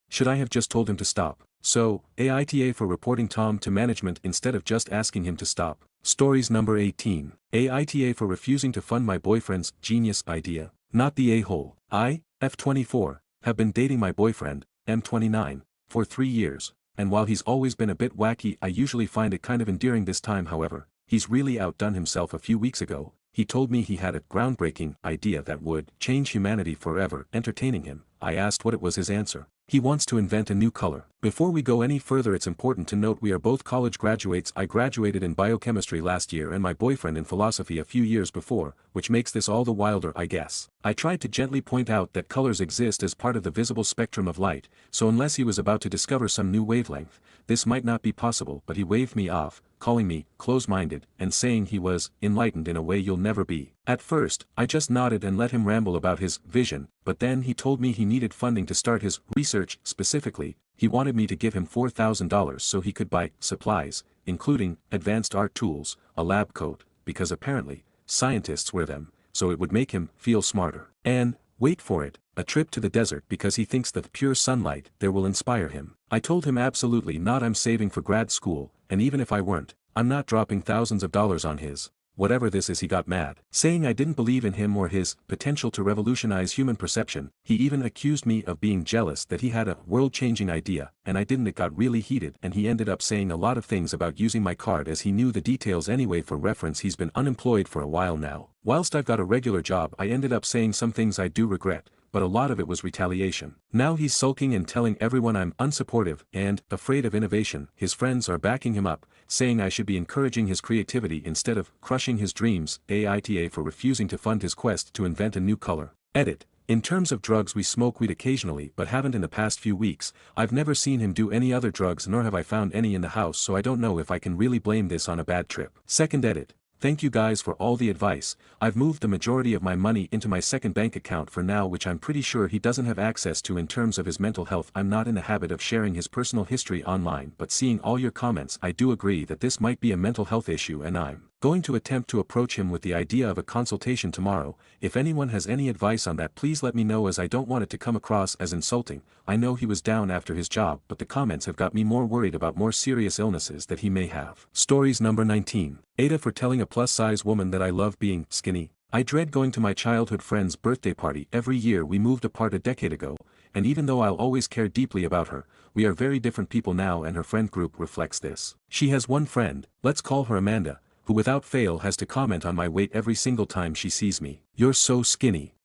Should I have just told him to stop? So, AITA for reporting Tom to management instead of just asking him to stop. Stories number 18. AITA for refusing to fund my boyfriend's genius idea. Not the a-hole. I, F24, have been dating my boyfriend, M29, for 3 years, and while he's always been a bit wacky, I usually find it kind of endearing. This time, however, he's really outdone himself. A few weeks ago, he told me he had a groundbreaking idea that would change humanity forever. Entertaining him, I asked what it was. His answer: he wants to invent a new color. Before we go any further, it's important to note we are both college graduates. I graduated in biochemistry last year and my boyfriend in philosophy a few years before, which makes this all the wilder, I guess. I tried to gently point out that colors exist as part of the visible spectrum of light, so unless he was about to discover some new wavelength, this might not be possible. But he waved me off, calling me close-minded and saying he was enlightened in a way you'll never be. At first, I just nodded and let him ramble about his vision, but then he told me he needed funding to start his research. Specifically, he wanted me to give him $4,000 so he could buy supplies, including advanced art tools, a lab coat, because apparently, scientists wear them, so it would make him feel smarter. And, wait for it, a trip to the desert because he thinks that pure sunlight there will inspire him. I told him absolutely not. I'm saving for grad school, and even if I weren't, I'm not dropping thousands of dollars on his whatever this is. He got mad, saying I didn't believe in him or his potential to revolutionize human perception. He even accused me of being jealous that he had a world-changing idea, and I didn't. It got really heated, and he ended up saying a lot of things about using my card as he knew the details anyway. For reference, he's been unemployed for a while now. Whilst I've got a regular job, I ended up saying some things I do regret, but a lot of it was retaliation. Now he's sulking and telling everyone I'm unsupportive and afraid of innovation. His friends are backing him up, saying I should be encouraging his creativity instead of crushing his dreams. AITA for refusing to fund his quest to invent a new color. Edit. In terms of drugs, we smoke weed occasionally but haven't in the past few weeks. I've never seen him do any other drugs, nor have I found any in the house, so I don't know if I can really blame this on a bad trip. Second edit. Thank you guys for all the advice. I've moved the majority of my money into my second bank account for now, which I'm pretty sure he doesn't have access to. In terms of his mental health, I'm not in the habit of sharing his personal history online, but seeing all your comments, I do agree that this might be a mental health issue, and I'm going to attempt to approach him with the idea of a consultation tomorrow. If anyone has any advice on that, please let me know, as I don't want it to come across as insulting. I know he was down after his job, but the comments have got me more worried about more serious illnesses that he may have. Stories number 19. Ada for telling a plus-size woman that I love being skinny. I dread going to my childhood friend's birthday party every year. We moved apart a decade ago, and even though I'll always care deeply about her, we are very different people now, and her friend group reflects this. She has one friend, let's call her Amanda, who without fail has to comment on my weight every single time she sees me. You're so skinny.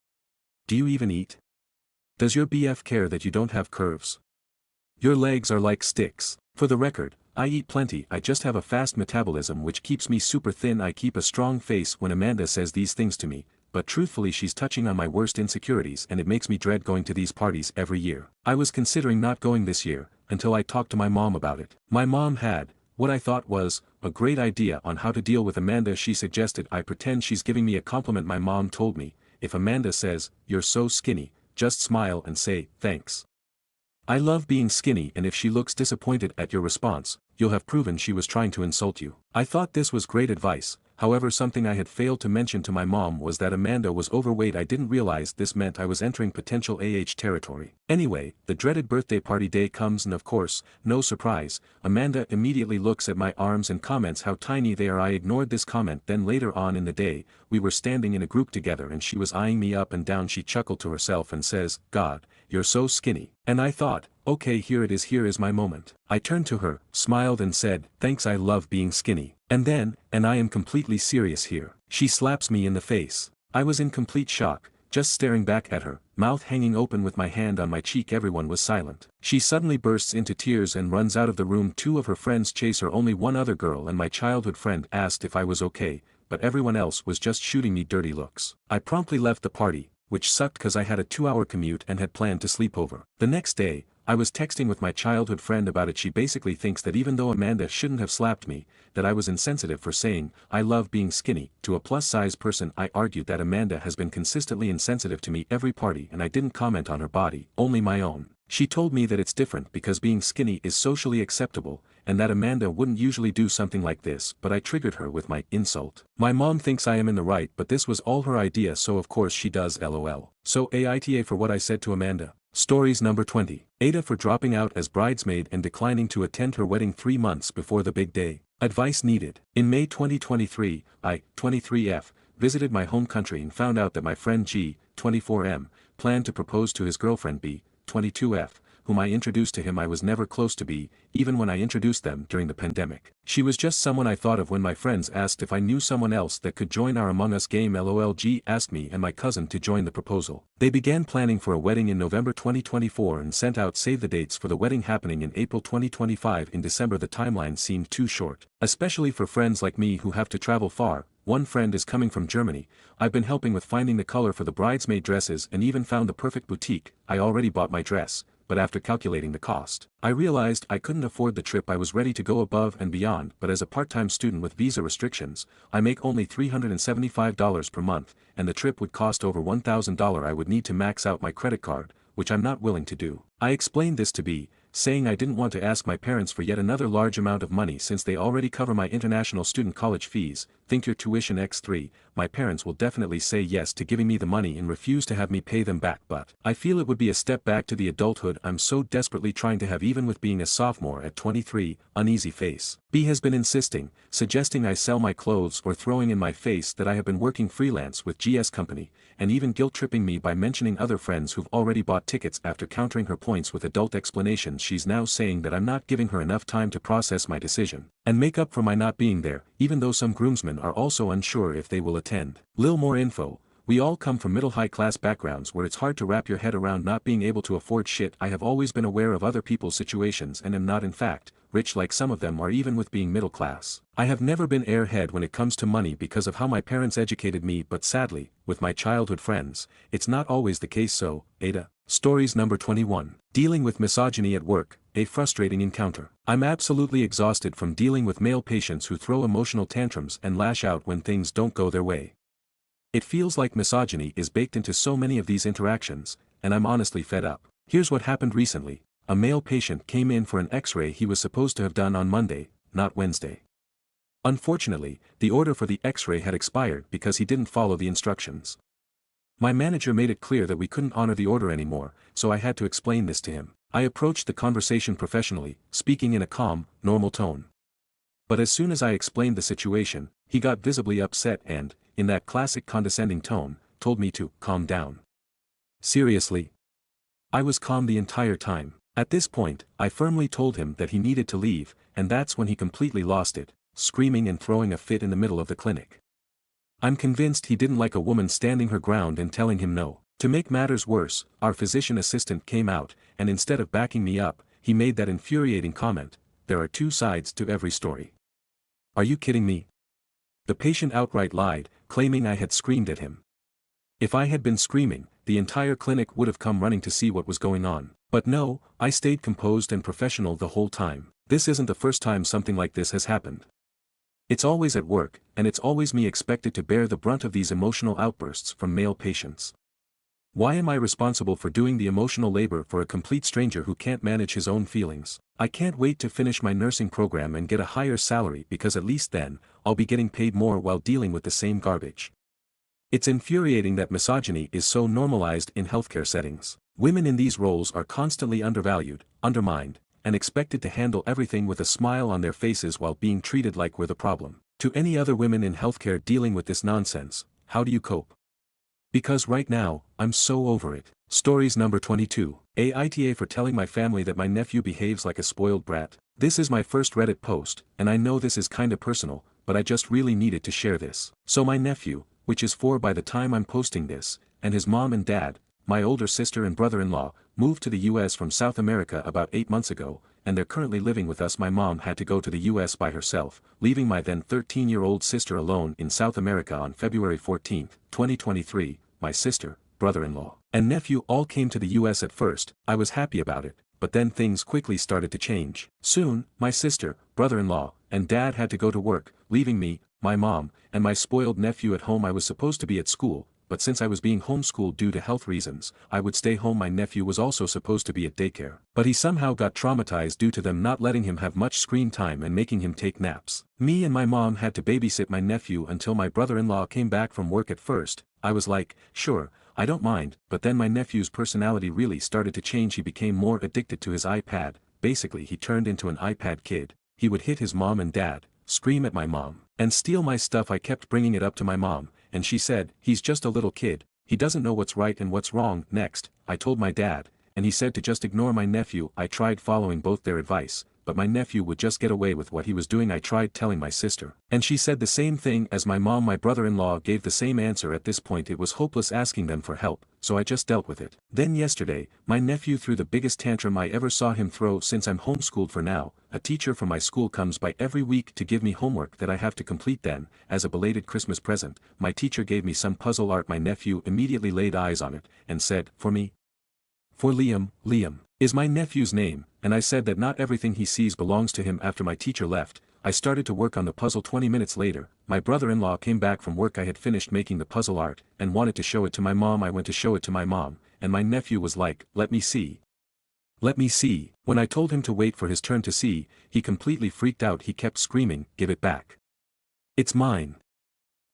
Do you even eat? Does your BF care that you don't have curves? Your legs are like sticks. For the record, I eat plenty, I just have a fast metabolism which keeps me super thin. I keep a strong face when Amanda says these things to me, but truthfully she's touching on my worst insecurities, and it makes me dread going to these parties every year. I was considering not going this year, until I talked to my mom about it. My mom had what I thought was a great idea on how to deal with Amanda. She suggested I pretend she's giving me a compliment. My mom told me, if Amanda says, "You're so skinny," just smile and say, "Thanks. I love being skinny," and if she looks disappointed at your response, you'll have proven she was trying to insult you. I thought this was great advice. However, something I had failed to mention to my mom was that Amanda was overweight. I didn't realize this meant I was entering potential territory. Anyway, the dreaded birthday party day comes, and of course, no surprise, Amanda immediately looks at my arms and comments how tiny they are. I ignored this comment. Then later on in the day, we were standing in a group together and she was eyeing me up and down. She chuckled to herself and says, "God, you're so skinny." And I thought, okay, here is my moment. I turned to her, smiled and said, thanks, I love being skinny. And I am completely serious here. She slaps me in the face. I was in complete shock, just staring back at her, mouth hanging open with my hand on my cheek. Everyone was silent. She suddenly bursts into tears and runs out of the room. Two of her friends chase her, only one other girl and my childhood friend asked if I was okay, but everyone else was just shooting me dirty looks. I promptly left the party, which sucked cause I had a 2-hour commute and had planned to sleep over. The next day, I was texting with my childhood friend about it. She basically thinks that even though Amanda shouldn't have slapped me, that I was insensitive for saying, I love being skinny, to a plus-size person. I argued that Amanda has been consistently insensitive to me every party and I didn't comment on her body, only my own. She told me that it's different because being skinny is socially acceptable, and that Amanda wouldn't usually do something like this, but I triggered her with my insult. My mom thinks I am in the right, but this was all her idea, so of course she does, lol. So Aita for what I said to Amanda. Stories number 20. Aita for dropping out as bridesmaid and declining to attend her wedding 3 months before the big day. Advice needed. In May 2023, I, 23F, visited my home country and found out that my friend G, 24M, planned to propose to his girlfriend B, 22F, whom I introduced to him. I was never close to B, even when I introduced them during the pandemic. She was just someone I thought of when my friends asked if I knew someone else that could join our Among Us game. LOL. G asked me and my cousin to join the proposal. They began planning for a wedding in November 2024 and sent out save the dates for the wedding happening in April 2025. In December the timeline seemed too short, especially for friends like me who have to travel far. One friend is coming from Germany. I've been helping with finding the color for the bridesmaid dresses and even found the perfect boutique. I already bought my dress, but after calculating the cost, I realized I couldn't afford the trip. I was ready to go above and beyond, but as a part-time student with visa restrictions, I make only $375 per month, and the trip would cost over $1,000. I would need to max out my credit card, which I'm not willing to do. I explained this to B, saying I didn't want to ask my parents for yet another large amount of money since they already cover my international student college fees. Think your tuition x3, my parents will definitely say yes to giving me the money and refuse to have me pay them back, but I feel it would be a step back to the adulthood I'm so desperately trying to have even with being a sophomore at 23, uneasy face. B has been insisting, suggesting I sell my clothes or throwing in my face that I have been working freelance with GS company, and even guilt-tripping me by mentioning other friends who've already bought tickets. After countering her points with adult explanations, she's now saying that I'm not giving her enough time to process my decision and make up for my not being there, even though some groomsmen are also unsure if they will attend. Lil more info. We all come from middle-high class backgrounds where it's hard to wrap your head around not being able to afford shit. I have always been aware of other people's situations and am not in fact rich like some of them are even with being middle class. I have never been airhead when it comes to money because of how my parents educated me, but sadly, with my childhood friends, it's not always the case. So, Aita. Stories number 21. Dealing with misogyny at work, a frustrating encounter. I'm absolutely exhausted from dealing with male patients who throw emotional tantrums and lash out when things don't go their way. It feels like misogyny is baked into so many of these interactions, and I'm honestly fed up. Here's what happened recently. A male patient came in for an X-ray he was supposed to have done on Monday, not Wednesday. Unfortunately, the order for the X-ray had expired because he didn't follow the instructions. My manager made it clear that we couldn't honor the order anymore, so I had to explain this to him. I approached the conversation professionally, speaking in a calm, normal tone. But as soon as I explained the situation, he got visibly upset and, in that classic condescending tone, told me to calm down. Seriously? I was calm the entire time. At this point, I firmly told him that he needed to leave, and that's when he completely lost it, screaming and throwing a fit in the middle of the clinic. I'm convinced he didn't like a woman standing her ground and telling him no. To make matters worse, our physician assistant came out, and instead of backing me up, he made that infuriating comment, "There are two sides to every story." Are you kidding me? The patient outright lied, claiming I had screamed at him. If I had been screaming, the entire clinic would have come running to see what was going on. But no, I stayed composed and professional the whole time. This isn't the first time something like this has happened. It's always at work, and it's always me expected to bear the brunt of these emotional outbursts from male patients. Why am I responsible for doing the emotional labor for a complete stranger who can't manage his own feelings? I can't wait to finish my nursing program and get a higher salary because at least then, I'll be getting paid more while dealing with the same garbage. It's infuriating that misogyny is so normalized in healthcare settings. Women in these roles are constantly undervalued, undermined, and expected to handle everything with a smile on their faces while being treated like we're the problem. To any other women in healthcare dealing with this nonsense, how do you cope? Because right now, I'm so over it. Stories number 22. Aita for telling my family that my nephew behaves like a spoiled brat. This is my first Reddit post, and I know this is kinda personal, but I just really needed to share this. So my nephew, which is 4 by the time I'm posting this, and his mom and dad, my older sister and brother-in-law, moved to the US from South America about 8 months ago, and they're currently living with us. My mom had to go to the US by herself, leaving my then 13-year-old sister alone in South America on February 14, 2023, my sister, brother-in-law, and nephew all came to the US at first. I was happy about it, but then things quickly started to change. Soon, my sister, brother-in-law, and dad had to go to work, leaving me, my mom, and my spoiled nephew at home. I was supposed to be at school, but since I was being homeschooled due to health reasons, I would stay home. My nephew was also supposed to be at daycare, but he somehow got traumatized due to them not letting him have much screen time and making him take naps. Me and my mom had to babysit my nephew until my brother-in-law came back from work. At first, I was like, sure, I don't mind, but then my nephew's personality really started to change. He became more addicted to his iPad. Basically, he turned into an iPad kid. He would hit his mom and dad, scream at my mom, and steal my stuff. I kept bringing it up to my mom, and she said, he's just a little kid, he doesn't know what's right and what's wrong. Next, I told my dad, and he said to just ignore my nephew. I tried following both their advice, but my nephew would just get away with what he was doing. I tried telling my sister, and she said the same thing as my mom. My brother-in-law gave the same answer. At this point it was hopeless asking them for help, so I just dealt with it. Then yesterday, my nephew threw the biggest tantrum I ever saw him throw. Since I'm homeschooled for now, a teacher from my school comes by every week to give me homework that I have to complete. Then, as a belated Christmas present, my teacher gave me some puzzle art. My nephew immediately laid eyes on it, and said, for me? For Liam. Liam is my nephew's name, and I said that not everything he sees belongs to him. After my teacher left, I started to work on the puzzle. 20 minutes later, my brother-in-law came back from work. I had finished making the puzzle art, and wanted to show it to my mom. I went to show it to my mom, and my nephew was like, let me see. Let me see. When I told him to wait for his turn to see, he completely freaked out. He kept screaming, give it back. It's mine.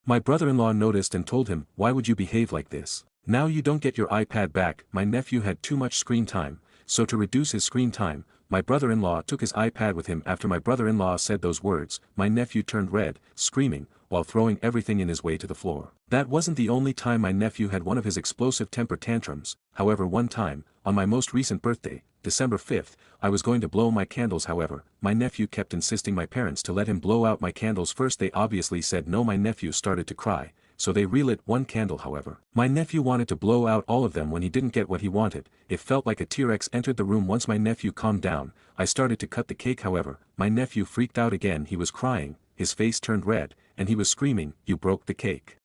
My brother-in-law noticed and told him, why would you behave like this? Now you don't get your iPad back. My nephew had too much screen time, so to reduce his screen time, my brother-in-law took his iPad with him. After my brother-in-law said those words, my nephew turned red, screaming, while throwing everything in his way to the floor. That wasn't the only time my nephew had one of his explosive temper tantrums. However, one time, on my most recent birthday, December 5th, I was going to blow my candles. However, my nephew kept insisting my parents to let him blow out my candles first. They obviously said no. My nephew started to cry, so they relit one candle. However, my nephew wanted to blow out all of them. When he didn't get what he wanted, it felt like a T-Rex entered the room. Once my nephew calmed down, I started to cut the cake. However, my nephew freaked out again. He was crying, his face turned red, and he was screaming, you broke the cake.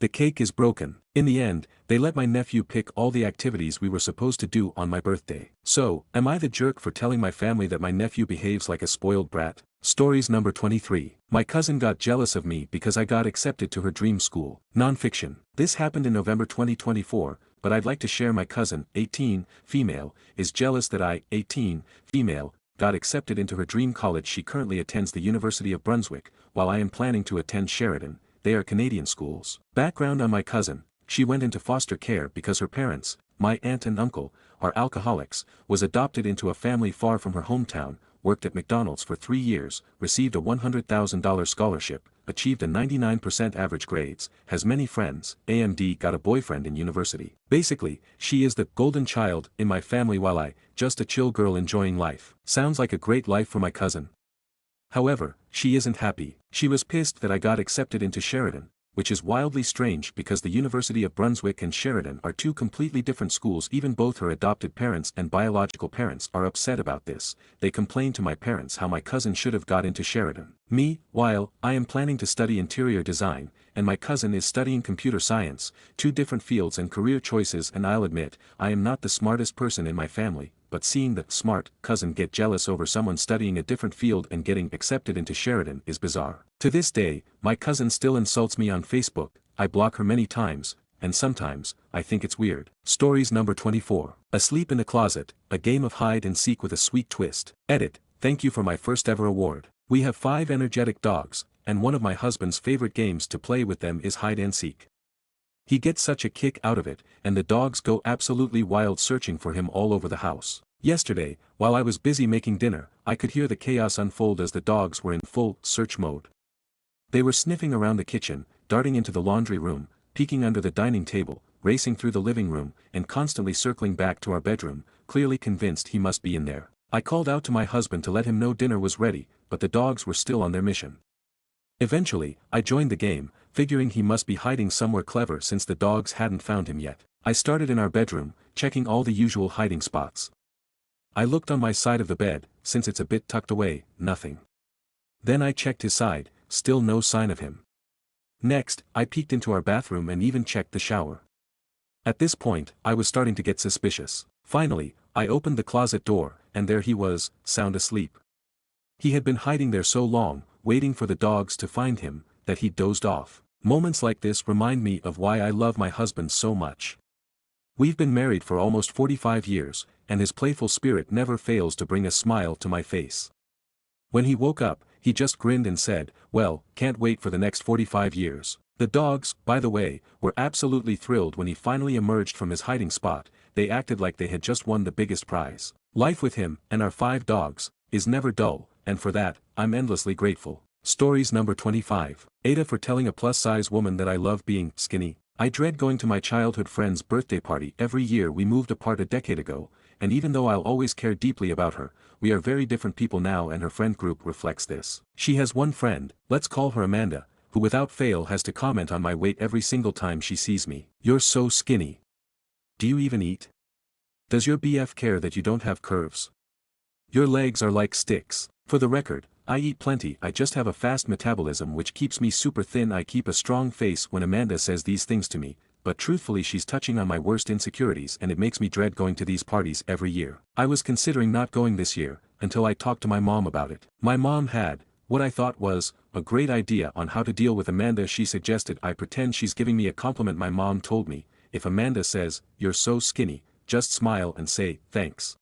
The cake is broken. In the end, they let my nephew pick all the activities we were supposed to do on my birthday. So, am I the jerk for telling my family that my nephew behaves like a spoiled brat? Stories number 23. My cousin got jealous of me because I got accepted to her dream school. Nonfiction. This happened in November 2024, but I'd like to share. My cousin, 18, female, is jealous that I, 18, female, got accepted into her dream college. She currently attends the University of Brunswick, while I am planning to attend Sheridan. They are Canadian schools. Background on my cousin: she went into foster care because her parents, my aunt and uncle, are alcoholics, was adopted into a family far from her hometown, worked at McDonald's for 3 years, received a $100,000 scholarship, achieved a 99% average grades, has many friends, AMD got a boyfriend in university. Basically, she is the golden child in my family while I, just a chill girl enjoying life. Sounds like a great life for my cousin. However, she isn't happy. She was pissed that I got accepted into Sheridan, which is wildly strange because the University of Brunswick and Sheridan are two completely different schools. Even both her adopted parents and biological parents are upset about this. They complained to my parents how my cousin should have got into Sheridan. Me, while I am planning to study interior design, and my cousin is studying computer science, two different fields and career choices, and I'll admit, I am not the smartest person in my family, but seeing the smart cousin get jealous over someone studying a different field and getting accepted into Sheridan is bizarre. To this day, my cousin still insults me on Facebook. I block her many times, and sometimes, I think it's weird. Stories number 24. Asleep in the Closet, a game of hide and seek with a sweet twist. Edit: thank you for my first ever award. We have 5 energetic dogs, and one of my husband's favorite games to play with them is hide and seek. He gets such a kick out of it, and the dogs go absolutely wild searching for him all over the house. Yesterday, while I was busy making dinner, I could hear the chaos unfold as the dogs were in full search mode. They were sniffing around the kitchen, darting into the laundry room, peeking under the dining table, racing through the living room, and constantly circling back to our bedroom, clearly convinced he must be in there. I called out to my husband to let him know dinner was ready, but the dogs were still on their mission. Eventually, I joined the game, figuring he must be hiding somewhere clever since the dogs hadn't found him yet. I started in our bedroom, checking all the usual hiding spots. I looked on my side of the bed, since it's a bit tucked away, nothing. Then I checked his side, still no sign of him. Next, I peeked into our bathroom and even checked the shower. At this point, I was starting to get suspicious. Finally, I opened the closet door, and there he was, sound asleep. He had been hiding there so long, waiting for the dogs to find him, that he dozed off. Moments like this remind me of why I love my husband so much. We've been married for almost 45 years, and his playful spirit never fails to bring a smile to my face. When he woke up, he just grinned and said, "Well, can't wait for the next 45 years. The dogs, by the way, were absolutely thrilled when he finally emerged from his hiding spot. They acted like they had just won the biggest prize. Life with him, and our 5 dogs, is never dull, and for that, I'm endlessly grateful." Stories number 25. Aita for telling a plus-size woman that I love being skinny. I dread going to my childhood friend's birthday party every year. We moved apart a decade ago, and even though I'll always care deeply about her, we are very different people now, and her friend group reflects this. She has one friend, let's call her Amanda, who without fail has to comment on my weight every single time she sees me. "You're so skinny. Do you even eat? Does your BF care that you don't have curves? Your legs are like sticks." For the record, I eat plenty, I just have a fast metabolism which keeps me super thin. I keep a strong face when Amanda says these things to me, but truthfully she's touching on my worst insecurities, and it makes me dread going to these parties every year. I was considering not going this year, until I talked to my mom about it. My mom had, what I thought was, a great idea on how to deal with Amanda. She suggested I pretend she's giving me a compliment. My mom told me, if Amanda says, "You're so skinny," just smile and say, "Thanks.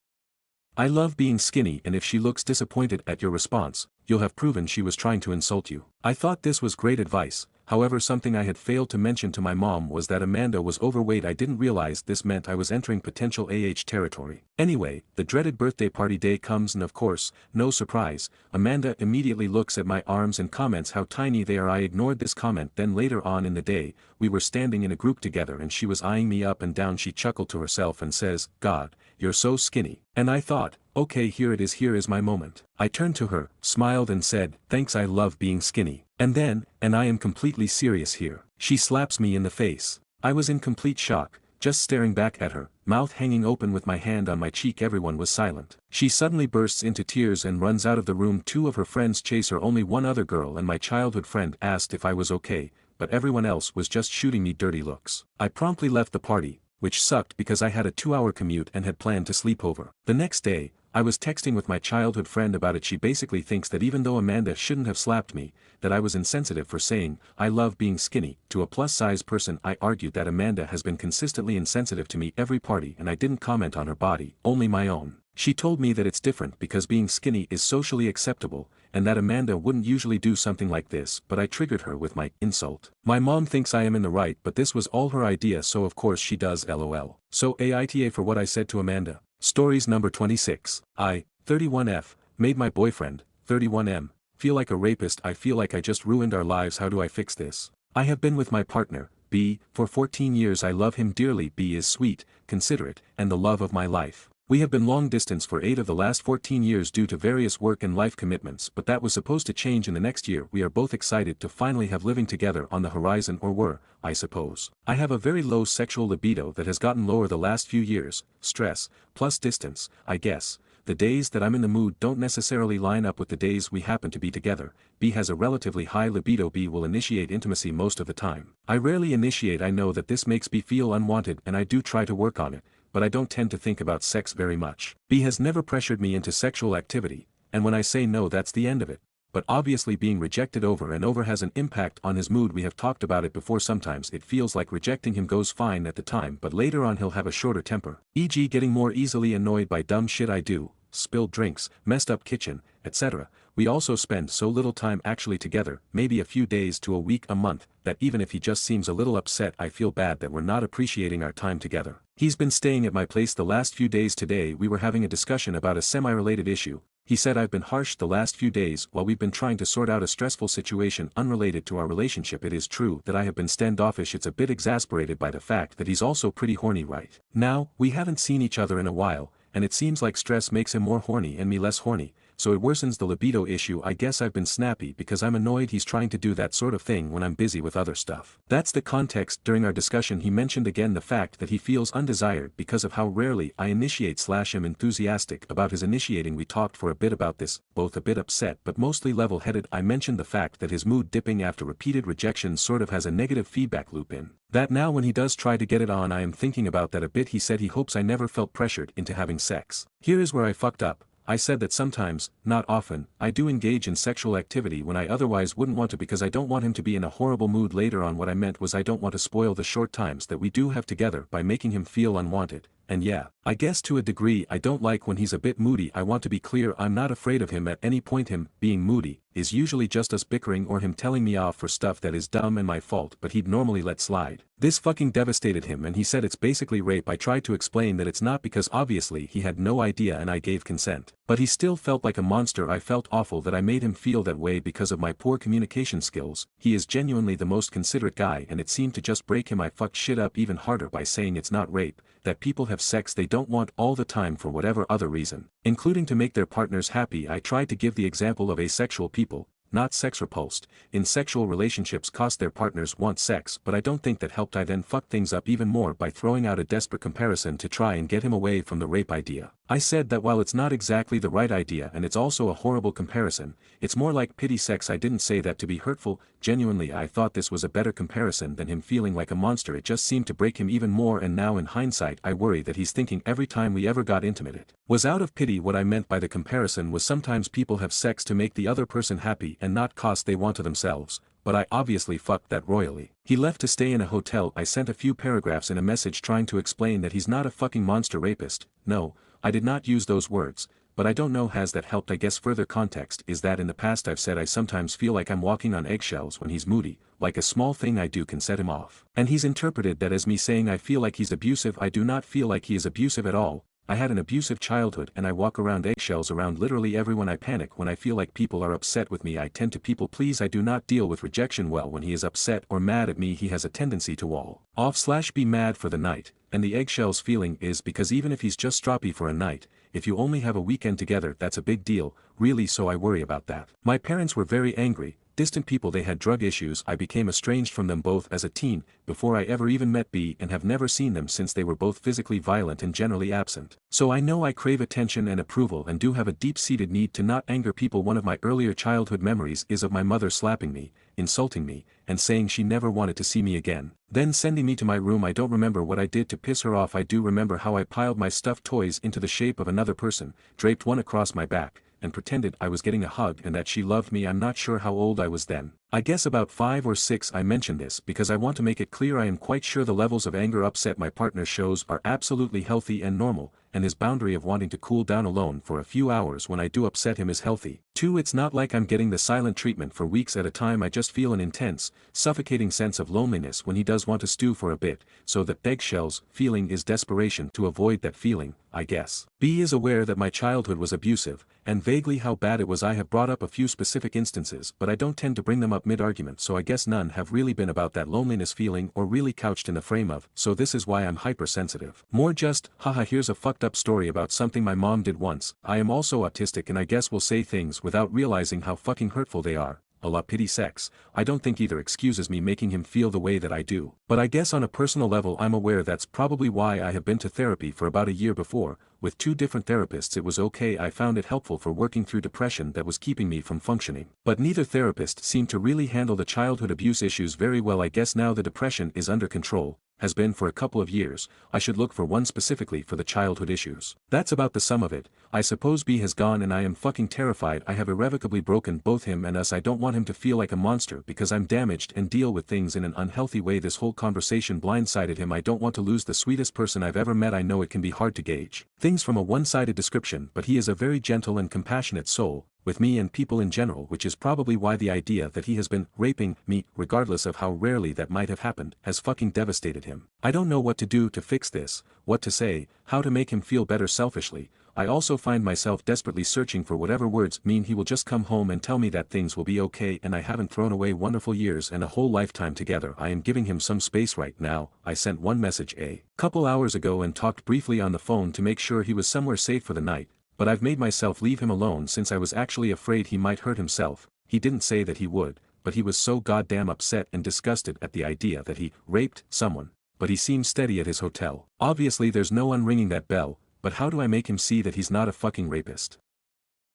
I love being skinny," and if she looks disappointed at your response, you'll have proven she was trying to insult you. I thought this was great advice. However, something I had failed to mention to my mom was that Amanda was overweight. I didn't realize this meant I was entering potential territory. Anyway, the dreaded birthday party day comes, and of course, no surprise, Amanda immediately looks at my arms and comments how tiny they are. I ignored this comment. Then later on in the day, we were standing in a group together and she was eyeing me up and down. She chuckled to herself and says, "God, you're so skinny." And I thought, okay, here is my moment. I turned to her, smiled and said, "Thanks, I love being skinny." And then, and I am completely serious here, she slaps me in the face. I was in complete shock, just staring back at her, mouth hanging open with my hand on my cheek. Everyone was silent. She suddenly bursts into tears and runs out of the room. 2 of her friends chase her, only one other girl and my childhood friend asked if I was okay, but everyone else was just shooting me dirty looks. I promptly left the party, which sucked because I had a 2-hour commute and had planned to sleep over. The next day, I was texting with my childhood friend about it. She basically thinks that even though Amanda shouldn't have slapped me, that I was insensitive for saying, "I love being skinny," to a plus-size person. I argued that Amanda has been consistently insensitive to me every party and I didn't comment on her body, only my own. She told me that it's different because being skinny is socially acceptable, and that Amanda wouldn't usually do something like this, but I triggered her with my insult. My mom thinks I am in the right, but this was all her idea, so of course she does, lol. So Aita for what I said to Amanda. Stories number 26. I, 31F, made my boyfriend, 31M, feel like a rapist. I feel like I just ruined our lives. How do I fix this? I have been with my partner, B, for 14 years. I love him dearly. B is sweet, considerate, and the love of my life. We have been long distance for 8 of the last 14 years due to various work and life commitments, but that was supposed to change in the next year. We are both excited to finally have living together on the horizon, or were, I suppose. I have a very low sexual libido that has gotten lower the last few years, stress, plus distance, I guess. The days that I'm in the mood don't necessarily line up with the days we happen to be together. B has a relatively high libido. B will initiate intimacy most of the time. I rarely initiate. I know that this makes B feel unwanted and I do try to work on it, but I don't tend to think about sex very much. B has never pressured me into sexual activity, and when I say no, that's the end of it. But obviously being rejected over and over has an impact on his mood. We have talked about it before. Sometimes it feels like rejecting him goes fine at the time, but later on he'll have a shorter temper. E.g. getting more easily annoyed by dumb shit I do, spilled drinks, messed up kitchen, etc. We also spend so little time actually together, maybe a few days to a week, a month, that even if he just seems a little upset I feel bad that we're not appreciating our time together. He's been staying at my place the last few days. Today we were having a discussion about a semi-related issue, He said I've been harsh the last few days while we've been trying to sort out a stressful situation unrelated to our relationship. It is true that I have been standoffish. It's a bit exasperated by the fact that he's also pretty horny right now. We haven't seen each other in a while, and it seems like stress makes him more horny and me less horny, so it worsens the libido issue. I guess I've been snappy because I'm annoyed he's trying to do that sort of thing when I'm busy with other stuff. That's the context. During our discussion he mentioned again the fact that he feels undesired because of how rarely I initiate / am enthusiastic about his initiating. We talked for a bit about this, both a bit upset but mostly level-headed. I mentioned the fact that his mood dipping after repeated rejection sort of has a negative feedback loop in that now when he does try to get it on. I am thinking about that a bit. He said he hopes I never felt pressured into having sex. Here is where I fucked up. I said that sometimes, not often, I do engage in sexual activity when I otherwise wouldn't want to because I don't want him to be in a horrible mood later on. What I meant was I don't want to spoil the short times that we do have together by making him feel unwanted. And yeah, I guess to a degree I don't like when he's a bit moody. I want to be clear, I'm not afraid of him at any point. Him being moody is usually just us bickering or him telling me off for stuff that is dumb and my fault but he'd normally let slide. This fucking devastated him and he said it's basically rape. I tried to explain that it's not because obviously he had no idea and I gave consent. But he still felt like a monster. I felt awful that I made him feel that way because of my poor communication skills. He is genuinely the most considerate guy and it seemed to just break him. I fucked shit up even harder by saying it's not rape, that people have sex they don't want all the time for whatever other reason, including to make their partners happy. I tried to give the example of asexual people, not sex repulsed, in sexual relationships cause their partners want sex, but I don't think that helped. I then fucked things up even more by throwing out a desperate comparison to try and get him away from the rape idea. I said that while it's not exactly the right idea and it's also a horrible comparison, it's more like pity sex. I didn't say that to be hurtful. Genuinely I thought this was a better comparison than him feeling like a monster. It just seemed to break him even more and now in hindsight I worry that he's thinking every time we ever got intimate it was out of pity. What I meant by the comparison was sometimes people have sex to make the other person happy and not cost they want to themselves, but I obviously fucked that royally. He left to stay in a hotel. I sent a few paragraphs in a message trying to explain that he's not a fucking monster rapist. No, I did not use those words, but I don't know has that helped. I guess further context is that in the past I've said I sometimes feel like I'm walking on eggshells when he's moody, like a small thing I do can set him off. And he's interpreted that as me saying I feel like he's abusive. I do not feel like he is abusive at all. I had an abusive childhood and I walk around eggshells around literally everyone. I panic when I feel like people are upset with me. I tend to people please. I do not deal with rejection well. When he is upset or mad at me he has a tendency to wall off / be mad for the night, and the eggshells feeling is because even if he's just stroppy for a night, if you only have a weekend together that's a big deal, really, so I worry about that. My parents were very angry, distant people. They had drug issues. I became estranged from them both as a teen, before I ever even met B, and have never seen them since. They were both physically violent and generally absent. So I know I crave attention and approval and do have a deep-seated need to not anger people. One of my earlier childhood memories is of my mother slapping me, insulting me, and saying she never wanted to see me again, then sending me to my room. I don't remember what I did to piss her off. I do remember how I piled my stuffed toys into the shape of another person, draped one across my back, and pretended I was getting a hug and that she loved me. I'm not sure how old I was then. I guess about 5 or 6. I mention this because I want to make it clear I am quite sure the levels of anger upset my partner shows are absolutely healthy and normal, and his boundary of wanting to cool down alone for a few hours when I do upset him is healthy. 2. It's not like I'm getting the silent treatment for weeks at a time. I just feel an intense, suffocating sense of loneliness when he does want to stew for a bit, so that eggshells feeling is desperation to avoid that feeling, I guess. B is aware that my childhood was abusive, and vaguely how bad it was. I have brought up a few specific instances but I don't tend to bring them up mid-argument, so I guess none have really been about that loneliness feeling or really couched in the frame of, so this is why I'm hypersensitive. More just, haha, here's a fucked up story about something my mom did once. I am also autistic and I guess will say things without realizing how fucking hurtful they are. A la pity sex. I don't think either excuses me making him feel the way that I do. But I guess on a personal level I'm aware that's probably why I have been to therapy for about a year before, with 2 different therapists. It was okay. I found it helpful for working through depression that was keeping me from functioning. But neither therapist seemed to really handle the childhood abuse issues very well. I guess now the depression is under control, has been for a couple of years. I should look for one specifically for the childhood issues. That's about the sum of it. I suppose B has gone and I am fucking terrified. I have irrevocably broken both him and us. I don't want him to feel like a monster because I'm damaged and deal with things in an unhealthy way. This whole conversation blindsided him. I don't want to lose the sweetest person I've ever met. I know it can be hard to gauge things from a one-sided description, but he is a very gentle and compassionate soul, with me and people in general, which is probably why the idea that he has been raping me, regardless of how rarely that might have happened, has fucking devastated him. I don't know what to do to fix this, what to say, how to make him feel better. Selfishly, I also find myself desperately searching for whatever words mean he will just come home and tell me that things will be okay and I haven't thrown away wonderful years and a whole lifetime together. I am giving him some space right now. I sent one message a couple hours ago and talked briefly on the phone to make sure he was somewhere safe for the night, but I've made myself leave him alone since I was actually afraid he might hurt himself. He didn't say that he would, but he was so goddamn upset and disgusted at the idea that he raped someone, but he seemed steady at his hotel. Obviously there's no unringing that bell, but how do I make him see that he's not a fucking rapist?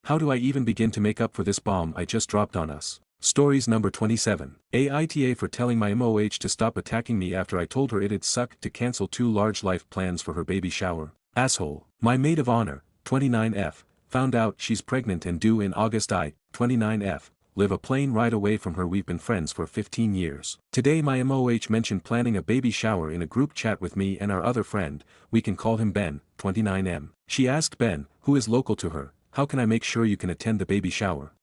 How do I even begin to make up for this bomb I just dropped on us? Stories number 27. Aita for telling my MOH to stop attacking me after I told her it'd suck to cancel 2 large life plans for her baby shower. Asshole. My maid of honor, 29F, found out she's pregnant and due in August. I, 29F, live a plane ride away from her. We've been friends for 15 years. Today my MOH mentioned planning a baby shower in a group chat with me and our other friend, we can call him Ben, 29M. She asked Ben, who is local to her, how can I make sure you can attend the baby shower?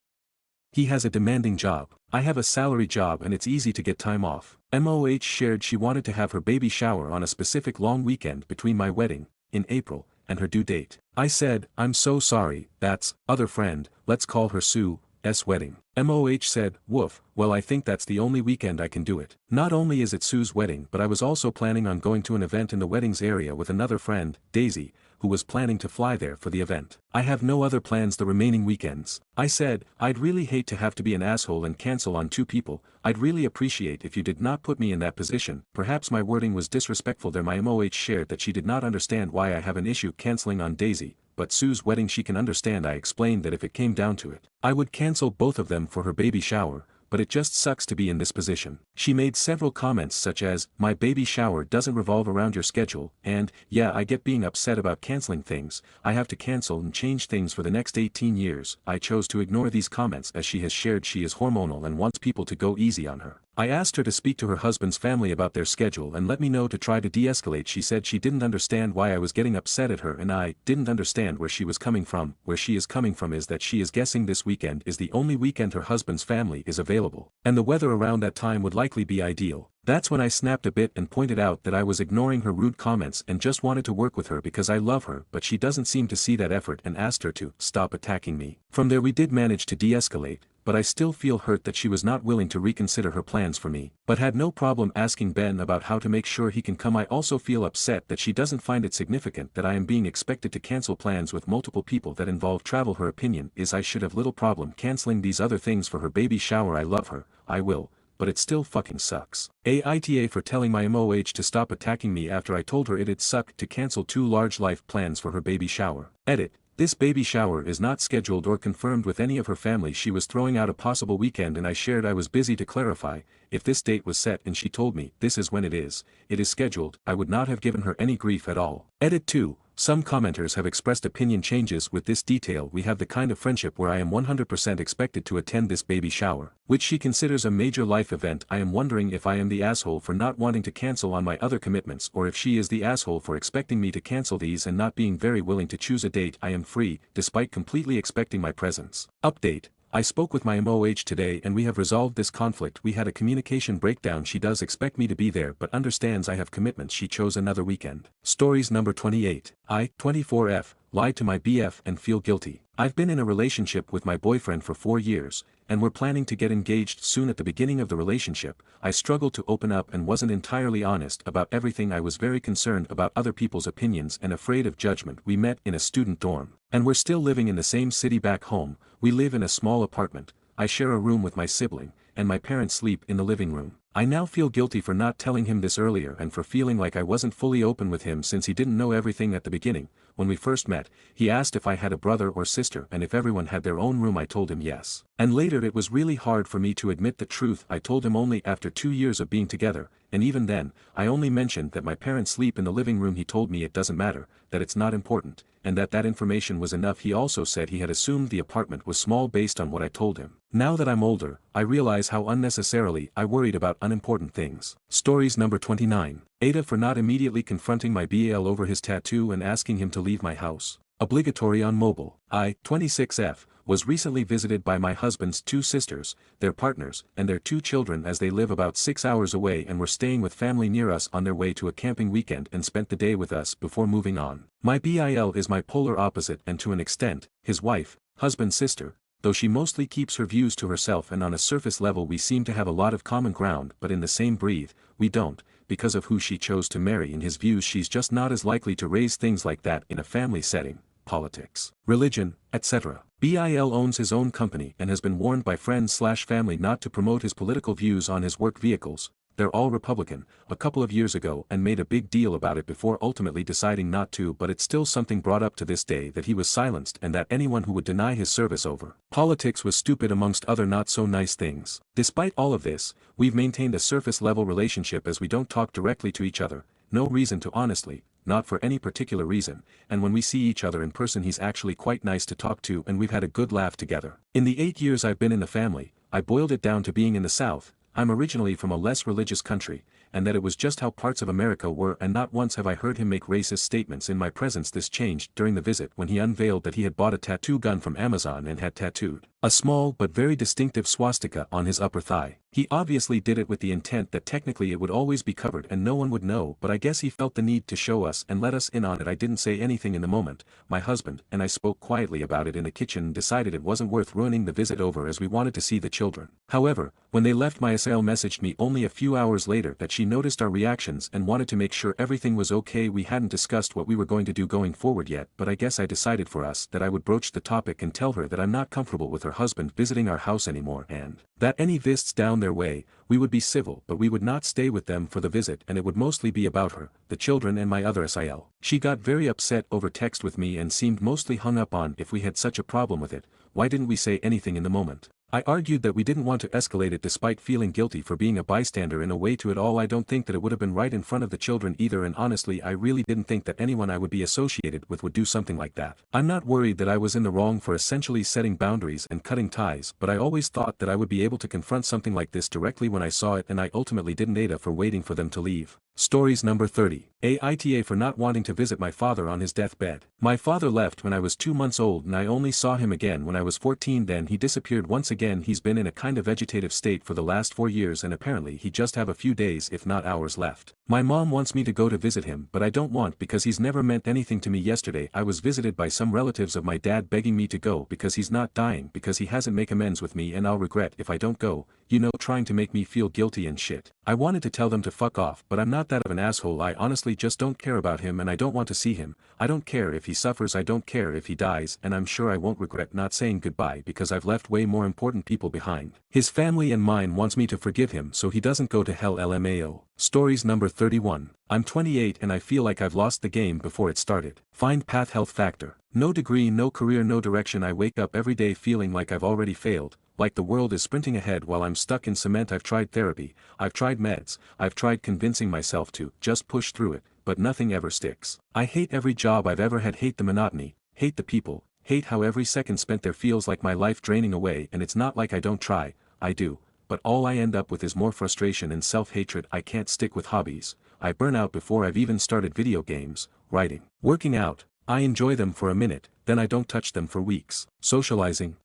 He has a demanding job. I have a salary job and it's easy to get time off. MOH shared she wanted to have her baby shower on a specific long weekend between my wedding, in April, and her due date. I said, I'm so sorry, that's, other friend, let's call her Sue's wedding. MOH said, woof, well I think that's the only weekend I can do it. Not only is it Sue's wedding but I was also planning on going to an event in the weddings area with another friend, Daisy, who was planning to fly there for the event. I have no other plans the remaining weekends. I said, I'd really hate to have to be an asshole and cancel on 2 people, I'd really appreciate if you did not put me in that position. Perhaps my wording was disrespectful there. My MOH shared that she did not understand why I have an issue canceling on Daisy, but Sue's wedding she can understand. I explained that if it came down to it, I would cancel both of them for her baby shower, but it just sucks to be in this position. She made several comments such as, my baby shower doesn't revolve around your schedule, and, yeah I get being upset about canceling things, I have to cancel and change things for the next 18 years. I chose to ignore these comments as she has shared she is hormonal and wants people to go easy on her. I asked her to speak to her husband's family about their schedule and let me know to try to de-escalate. She said she didn't understand why I was getting upset at her and I didn't understand where she was coming from. Where she is coming from is that she is guessing this weekend is the only weekend her husband's family is available, and the weather around that time would likely be ideal. That's when I snapped a bit and pointed out that I was ignoring her rude comments and just wanted to work with her because I love her, but she doesn't seem to see that effort and asked her to stop attacking me. From there we did manage to de-escalate, but I still feel hurt that she was not willing to reconsider her plans for me, but had no problem asking Ben about how to make sure he can come. I also feel upset that she doesn't find it significant that I am being expected to cancel plans with multiple people that involve travel. Her opinion is I should have little problem canceling these other things for her baby shower. I love her, I will, but it still fucking sucks. Aita for telling my MOH to stop attacking me after I told her it'd suck to cancel 2 large life plans for her baby shower. Edit. This baby shower is not scheduled or confirmed with any of her family. She was throwing out a possible weekend and I shared I was busy to clarify, if this date was set and she told me this is when it is scheduled, I would not have given her any grief at all. Edit 2. Some commenters have expressed opinion changes with this detail. We have the kind of friendship where I am 100% expected to attend this baby shower, which she considers a major life event. I am wondering if I am the asshole for not wanting to cancel on my other commitments or if she is the asshole for expecting me to cancel these and not being very willing to choose a date. I am free, despite completely expecting my presence. Update. I spoke with my MOH today and we have resolved this conflict. We had a communication breakdown. She does expect me to be there but understands I have commitments. She chose another weekend. Stories number 28. I, 24F, lied to my BF and feel guilty. I've been in a relationship with my boyfriend for 4 years, and we're planning to get engaged soon. At the beginning of the relationship, I struggled to open up and wasn't entirely honest about everything. I was very concerned about other people's opinions and afraid of judgment. We met in a student dorm, and we're still living in the same city back home. We live in a small apartment. I share a room with my sibling, and my parents sleep in the living room. I now feel guilty for not telling him this earlier and for feeling like I wasn't fully open with him since he didn't know everything at the beginning. When we first met, he asked if I had a brother or sister and if everyone had their own room. I told him yes. And later it was really hard for me to admit the truth. I told him only after 2 years of being together, and even then, I only mentioned that my parents sleep in the living room. He told me it doesn't matter, that it's not important, and that information was enough. He also said he had assumed the apartment was small based on what I told him. Now that I'm older, I realize how unnecessarily I worried about unimportant things. Stories number 29. Aita for not immediately confronting my BL over his tattoo and asking him to leave my house. Obligatory on mobile. I, 26F, was recently visited by my husband's two sisters, their partners, and their two children as they live about 6 hours away and were staying with family near us on their way to a camping weekend and spent the day with us before moving on. My BIL is my polar opposite and to an extent, his wife, husband's sister, though she mostly keeps her views to herself and on a surface level we seem to have a lot of common ground but in the same breath, we don't, because of who she chose to marry. In his views she's just not as likely to raise things like that in a family setting, politics, religion, etc. BIL owns his own company and has been warned by friends/family not to promote his political views on his work vehicles, they're all Republican, a couple of years ago and made a big deal about it before ultimately deciding not to, but it's still something brought up to this day that he was silenced and that anyone who would deny his service over politics was stupid amongst other not so nice things. Despite all of this, we've maintained a surface level relationship as we don't talk directly to each other, no reason to honestly, not for any particular reason, and when we see each other in person he's actually quite nice to talk to and we've had a good laugh together. In the 8 years I've been in the family, I boiled it down to being in the South. I'm originally from a less religious country, and that it was just how parts of America were, and not once have I heard him make racist statements in my presence. This changed during the visit when he unveiled that he had bought a tattoo gun from Amazon and had tattooed a small but very distinctive swastika on his upper thigh. He obviously did it with the intent that technically it would always be covered and no one would know, but I guess he felt the need to show us and let us in on it. I didn't say anything in the moment. My husband and I spoke quietly about it in the kitchen and decided it wasn't worth ruining the visit over as we wanted to see the children. However, when they left, my SL messaged me only a few hours later that she noticed our reactions and wanted to make sure everything was okay. We hadn't discussed what we were going to do going forward yet, but I guess I decided for us that I would broach the topic and tell her that I'm not comfortable with her husband visiting our house anymore and that any visits down their way, we would be civil but we would not stay with them for the visit and it would mostly be about her, the children and my other SIL. She got very upset over text with me and seemed mostly hung up on if we had such a problem with it, why didn't we say anything in the moment? I argued that we didn't want to escalate it despite feeling guilty for being a bystander in a way to it all. I don't think that it would have been right in front of the children either, and honestly I really didn't think that anyone I would be associated with would do something like that. I'm not worried that I was in the wrong for essentially setting boundaries and cutting ties, but I always thought that I would be able to confront something like this directly when I saw it, and I ultimately didn't. Ada for waiting for them to leave. Stories number 30. Aita for not wanting to visit my father on his deathbed. My father left when I was 2 months old and I only saw him again when I was 14. Then he disappeared once again. He's been in a kind of vegetative state for the last 4 years and apparently he just have a few days if not hours left. My mom wants me to go to visit him but I don't want because he's never meant anything to me. Yesterday I was visited by some relatives of my dad begging me to go because he's not dying, because he hasn't make amends with me and I'll regret if I don't go, you know, trying to make me feel guilty and shit. I wanted to tell them to fuck off but I'm not that of an asshole. I honestly just don't care about him and I don't want to see him. I don't care if he suffers, I don't care if he dies, and I'm sure I won't regret not saying goodbye because I've left way more important people behind. His family and mine wants me to forgive him so he doesn't go to hell. LMAO. Stories number 31. I'm 28 and I feel like I've lost the game before it started. Find path. Health factor. No degree, no career, no direction. I wake up every day feeling like I've already failed, like the world is sprinting ahead while I'm stuck in cement. I've tried therapy, I've tried meds, I've tried convincing myself to just push through it, but nothing ever sticks. I hate every job I've ever had, hate the monotony, hate the people, hate how every second spent there feels like my life draining away. And it's not like I don't try, I do, but all I end up with is more frustration and self-hatred. I can't stick with hobbies, I burn out before I've even started. Video games, writing, working out, I enjoy them for a minute, then I don't touch them for weeks. Socializing,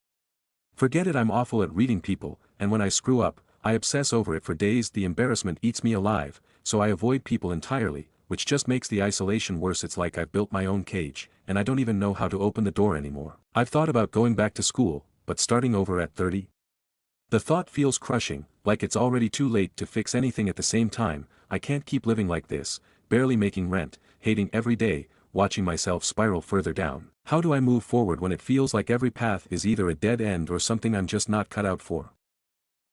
forget it. I'm awful at reading people, and when I screw up, I obsess over it for days. The embarrassment eats me alive, so I avoid people entirely, which just makes the isolation worse. It's like I've built my own cage, and I don't even know how to open the door anymore. I've thought about going back to school, but starting over at 30? The thought feels crushing, like it's already too late to fix anything. At the same time, I can't keep living like this, barely making rent, hating every day, watching myself spiral further down. How do I move forward when it feels like every path is either a dead end or something I'm just not cut out for?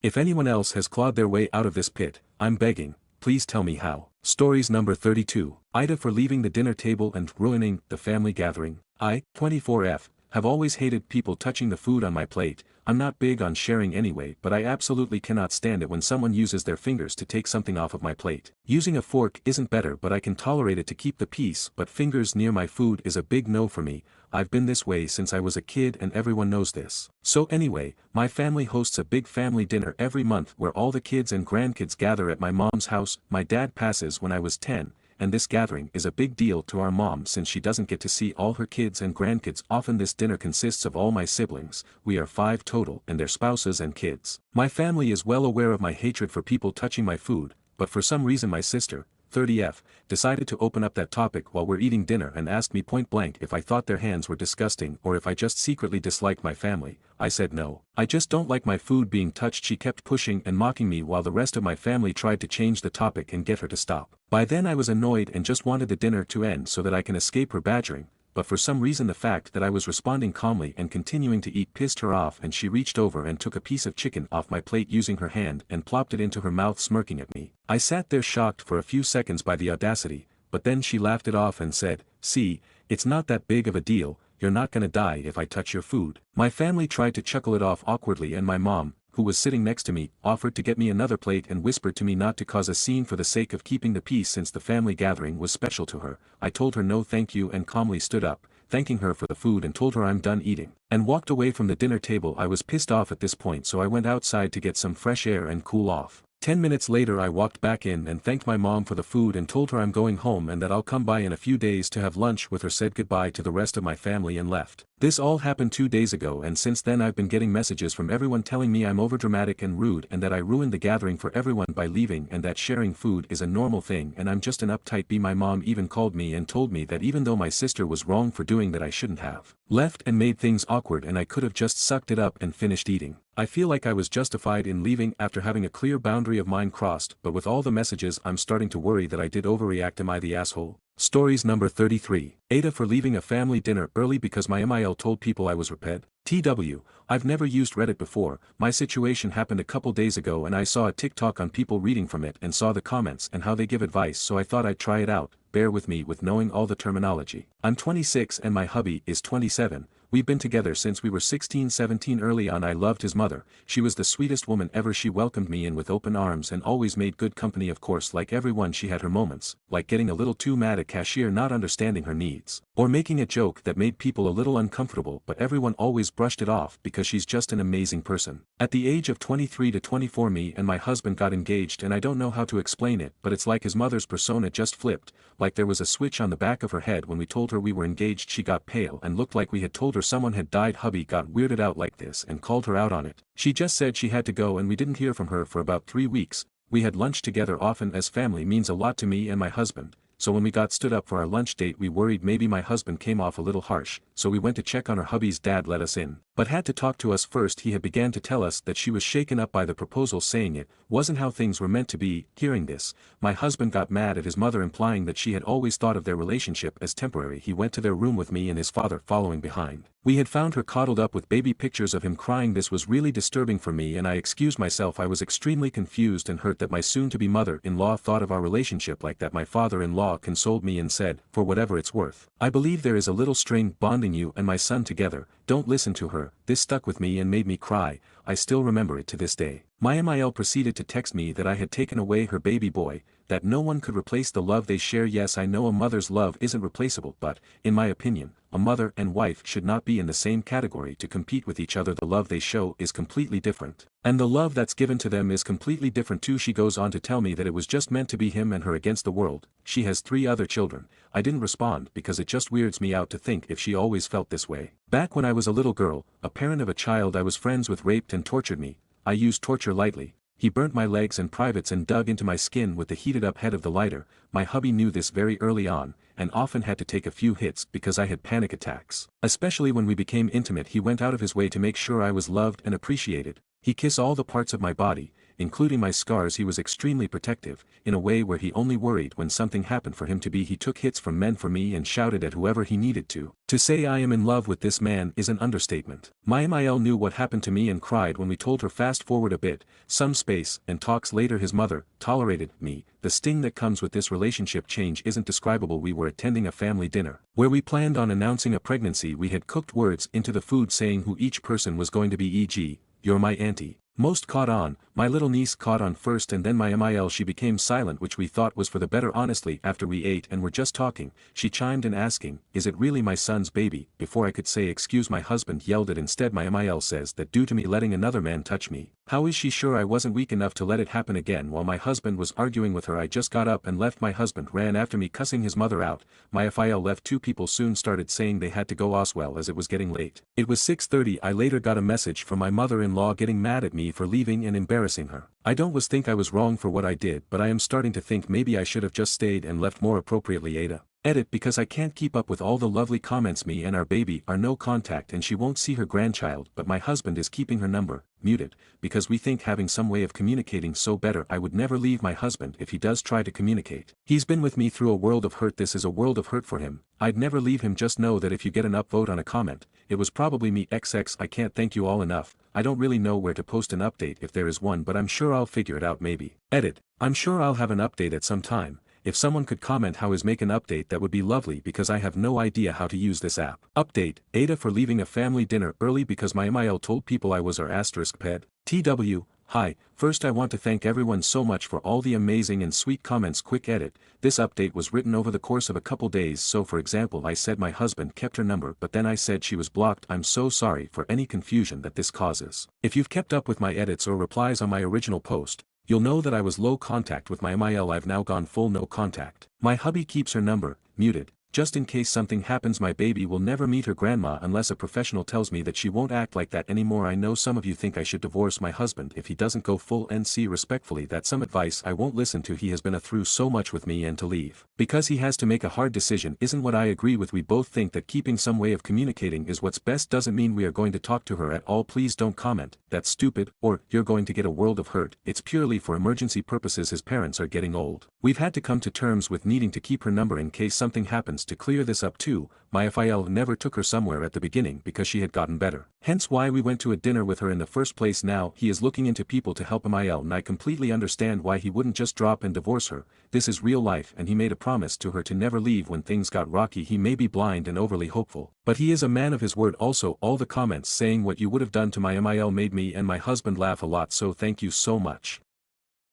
If anyone else has clawed their way out of this pit, I'm begging, please tell me how. Stories number 32. Aita for leaving the dinner table and ruining the family gathering. I, 24F, have always hated people touching the food on my plate. I'm not big on sharing anyway, but I absolutely cannot stand it when someone uses their fingers to take something off of my plate. Using a fork isn't better, but I can tolerate it to keep the peace, but fingers near my food is a big no for me. I've been this way since I was a kid and everyone knows this. So anyway, my family hosts a big family dinner every month where all the kids and grandkids gather at my mom's house. My dad passes when I was 10, and this gathering is a big deal to our mom since she doesn't get to see all her kids and grandkids often. This dinner consists of all my siblings, we are 5 total, and their spouses and kids. My family is well aware of my hatred for people touching my food, but for some reason my sister, 30F, decided to open up that topic while we're eating dinner and asked me point blank if I thought their hands were disgusting or if I just secretly disliked my family. I said no. I just don't like my food being touched. She kept pushing and mocking me while the rest of my family tried to change the topic and get her to stop. By then I was annoyed and just wanted the dinner to end so that I can escape her badgering, but for some reason the fact that I was responding calmly and continuing to eat pissed her off, and she reached over and took a piece of chicken off my plate using her hand and plopped it into her mouth, smirking at me. I sat there shocked for a few seconds by the audacity, but then she laughed it off and said, "See, it's not that big of a deal, you're not gonna die if I touch your food." My family tried to chuckle it off awkwardly, and my mom, who was sitting next to me, offered to get me another plate and whispered to me not to cause a scene for the sake of keeping the peace since the family gathering was special to her. I told her no thank you and calmly stood up, thanking her for the food, and told her I'm done eating, and walked away from the dinner table. I was pissed off at this point, so I went outside to get some fresh air and cool off. 10 minutes later I walked back in and thanked my mom for the food and told her I'm going home and that I'll come by in a few days to have lunch with her, said goodbye to the rest of my family and left. This all happened 2 days ago, and since then I've been getting messages from everyone telling me I'm overdramatic and rude and that I ruined the gathering for everyone by leaving and that sharing food is a normal thing and I'm just an uptight bee. My mom even called me and told me that even though my sister was wrong for doing that I shouldn't have left and made things awkward and I could have just sucked it up and finished eating. I feel like I was justified in leaving after having a clear boundary of mine crossed, but with all the messages I'm starting to worry that I did overreact. Am I the asshole? Stories number 33. Aita for leaving a family dinner early because my MIL told people I was reped. TW, I've never used Reddit before. My situation happened a couple days ago and I saw a TikTok on people reading from it and saw the comments and how they give advice, so I thought I'd try it out. Bear with me with knowing all the terminology. I'm 26 and my hubby is 27. We've been together since we were 16-17. Early on I loved his mother, she was the sweetest woman ever. She welcomed me in with open arms and always made good company. Of course, like everyone, she had her moments, like getting a little too mad at cashier not understanding her needs, or making a joke that made people a little uncomfortable, but everyone always brushed it off because she's just an amazing person. At the age of 23 to 24 me and my husband got engaged, and I don't know how to explain it, but it's like his mother's persona just flipped, like there was a switch on the back of her head. When we told her we were engaged she got pale and looked like we had told her someone had died. Hubby got weirded out like this and called her out on it. She just said she had to go and we didn't hear from her for about 3 weeks. We had lunch together often as family means a lot to me and my husband, so when we got stood up for our lunch date we worried maybe my husband came off a little harsh, so we went to check on her. Hubby's dad let us in, but had to talk to us first. He had began to tell us that she was shaken up by the proposal, saying it wasn't how things were meant to be. Hearing this, my husband got mad at his mother, implying that she had always thought of their relationship as temporary. He went to their room with me and his father following behind. We had found her coddled up with baby pictures of him crying. This was really disturbing for me and I excused myself. I was extremely confused and hurt that my soon-to-be mother-in-law thought of our relationship like that. My father-in-law consoled me and said, for whatever it's worth, I believe there is a little string bonding you and my son together. Don't listen to her. This stuck with me and made me cry. I still remember it to this day. My MIL proceeded to text me that I had taken away her baby boy, that no one could replace the love they share. Yes, I know a mother's love isn't replaceable, but, in my opinion, a mother and wife should not be in the same category to compete with each other. The love they show is completely different, and the love that's given to them is completely different too. She goes on to tell me that it was just meant to be him and her against the world. She has 3 other children. I didn't respond because it just weirds me out to think if she always felt this way. Back when I was a little girl, a parent of a child I was friends with raped and tortured me. I used torture lightly. He burnt my legs and privates and dug into my skin with the heated up head of the lighter. My hubby knew this very early on, and often had to take a few hits because I had panic attacks. Especially when we became intimate, he went out of his way to make sure I was loved and appreciated. He kissed all the parts of my body, including my scars. He was extremely protective, in a way where he only worried when something happened for him to be. He took hits from men for me and shouted at whoever he needed to. To say I am in love with this man is an understatement. My MIL knew what happened to me and cried when we told her. Fast forward a bit, some space and talks later, his mother tolerated me. The sting that comes with this relationship change isn't describable. We were attending a family dinner, where we planned on announcing a pregnancy. We had cooked words into the food saying who each person was going to be, e.g., you're my auntie, Most caught on, my little niece caught on first and then my MIL she became silent which we thought was for the better honestly after we ate and were just talking, she chimed in asking, is it really my son's baby, before I could say excuse my husband yelled it instead my MIL says that due to me letting another man touch me, how is she sure I wasn't weak enough to let it happen again while my husband was arguing with her I just got up and left my husband ran after me cussing his mother out, my FIL left two people soon started saying they had to go Oswell as it was getting late. It was 6:30 I later got a message from my mother-in-law getting mad at me for leaving and embarrassing her. I don't think I was wrong for what I did but I am starting to think maybe I should have just stayed and left more appropriately Aita. Edit because I can't keep up with all the lovely comments me and our baby are no contact and she won't see her grandchild but my husband is keeping her number, muted, because we think having some way of communicating so better I would never leave my husband if he does try to communicate. He's been with me through a world of hurt this is a world of hurt for him, I'd never leave him just know that if you get an upvote on a comment, it was probably me XX I can't thank you all enough, I don't really know where to post an update if there is one but I'm sure I'll figure it out maybe. Edit, I'm sure I'll have an update at some time. If someone could comment how is make an update that would be lovely because I have no idea how to use this app. Update, Aita for leaving a family dinner early because my MIL told people I was our asterisk pet. TW, hi, first I want to thank everyone so much for all the amazing and sweet comments quick edit, this update was written over the course of a couple days so for example I said my husband kept her number but then I said she was blocked I'm so sorry for any confusion that this causes. If you've kept up with my edits or replies on my original post, you'll know that I was low contact with my MIL I've now gone full no contact. My hubby keeps her number, muted, just in case something happens my baby will never meet her grandma unless a professional tells me that she won't act like that anymore I know some of you think I should divorce my husband if he doesn't go full NC respectfully that's some advice I won't listen to he has been through so much with me and to leave. Because he has to make a hard decision isn't what I agree with we both think that keeping some way of communicating is what's best doesn't mean we are going to talk to her at all please don't comment, that's stupid, or you're going to get a world of hurt, it's purely for emergency purposes his parents are getting old. We've had to come to terms with needing to keep her number in case something happens to clear this up too, my FIL never took her somewhere at the beginning because she had gotten better. Hence why we went to a dinner with her in the first place now he is looking into people to help MIL and I completely understand why he wouldn't just drop and divorce her, this is real life and he made a promise to her to never leave when things got rocky he may be blind and overly hopeful, but he is a man of his word also all the comments saying what you would have done to my MIL made me and my husband laugh a lot so thank you so much.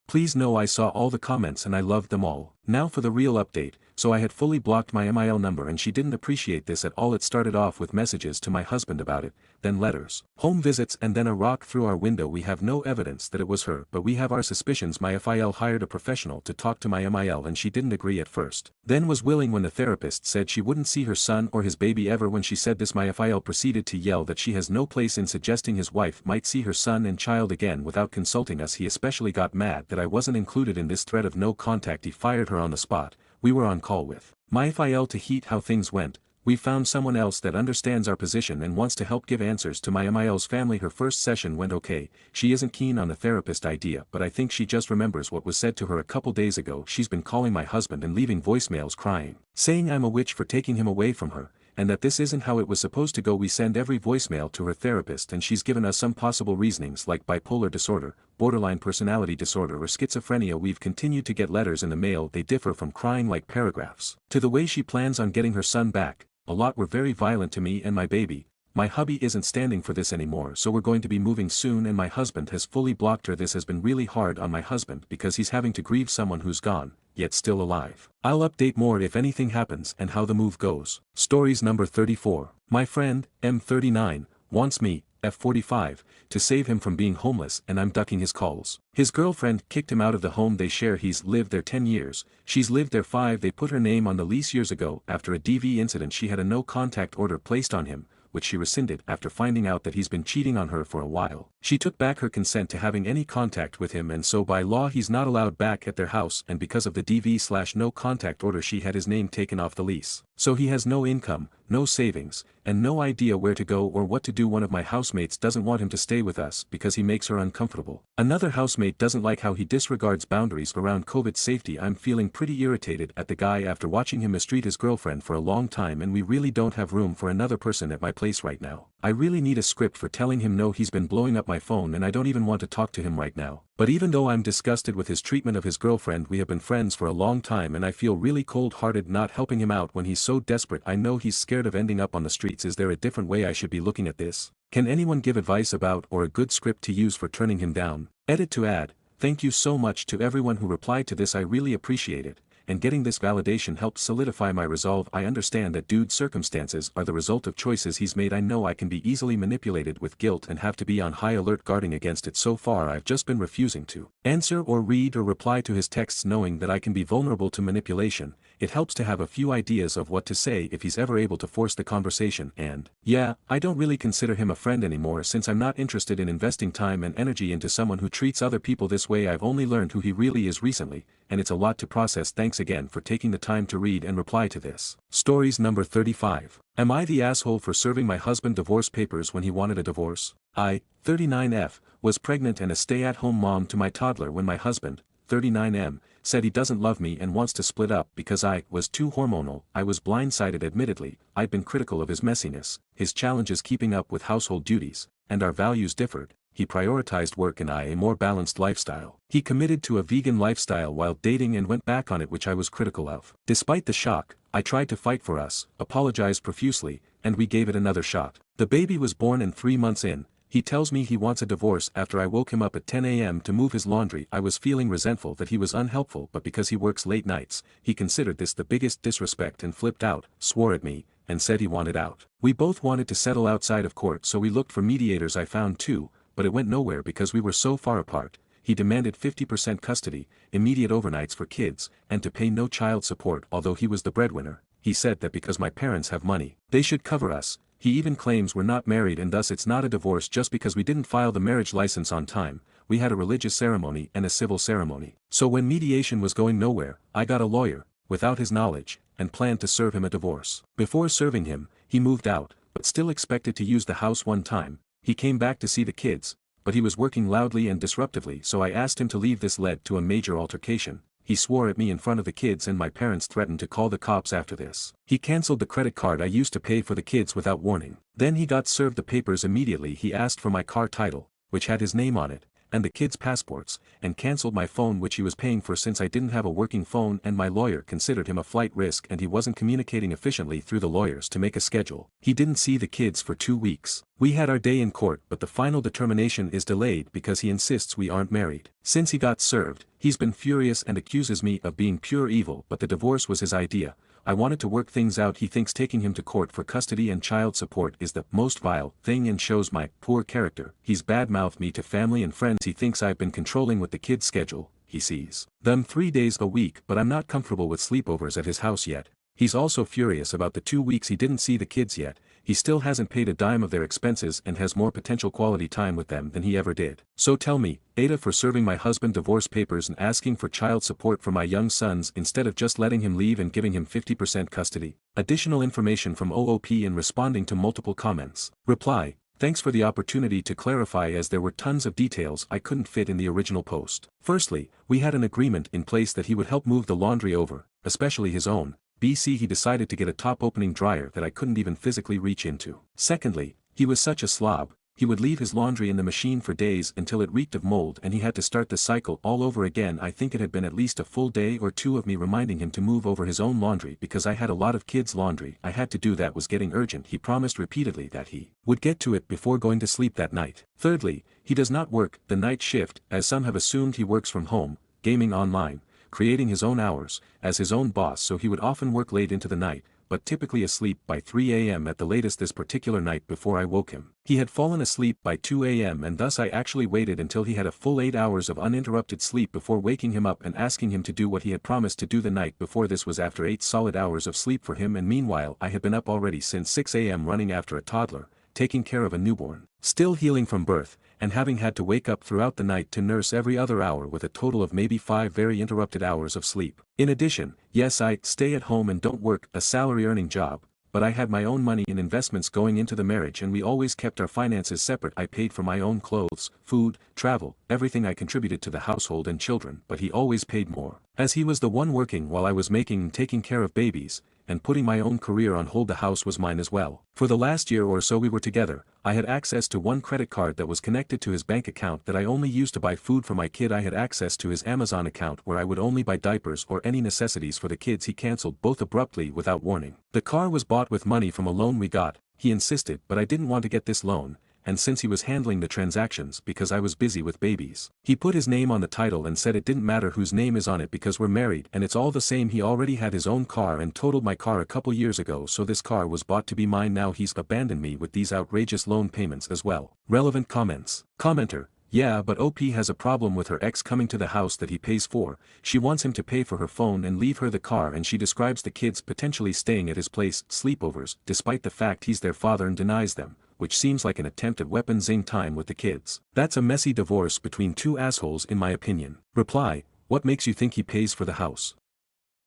Please know I saw all the comments and I loved them all. Now for the real update, so I had fully blocked my MIL number and she didn't appreciate this at all it started off with messages to my husband about it, then letters, home visits and then a rock through our window we have no evidence that it was her but we have our suspicions my FIL hired a professional to talk to my MIL and she didn't agree at first, then was willing when the therapist said she wouldn't see her son or his baby ever when she said this my FIL proceeded to yell that she has no place in suggesting his wife might see her son and child again without consulting us he especially got mad that I wasn't included in this thread of no contact he fired her on the spot, we were on call with my FIL to heat how things went, we found someone else that understands our position and wants to help give answers to my MIL's family her first session went okay, she isn't keen on the therapist idea but I think she just remembers what was said to her a couple days ago she's been calling my husband and leaving voicemails crying, saying I'm a witch for taking him away from her, and that this isn't how it was supposed to go we send every voicemail to her therapist and she's given us some possible reasonings like bipolar disorder, borderline personality disorder or schizophrenia we've continued to get letters in the mail they differ from crying like paragraphs, to the way she plans on getting her son back, a lot were very violent to me and my baby, my hubby isn't standing for this anymore so we're going to be moving soon and my husband has fully blocked her this has been really hard on my husband because he's having to grieve someone who's gone, yet still alive. I'll update more if anything happens and how the move goes. Stories number 34. My friend, M39, wants me, F45, to save him from being homeless and I'm ducking his calls. His girlfriend kicked him out of the home they share he's lived there 10 years, she's lived there 5 they put her name on the lease years ago after a DV incident she had a no contact order placed on him, which she rescinded after finding out that he's been cheating on her for a while. She took back her consent to having any contact with him and so by law he's not allowed back at their house and because of the DV/no contact order she had his name taken off the lease. So he has no income, no savings, and no idea where to go or what to do one of my housemates doesn't want him to stay with us because he makes her uncomfortable. Another housemate doesn't like how he disregards boundaries around COVID safety I'm feeling pretty irritated at the guy after watching him mistreat his girlfriend for a long time and we really don't have room for another person at my place right now. I really need a script for telling him no he's been blowing up my phone and I don't even want to talk to him right now. But even though I'm disgusted with his treatment of his girlfriend we have been friends for a long time and I feel really cold-hearted not helping him out when he's so desperate I know he's scared of ending up on the streets is there a different way I should be looking at this? Can anyone give advice about or a good script to use for turning him down? Edit to add, thank you so much to everyone who replied to this, I really appreciate it, and getting this validation helped solidify my resolve. I understand that dude's circumstances are the result of choices he's made. I know I can be easily manipulated with guilt and have to be on high alert guarding against it. So far I've just been refusing to answer or read or reply to his texts, knowing that I can be vulnerable to manipulation. It helps to have a few ideas of what to say if he's ever able to force the conversation. And yeah, I don't really consider him a friend anymore, since I'm not interested in investing time and energy into someone who treats other people this way. I've only learned who he really is recently, and it's a lot to process. Thanks again for taking the time to read and reply to this. Stories number 35. Am I the asshole for serving my husband divorce papers when he wanted a divorce? I, 39F, was pregnant and a stay-at-home mom to my toddler when my husband, 39M, said he doesn't love me and wants to split up because I was too hormonal. I was blindsided. Admittedly, I'd been critical of his messiness, his challenges keeping up with household duties, and our values differed. He prioritized work and I a more balanced lifestyle. He committed to a vegan lifestyle while dating and went back on it, which I was critical of. Despite the shock, I tried to fight for us, apologized profusely, and we gave it another shot. The baby was born, and 3 months in, he tells me he wants a divorce after I woke him up at 10 a.m. to move his laundry. I was feeling resentful that he was unhelpful, but because he works late nights, he considered this the biggest disrespect and flipped out, swore at me, and said he wanted out. We both wanted to settle outside of court, so we looked for mediators. I found 2, but it went nowhere because we were so far apart. He demanded 50% custody, immediate overnights for kids, and to pay no child support. Although he was the breadwinner, he said that because my parents have money, they should cover us. He even claims we're not married and thus it's not a divorce just because we didn't file the marriage license on time. We had a religious ceremony and a civil ceremony. So when mediation was going nowhere, I got a lawyer, without his knowledge, and planned to serve him a divorce. Before serving him, he moved out, but still expected to use the house one time. He came back to see the kids, but he was working loudly and disruptively, so I asked him to leave. This led to a major altercation. He swore at me in front of the kids and my parents threatened to call the cops after this. He canceled the credit card I used to pay for the kids without warning. Then he got served the papers immediately. He asked for my car title, which had his name on it, and the kids' passports, and canceled my phone which he was paying for since I didn't have a working phone, and my lawyer considered him a flight risk and he wasn't communicating efficiently through the lawyers to make a schedule. He didn't see the kids for 2 weeks. We had our day in court, but the final determination is delayed because he insists we aren't married. Since he got served, he's been furious and accuses me of being pure evil, but the divorce was his idea. I wanted to work things out. He thinks taking him to court for custody and child support is the most vile thing and shows my poor character. He's badmouthed me to family and friends. He thinks I've been controlling with the kids' schedule. He sees them 3 days a week, but I'm not comfortable with sleepovers at his house yet. He's also furious about the 2 weeks he didn't see the kids yet. He still hasn't paid a dime of their expenses and has more potential quality time with them than he ever did. So tell me, Aita, for serving my husband divorce papers and asking for child support for my young sons instead of just letting him leave and giving him 50% custody. Additional information from OOP in responding to multiple comments. Reply: thanks for the opportunity to clarify, as there were tons of details I couldn't fit in the original post. Firstly, we had an agreement in place that he would help move the laundry over, especially his own. BC, he decided to get a top-opening dryer that I couldn't even physically reach into. Secondly, he was such a slob, he would leave his laundry in the machine for days until it reeked of mold and he had to start the cycle all over again. I think it had been at least a full day or 2 of me reminding him to move over his own laundry because I had a lot of kids' laundry I had to do that was getting urgent. He promised repeatedly that he would get to it before going to sleep that night. Thirdly, he does not work the night shift, as some have assumed. He works from home, gaming online, creating his own hours, as his own boss, so he would often work late into the night, but typically asleep by 3 a.m. at the latest. This particular night before I woke him, he had fallen asleep by 2 a.m. and thus I actually waited until he had a full 8 hours of uninterrupted sleep before waking him up and asking him to do what he had promised to do the night before. This was after 8 solid hours of sleep for him, and meanwhile I had been up already since 6 a.m. running after a toddler, taking care of a newborn, still healing from birth, and having had to wake up throughout the night to nurse every other hour, with a total of maybe 5 very interrupted hours of sleep. In addition, yes, I stay at home and don't work a salary-earning job, but I had my own money in investments going into the marriage and we always kept our finances separate. I paid for my own clothes, food, travel, everything. I contributed to the household and children, but he always paid more, as he was the one working while I was making and taking care of babies, and putting my own career on hold. The house was mine as well. For the last year or so we were together, I had access to one credit card that was connected to his bank account that I only used to buy food for my kid. I had access to his Amazon account where I would only buy diapers or any necessities for the kids. He canceled both abruptly without warning. The car was bought with money from a loan we got, he insisted, but I didn't want to get this loan, and since he was handling the transactions because I was busy with babies. He put his name on the title and said it didn't matter whose name is on it because we're married and it's all the same. He already had his own car and totaled my car a couple years ago, so this car was bought to be mine. Now he's abandoned me with these outrageous loan payments as well. Relevant comments. Commenter: yeah, but OP has a problem with her ex coming to the house that he pays for. She wants him to pay for her phone and leave her the car, and she describes the kids potentially staying at his place, sleepovers, despite the fact he's their father, and denies them, which seems like an attempt at weapon-zing time with the kids. That's a messy divorce between two assholes in my opinion. Reply: what makes you think he pays for the house?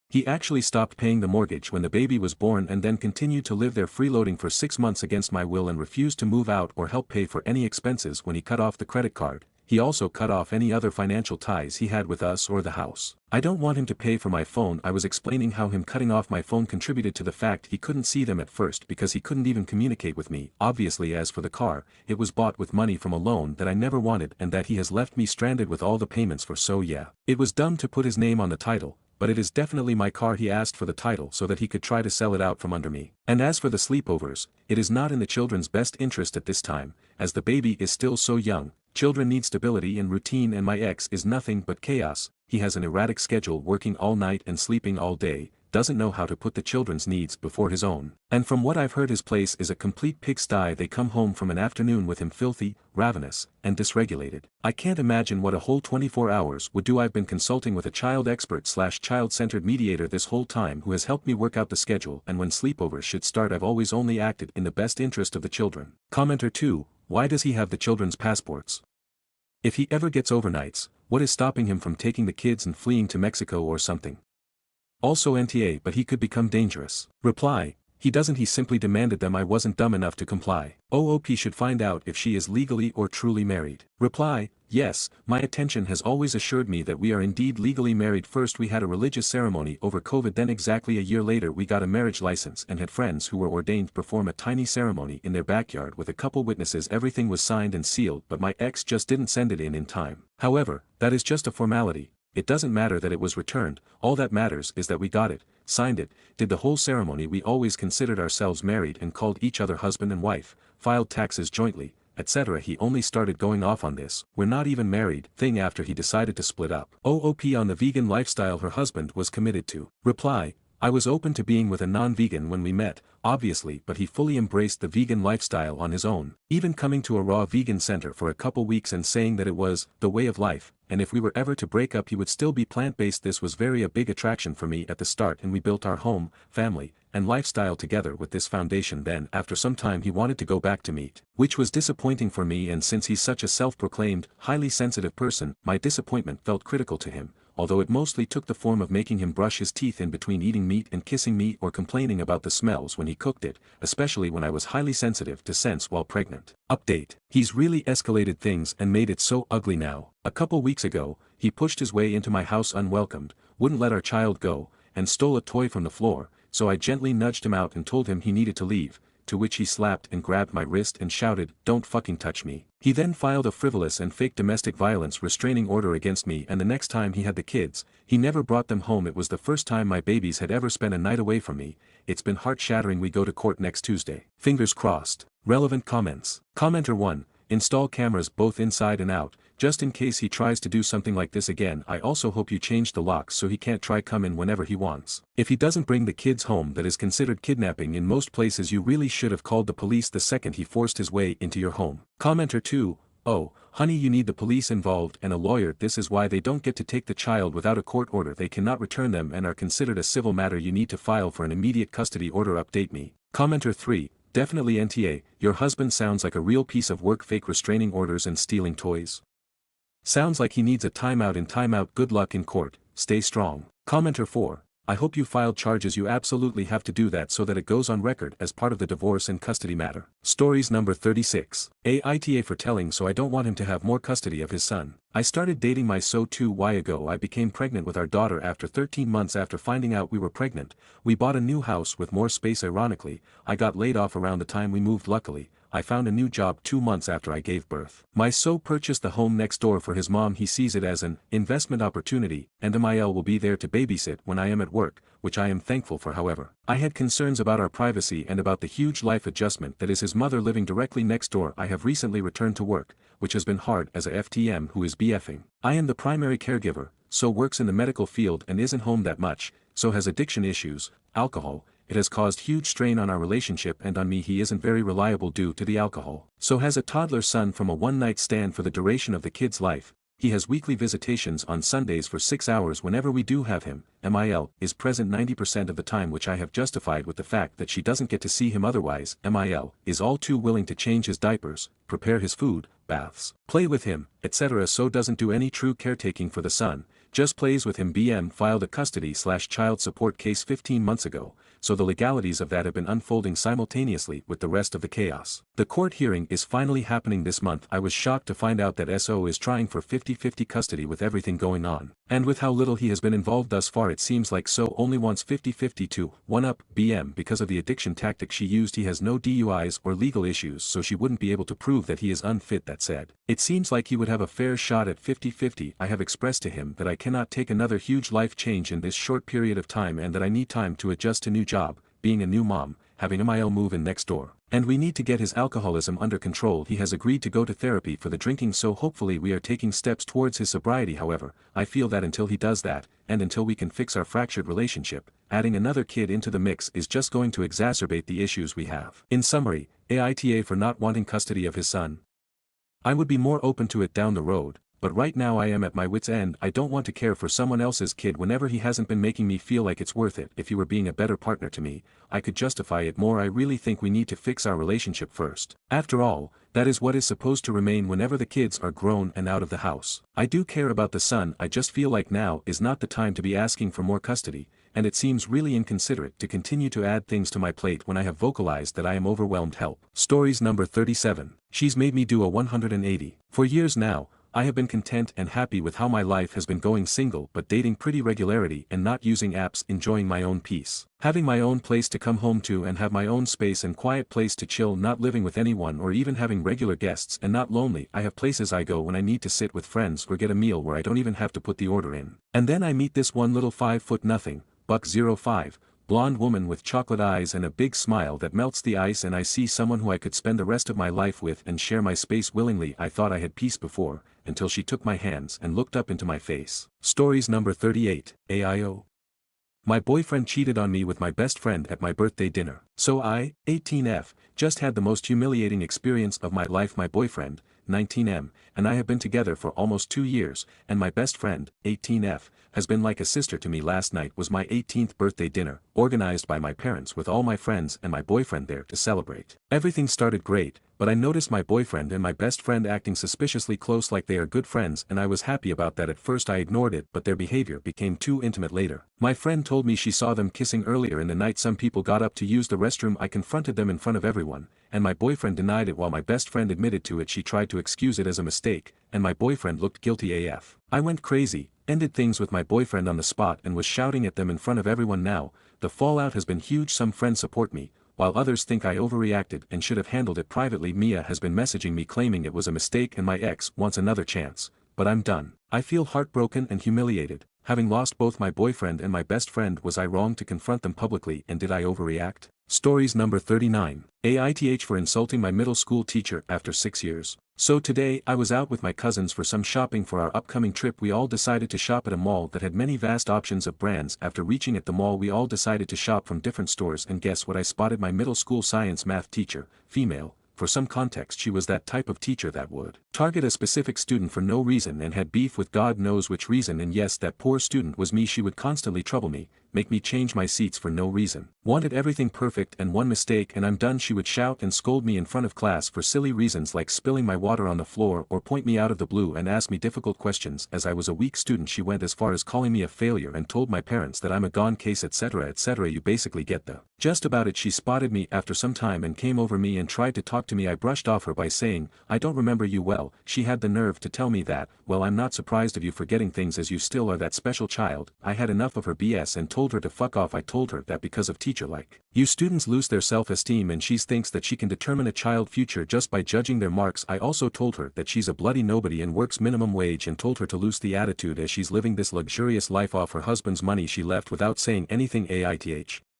He actually stopped paying the mortgage when the baby was born and then continued to live there freeloading for 6 months against my will and refused to move out or help pay for any expenses. When he cut off the credit card, he also cut off any other financial ties he had with us or the house. I don't want him to pay for my phone. I was explaining how him cutting off my phone contributed to the fact he couldn't see them at first because he couldn't even communicate with me. Obviously, as for the car, it was bought with money from a loan that I never wanted and that he has left me stranded with all the payments for. So yeah, it was dumb to put his name on the title, but it is definitely my car. He asked for the title so that he could try to sell it out from under me. And as for the sleepovers, it is not in the children's best interest at this time, as the baby is still so young. Children need stability and routine, and my ex is nothing but chaos. He has an erratic schedule, working all night and sleeping all day, doesn't know how to put the children's needs before his own. And from what I've heard, his place is a complete pigsty. They come home from an afternoon with him filthy, ravenous, and dysregulated. I can't imagine what a whole 24 hours would do. I've been consulting with a child expert / child-centered mediator this whole time who has helped me work out the schedule, and when sleepovers should start I've always only acted in the best interest of the children. Commenter 2: why does he have the children's passports? If he ever gets overnights, what is stopping him from taking the kids and fleeing to Mexico or something? Also NTA, but he could become dangerous. Reply: he doesn't, he simply demanded them. I wasn't dumb enough to comply. OOP should find out if she is legally or truly married. Reply: yes, my attention has always assured me that we are indeed legally married. First we had a religious ceremony over COVID, then exactly a year later we got a marriage license and had friends who were ordained perform a tiny ceremony in their backyard with a couple witnesses. Everything was signed and sealed, but my ex just didn't send it in time. However, that is just a formality. It doesn't matter that it was returned, all that matters is that we got it, signed it, did the whole ceremony. We always considered ourselves married and called each other husband and wife, filed taxes jointly, etc. He only started going off on this "we're not even married" thing after he decided to split up. OOP on the vegan lifestyle her husband was committed to. Reply: I was open to being with a non-vegan when we met, obviously, but he fully embraced the vegan lifestyle on his own, even coming to a raw vegan center for a couple weeks and saying that it was the way of life, and if we were ever to break up he would still be plant-based. This was a big attraction for me at the start, and we built our home, family, and lifestyle together with this foundation. Then after some time he wanted to go back to meat, which was disappointing for me, and since he's such a self-proclaimed, highly sensitive person, my disappointment felt critical to him, although it mostly took the form of making him brush his teeth in between eating meat and kissing me, or complaining about the smells when he cooked it, especially when I was highly sensitive to scents while pregnant. Update: he's really escalated things and made it so ugly now. A couple weeks ago, he pushed his way into my house unwelcomed, wouldn't let our child go, and stole a toy from the floor, so I gently nudged him out and told him he needed to leave, to which he slapped and grabbed my wrist and shouted, "Don't fucking touch me." He then filed a frivolous and fake domestic violence restraining order against me, and the next time he had the kids, he never brought them home. It was the first time my babies had ever spent a night away from me. It's been heart-shattering. We go to court next Tuesday. Fingers crossed. Relevant comments. Commenter 1: install cameras both inside and out, just in case he tries to do something like this again. I also hope you change the locks so he can't try come in whenever he wants. If he doesn't bring the kids home, that is considered kidnapping in most places. You really should have called the police the second he forced his way into your home. Commenter 2: oh, honey, you need the police involved and a lawyer. This is why they don't get to take the child without a court order. They cannot return them and are considered a civil matter. You need to file for an immediate custody order. Update me. Commenter 3: definitely NTA, your husband sounds like a real piece of work. Fake restraining orders and stealing toys. Sounds like he needs a timeout. In timeout. Good luck in court, stay strong. Commenter 4: I hope you filed charges. You absolutely have to do that so that it goes on record as part of the divorce and custody matter. Stories number 36. Aita for telling, so I don't want him to have more custody of his son. I started dating my so 2 years ago. I became pregnant with our daughter after 13 months. After finding out we were pregnant, we bought a new house with more space. Ironically, I got laid off around the time we moved. Luckily, I found a new job 2 months after I gave birth. My so purchased the home next door for his mom. He sees it as an investment opportunity, and MIL will be there to babysit when I am at work, which I am thankful for. However, I had concerns about our privacy and about the huge life adjustment that is his mother living directly next door. I have recently returned to work, which has been hard as a FTM who is BFing. I am the primary caregiver, so works in the medical field and isn't home that much, so has addiction issues, alcohol. It has caused huge strain on our relationship and on me. He isn't very reliable due to the alcohol. So has a toddler son from a one-night stand for the duration of the kid's life. He has weekly visitations on Sundays for 6 hours whenever we do have him. MIL is present 90% of the time, which I have justified with the fact that she doesn't get to see him otherwise. MIL is all too willing to change his diapers, prepare his food, baths, play with him, etc. So doesn't do any true caretaking for the son, just plays with him. BM filed a custody/child support case 15 months ago, so the legalities of that have been unfolding simultaneously with the rest of the chaos. The court hearing is finally happening this month. I was shocked to find out that SO is trying for 50-50 custody with everything going on. And with how little he has been involved thus far, it seems like SO only wants 50-50 to one-up BM because of the addiction tactic she used. He has no DUIs or legal issues, so she wouldn't be able to prove that he is unfit. That said, it seems like he would have a fair shot at 50-50. I have expressed to him that I cannot take another huge life change in this short period of time and that I need time to adjust to new job, being a new mom, having MIL move in next door, and we need to get his alcoholism under control. He has agreed to go to therapy for the drinking, so hopefully we are taking steps towards his sobriety. However, I feel that until he does that, and until we can fix our fractured relationship, adding another kid into the mix is just going to exacerbate the issues we have. In summary, AITA for not wanting custody of his son. I would be more open to it down the road, but right now I am at my wit's end. I don't want to care for someone else's kid whenever he hasn't been making me feel like it's worth it. If he were being a better partner to me, I could justify it more. I really think we need to fix our relationship first. After all, that is what is supposed to remain whenever the kids are grown and out of the house. I do care about the son. I just feel like now is not the time to be asking for more custody, and it seems really inconsiderate to continue to add things to my plate when I have vocalized that I am overwhelmed. Help. Stories number 37. She's made me do a 180. For years now, I have been content and happy with how my life has been going, single but dating pretty regularity and not using apps, enjoying my own peace. Having my own place to come home to and have my own space and quiet place to chill, not living with anyone or even having regular guests, and not lonely. I have places I go when I need to sit with friends or get a meal where I don't even have to put the order in. And then I meet this one little 5'0" (105) blonde woman with chocolate eyes and a big smile that melts the ice, and I see someone who I could spend the rest of my life with and share my space willingly. I thought I had peace before, until she took my hands and looked up into my face. Stories number 38. AIO. My boyfriend cheated on me with my best friend at my birthday dinner. So I, 18F, just had the most humiliating experience of my life. My boyfriend, 19M, and I have been together for almost 2 years, and my best friend, 18F, has been like a sister to me. Last night was my 18th birthday dinner, organized by my parents with all my friends and my boyfriend there to celebrate. Everything started great, but I noticed my boyfriend and my best friend acting suspiciously close, like they are good friends, and I was happy about that. At first I ignored it, but their behavior became too intimate later. My friend told me she saw them kissing earlier in the night. Some people got up to use the restroom. I confronted them in front of everyone, and my boyfriend denied it while my best friend admitted to it. She tried to excuse it as a mistake, and my boyfriend looked guilty AF. I went crazy, ended things with my boyfriend on the spot, and was shouting at them in front of everyone. Now, the fallout has been huge. Some friends support me, while others think I overreacted and should have handled it privately. Mia has been messaging me claiming it was a mistake and my ex wants another chance, but I'm done. I feel heartbroken and humiliated. Having lost both my boyfriend and my best friend, was I wrong to confront them publicly, and did I overreact? Stories number 39. AITH for insulting my middle school teacher after 6 years. So today I was out with my cousins for some shopping for our upcoming trip. We all decided to shop at a mall that had many vast options of brands. After reaching at the mall, we all decided to shop from different stores, and guess what? I spotted my middle school science math teacher, female. For some context, she was that type of teacher that would target a specific student for no reason and had beef with God knows which reason, and yes, that poor student was me. She would constantly trouble me, make me change my seats for no reason, wanted everything perfect, and one mistake and I'm done. She would shout and scold me in front of class for silly reasons like spilling my water on the floor, or point me out of the blue and ask me difficult questions as I was a weak student. She went as far as calling me a failure and told my parents that I'm a gone case, etc., etc. You basically get the gist about it. She spotted me after some time and came over me and tried to talk to me. I brushed off her by saying, "I don't remember you well." She had the nerve to tell me that, "Well, I'm not surprised of you forgetting things as you still are that special child." I had enough of her BS and told her to fuck off. I told her that because of teacher like you students lose their self-esteem and she thinks that she can determine a child's future just by judging their marks. I also told her that she's a bloody nobody and works minimum wage and told her to lose the attitude as she's living this luxurious life off her husband's money she left without saying anything. AITH.